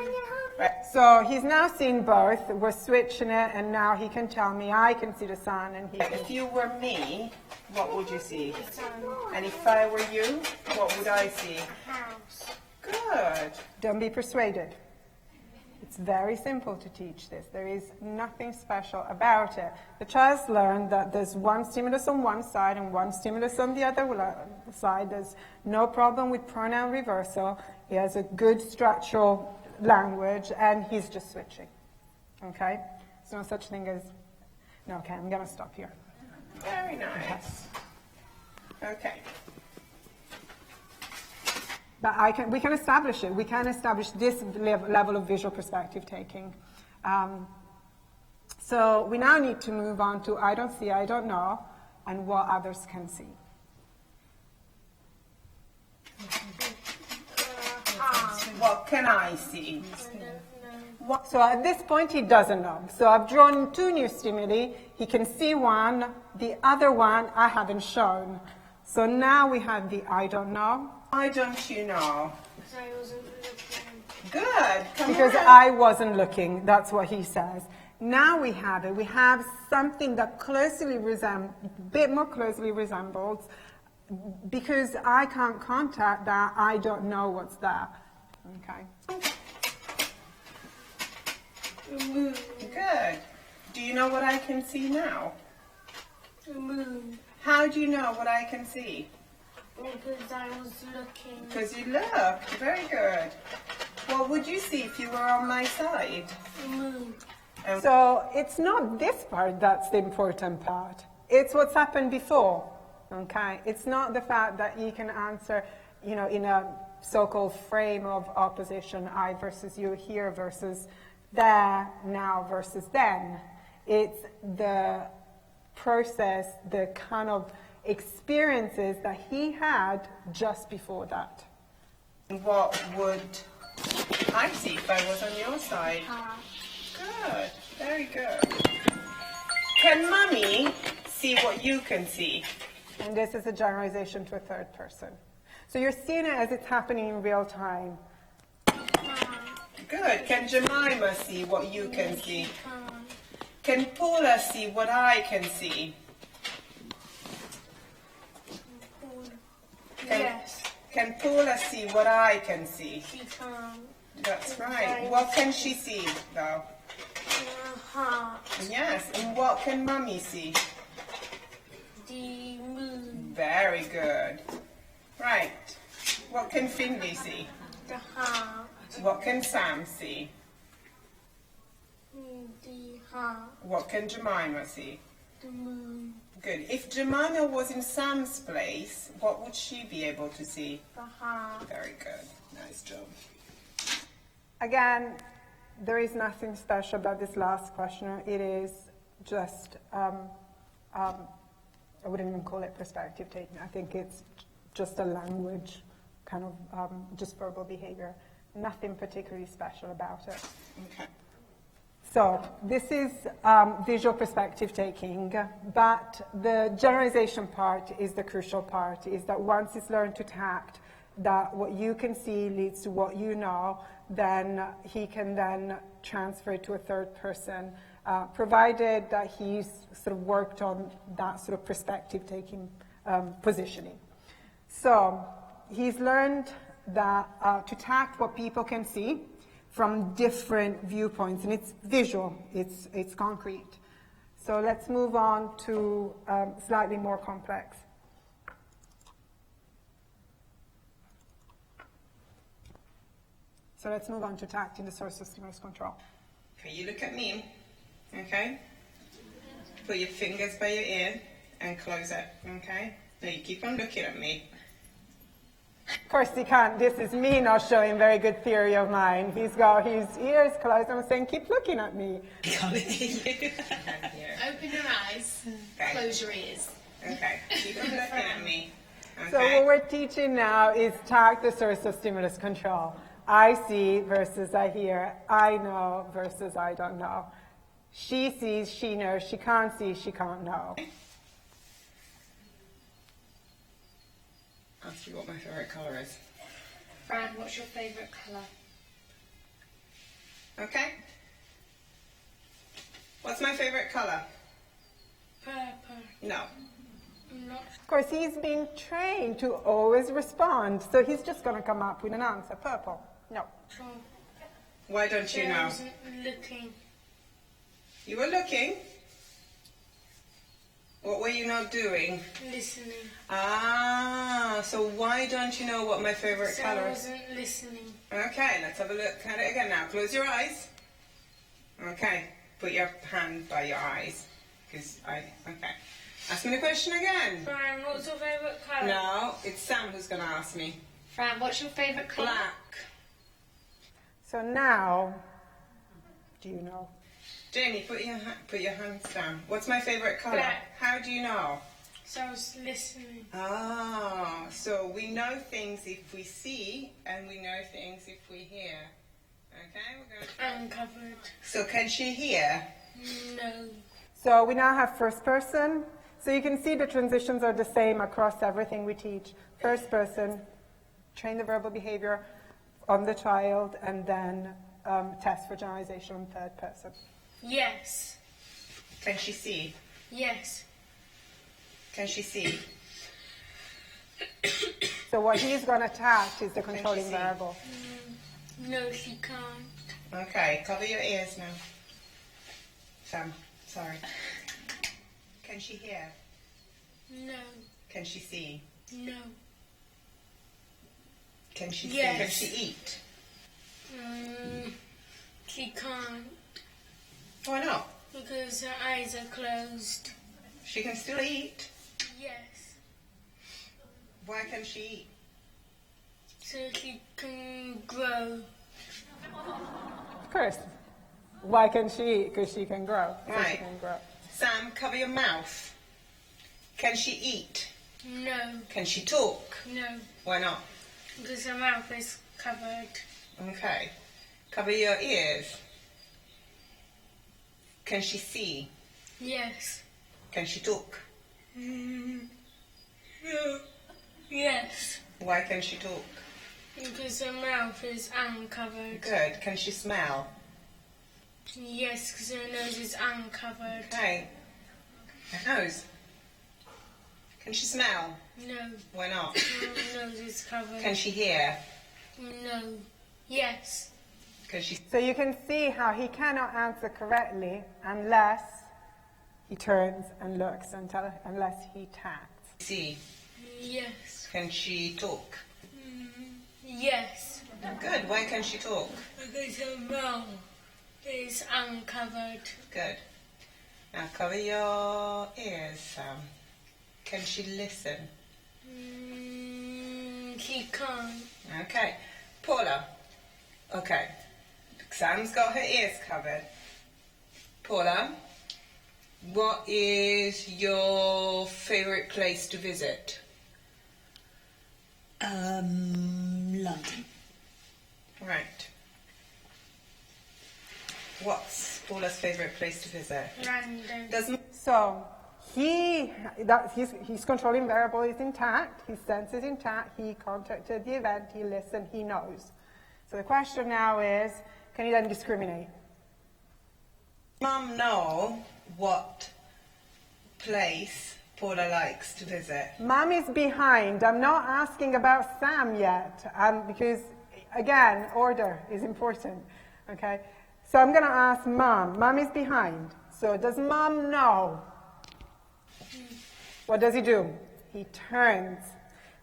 Right. So he's now seen both. We're switching it, and now he can tell me I can see the sun, and he can. If you were me, what would you see? Sun. And if I were you, what would I see? House. Good. Don't be persuaded. It's very simple to teach this. There is nothing special about it. The child's learned that there's one stimulus on one side and one stimulus on the other side. There's no problem with pronoun reversal. He has a good structural language, and he's just switching. Okay? There's no such thing as... No, okay, I'm going to stop here. Very nice. Okay. But we can establish it. We can establish this level of visual perspective taking. So we now need to move on to I don't see, I don't know, and what others can see. What can I see? So at this point, he doesn't know. So I've drawn 2 new stimuli. He can see one. The other one I haven't shown. So now we have the I don't know. Why don't you know? Because I wasn't looking. Good. Come Because on. I wasn't looking. That's what he says. Now we have it. We have something that bit more closely resembles, because I can't contact that, I don't know what's there. Okay. The moon. Good. Do you know what I can see now? The moon. How do you know what I can see? Because I was looking. Because you looked. Very good. What would you see if you were on my side? The moon. So it's not this part that's the important part. It's what's happened before, okay? It's not the fact that you can answer, in a so-called frame of opposition, I versus you, here versus there, now versus then. It's the process, the kind of experiences that he had just before that. What would I see if I was on your side? Good. Very good. Can Mummy see what you can see? And this is a generalization to a third person. So you're seeing it as it's happening in real time. Good. Can Jemima see what you can see? Can Paula see what I can see? Yes. Can Paula see what I can see? She can. That's right. What can she see, though? Heart. Yes. And what can Mummy see? The moon. Very good. Right. What can Finley see? The heart. What can Sam see? The heart. What can Jemima see? The moon. Good. If Jemima was in Sam's place, what would she be able to see? The heart. Very good. Nice job. Again, there is nothing special about this last question. It is just, I wouldn't even call it perspective taking. I think it's just a language, kind of just verbal behavior. Nothing particularly special about it. Okay. So this is visual perspective taking, but the generalization part is the crucial part, is that once it's learned to tact, that what you can see leads to what you know, then he can then transfer it to a third person, provided that he's sort of worked on that sort of perspective taking positioning. So he's learned that to tact what people can see from different viewpoints, and it's visual, it's concrete. So let's move on to slightly more complex. So let's move on to tact in the source of stimulus control. Okay, you look at me, okay? Put your fingers by your ear and close it, okay? Now you keep on looking at me. Of course he can't. This is me not showing very good theory of mine. He's got his ears closed. I'm saying, keep looking at me. Can't hear you. Open your eyes, Okay. close your ears. Okay, keep on looking at me. Okay? So what we're teaching now is tact the source of stimulus control. I see versus I hear. I know versus I don't know. She sees, she knows. She can't see, she can't know. Ask you what my favourite colour is. Fran, what's your favourite colour? Okay? What's my favourite colour? Purple. No. Not Of course, he's being trained to always respond. So he's just going to come up with an answer. Purple. No. true. Why don't you I know? wasn't looking. You were looking. What were you not doing? Listening. Ah, so why don't you know what my favourite So colour I is? wasn't listening. Okay, let's have a look at it again now. Close your eyes. Okay, put your hand by your eyes. Okay. Ask me the question again. Fran, what's your favourite colour? No, it's Sam who's going to ask me. Fran, what's your favourite colour? Black. So now, do you know? Jamie, put your hands down. What's my favourite colour? Black. How do you know? So I was listening. Ah, so we know things if we see, and we know things if we hear. Okay, we're going to... Uncovered. So can she hear? No. So we now have first person. So you can see the transitions are the same across everything we teach. First person, train the verbal behavior on the child, and then test for generalization on third person. Yes. Can she see? Yes. Can she see? So what he's going to tact is the controlling see? variable. No, she can't. Okay, cover your ears now. Sam, sorry. Can she hear? No. Can she see? No. Can she Yes. Can she eat? She can't Why not? because her eyes are closed. She can still eat. Yes. Why can she eat? So she can grow. Of course. Why can she eat? Because she can grow. So she Right. can grow. Sam, cover your mouth. Can she eat? No. Can she talk? No. Why not? Because her mouth is covered. Okay. Cover your ears. Can she see? Yes. Can she talk? No. Yes. Why can she talk? Because her mouth is uncovered. Good. Can she smell? Yes, because her nose is uncovered. Okay. Her nose. Can she smell? No. Why not? Her nose is covered. Can she hear? No. Yes. Can she So you can see how he cannot answer correctly unless he turns and looks, unless he taps. see? Yes. Can she talk? Yes. Good. Why can she talk? Because her mouth is uncovered. Good. Now cover your ears, Sam. Can she listen? She can't. Okay. Paula. Okay. Sam's got her ears covered. Paula, what is your favourite place to visit? London. Right. What's Paula's favourite place to visit? London. So his controlling variable is intact, his sense is intact, he contacted the event, he listened, he knows. So the question now is, can he then discriminate? Mum know what place Paula likes to visit? Mum is behind. I'm not asking about Sam yet, because, again, order is important, okay? So I'm going to ask Mum. Mum is behind. So does Mum know? What does he do? He turns.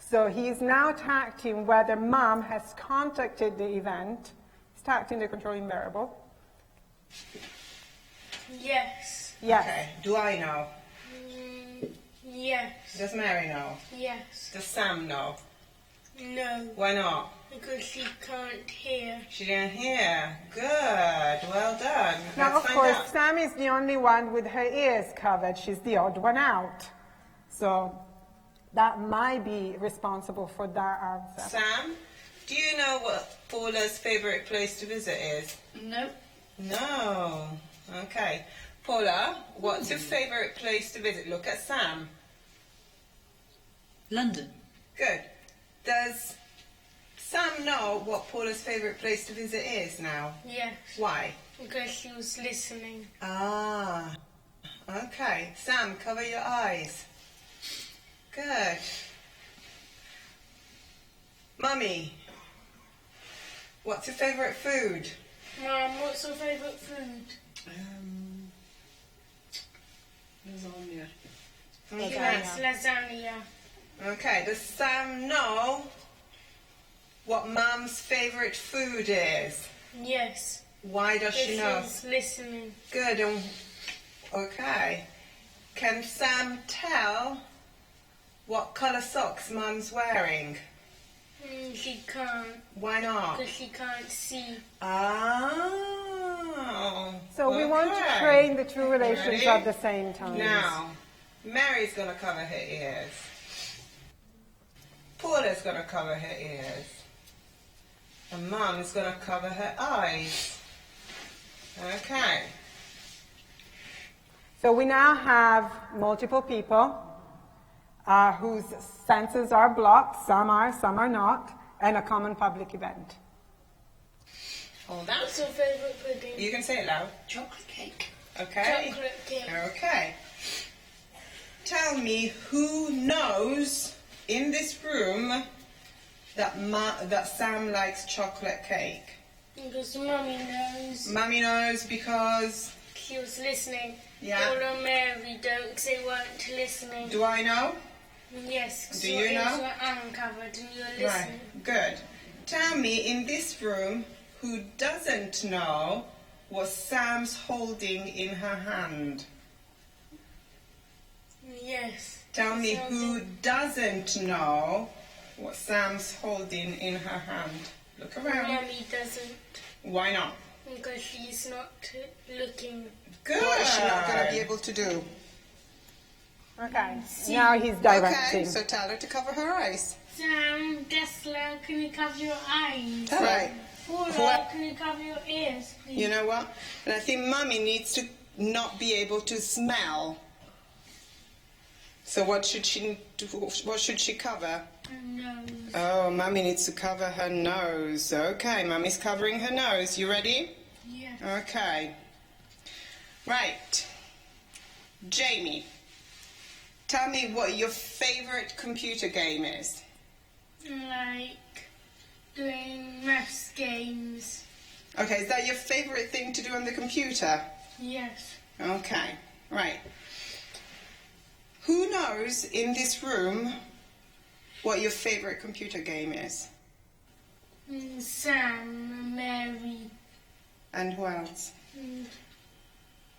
So he's now tacting whether Mum has contacted the event. He's tacting the controlling variable. Yes. Yes. Okay. Do I know? Yes. Does Mary know? Yes. Does Sam know? No. Why not? Because she can't hear. She didn't hear. Good. Well done. Now, Let's of find course, out. Sam is the only one with her ears covered. She's the odd one out. So that might be responsible for that answer. Sam, do you know what Paula's favourite place to visit is? No. No. Okay. Paula, what's your favourite place to visit? Look at Sam. London. Good. Does Sam know what Paula's favourite place to visit is now? Yes. Why? Because she was listening. Ah. Okay. Sam, cover your eyes. Good. Mummy, what's your favourite food? Mom, what's your favourite food? Lasagna. Yes, lasagna. Okay, does Sam know what Mum's favourite food is? Yes. Why does she know? She's listening. Good. Okay. Can Sam tell what colour socks Mum's wearing? She can't. Why not? Because she can't see. Oh. So we want to okay. train the two relations Ready? at the same time. Now, Mary's going to cover her ears. Paula's going to cover her ears. And Mum is going to cover her eyes. Okay. So we now have multiple people whose senses are blocked, some are not, and a common public event. Hold on. What's your favourite pudding? You can say it loud. Chocolate cake. Okay? Chocolate cake. Okay. Tell me who knows in this room that Sam likes chocolate cake. Because Mummy knows. Mummy knows because... She was listening. Yeah. Paula and Mary don't, 'cause they weren't listening. Do I know? Yes, 'cause Do your you know? ears were uncovered and you were listening. Right, good. Tell me, in this room, who doesn't know what Sam's holding in her hand? Yes. Tell me who doesn't know what Sam's holding in her hand. Look around. Mummy doesn't, Why not? because she's not looking. Good. What is she not going to be able to do? Okay, now he's directing. Okay, so tell her to cover her eyes. Sam, Dessler, can you cover your eyes? Right. Paula, Well- can you cover your ears, please? You know what? And I think Mummy needs to not be able to smell. So what should she do? What should she cover? Her nose. Oh, Mummy needs to cover her nose. Okay, Mummy's covering her nose. You ready? Yes. Okay. Right. Jamie, tell me what your favorite computer game is. Like doing maths games. Okay, is that your favorite thing to do on the computer? Yes. Okay, right. Who knows in this room what your favorite computer game is? Sam, Mary, And who else? and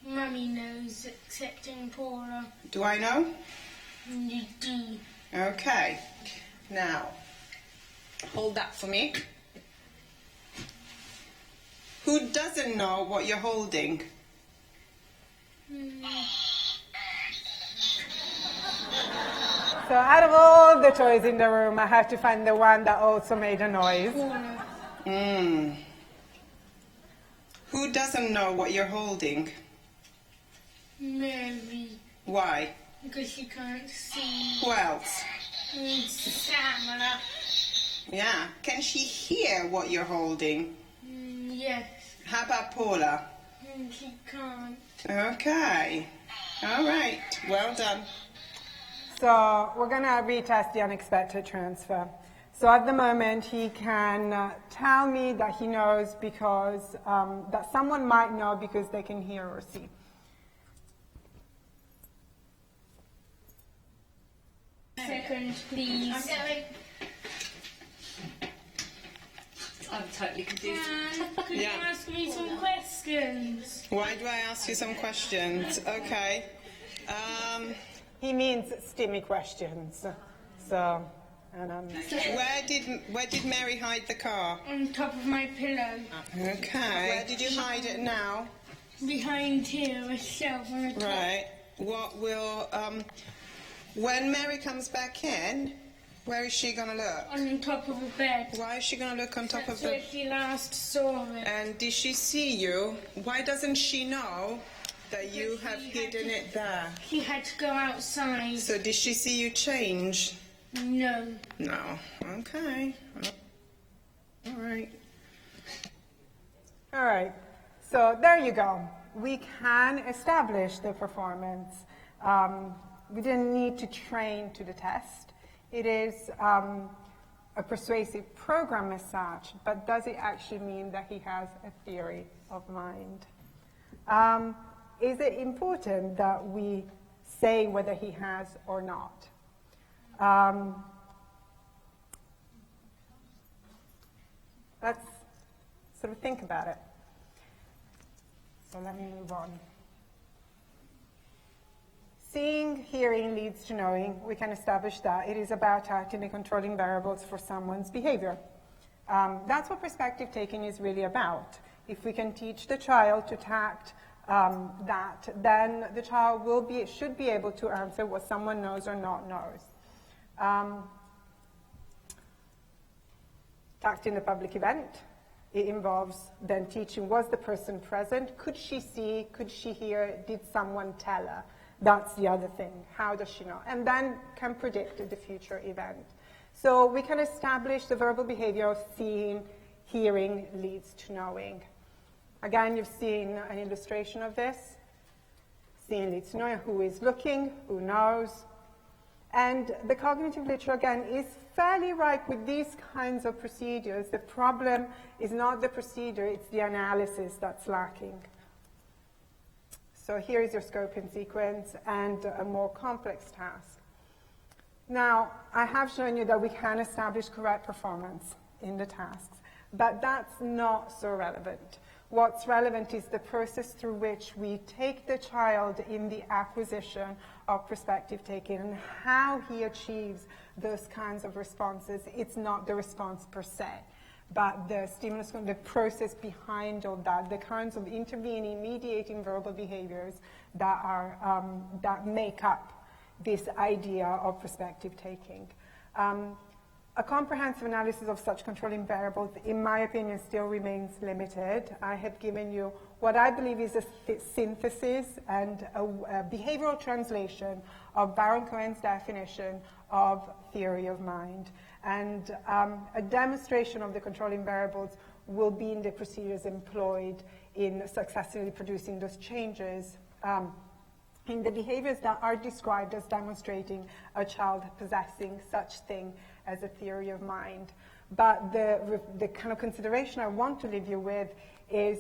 Mummy knows, excepting Paula. Do I know? And you do. Okay. Now, hold that for me. Who doesn't know what you're holding? So out of all the toys in the room, I have to find the one that also made a noise. Who doesn't know what you're holding? Mary, Why? because she can't see. Who else? And Samara. Yeah. Can she hear what you're holding? Yes. How about Paula? And she can't. Okay. All right. Well done. So we're going to retest the unexpected transfer. So at the moment, he can tell me that he knows because, that someone might know because they can hear or see. Second, please. I'm going. I'm totally confused. Could you ask me some questions? Why do I ask you some questions? Okay. He means STEMmy questions. So, and Where did Mary hide the car? On top of my pillow. Okay. Where did you hide it now? Behind here, a shelf on the top. Right. What will when Mary comes back in, where is she gonna look? On top of a bed. Why is she gonna look on top That's of the? where she last saw it. And did she see you? Why doesn't she know that you have hidden it there? She had to go outside. So did she see you change? No. No. Okay. All right. all right. So there you go. We can establish the performance. We didn't need to train to the test. It is a persuasive program as such, but does it actually mean that he has a theory of mind? Is it important that we say whether he has or not? Let's sort of think about it. So let me move on. Seeing, hearing leads to knowing. We can establish that. It is about acting and controlling variables for someone's behavior. That's what perspective taking is really about. If we can teach the child to tact that, then the child should be able to answer what someone knows or not knows. Tact in a public event. It involves then teaching, was the person present? Could she see? Could she hear? Did someone tell her? That's the other thing. How does she know? And then can predict the future event. So we can establish the verbal behavior of seeing, hearing leads to knowing. Again, you've seen an illustration of this. Seeing leads to knowing. Who is looking? Who knows? And the cognitive literature, again, is fairly ripe with these kinds of procedures. The problem is not the procedure, it's the analysis that's lacking. So here is your scoping sequence and a more complex task. Now, I have shown you that we can establish correct performance in the tasks, but that's not so relevant. What's relevant is the process through which we take the child in the acquisition of perspective taking and how he achieves those kinds of responses. It's not the response per se, but the stimulus, the process behind all that, the kinds of intervening, mediating verbal behaviors that are that make up this idea of perspective taking. A comprehensive analysis of such controlling variables, in my opinion, still remains limited. I have given you what I believe is a synthesis and a behavioral translation of Baron-Cohen's definition of theory of mind. And a demonstration of the controlling variables will be in the procedures employed in successfully producing those changes in the behaviors that are described as demonstrating a child possessing such thing as a theory of mind. But the kind of consideration I want to leave you with is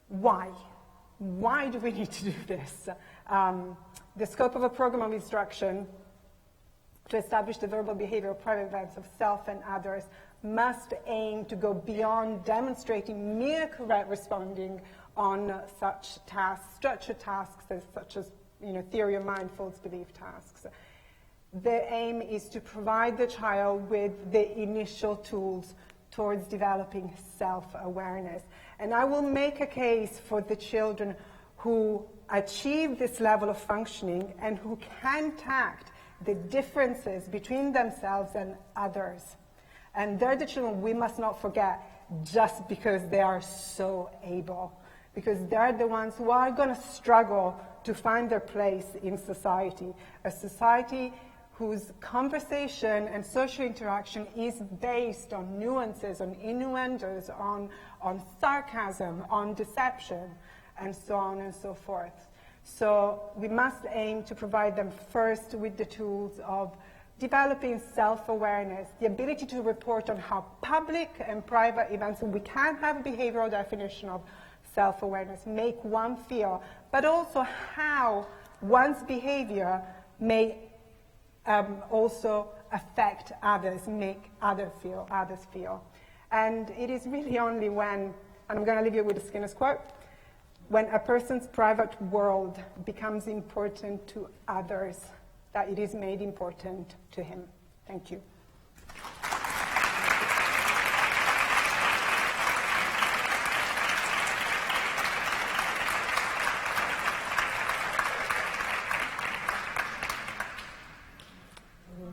why? Why do we need to do this? The scope of a program of instruction to establish the verbal behavioral private events of self and others must aim to go beyond demonstrating mere correct responding on such tasks, structured tasks such as theory of mind, false belief tasks. The aim is to provide the child with the initial tools towards developing self-awareness. And I will make a case for the children who achieve this level of functioning and who can tact the differences between themselves and others. And they're the children we must not forget just because they are so able, because they're the ones who are going to struggle to find their place in society, a society whose conversation and social interaction is based on nuances, on innuendos, on sarcasm, on deception, and so on and so forth. So we must aim to provide them first with the tools of developing self-awareness, the ability to report on how public and private events, and we can have a behavioral definition of self-awareness, make one feel, but also how one's behavior may also affect others, make others feel. And it is really only when, and I'm going to leave you with a Skinner's quote, when a person's private world becomes important to others, that it is made important to him. Thank you.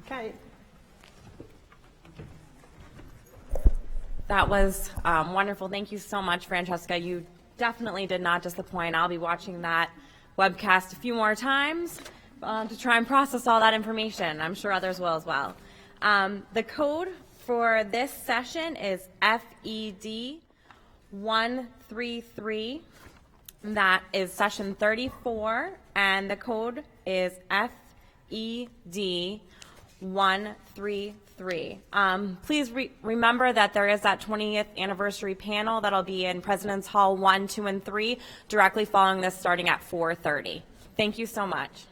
Okay. That was wonderful. Thank you so much, Francesca. You definitely did not disappoint. I'll be watching that webcast a few more times to try and process all that information. I'm sure others will as well. The code for this session is FED 133. That is session 34, and the code is FED 133. Please remember that there is that 20th anniversary panel that'll be in President's Hall 1, 2, and 3 directly following this, starting at 4:30. Thank you so much.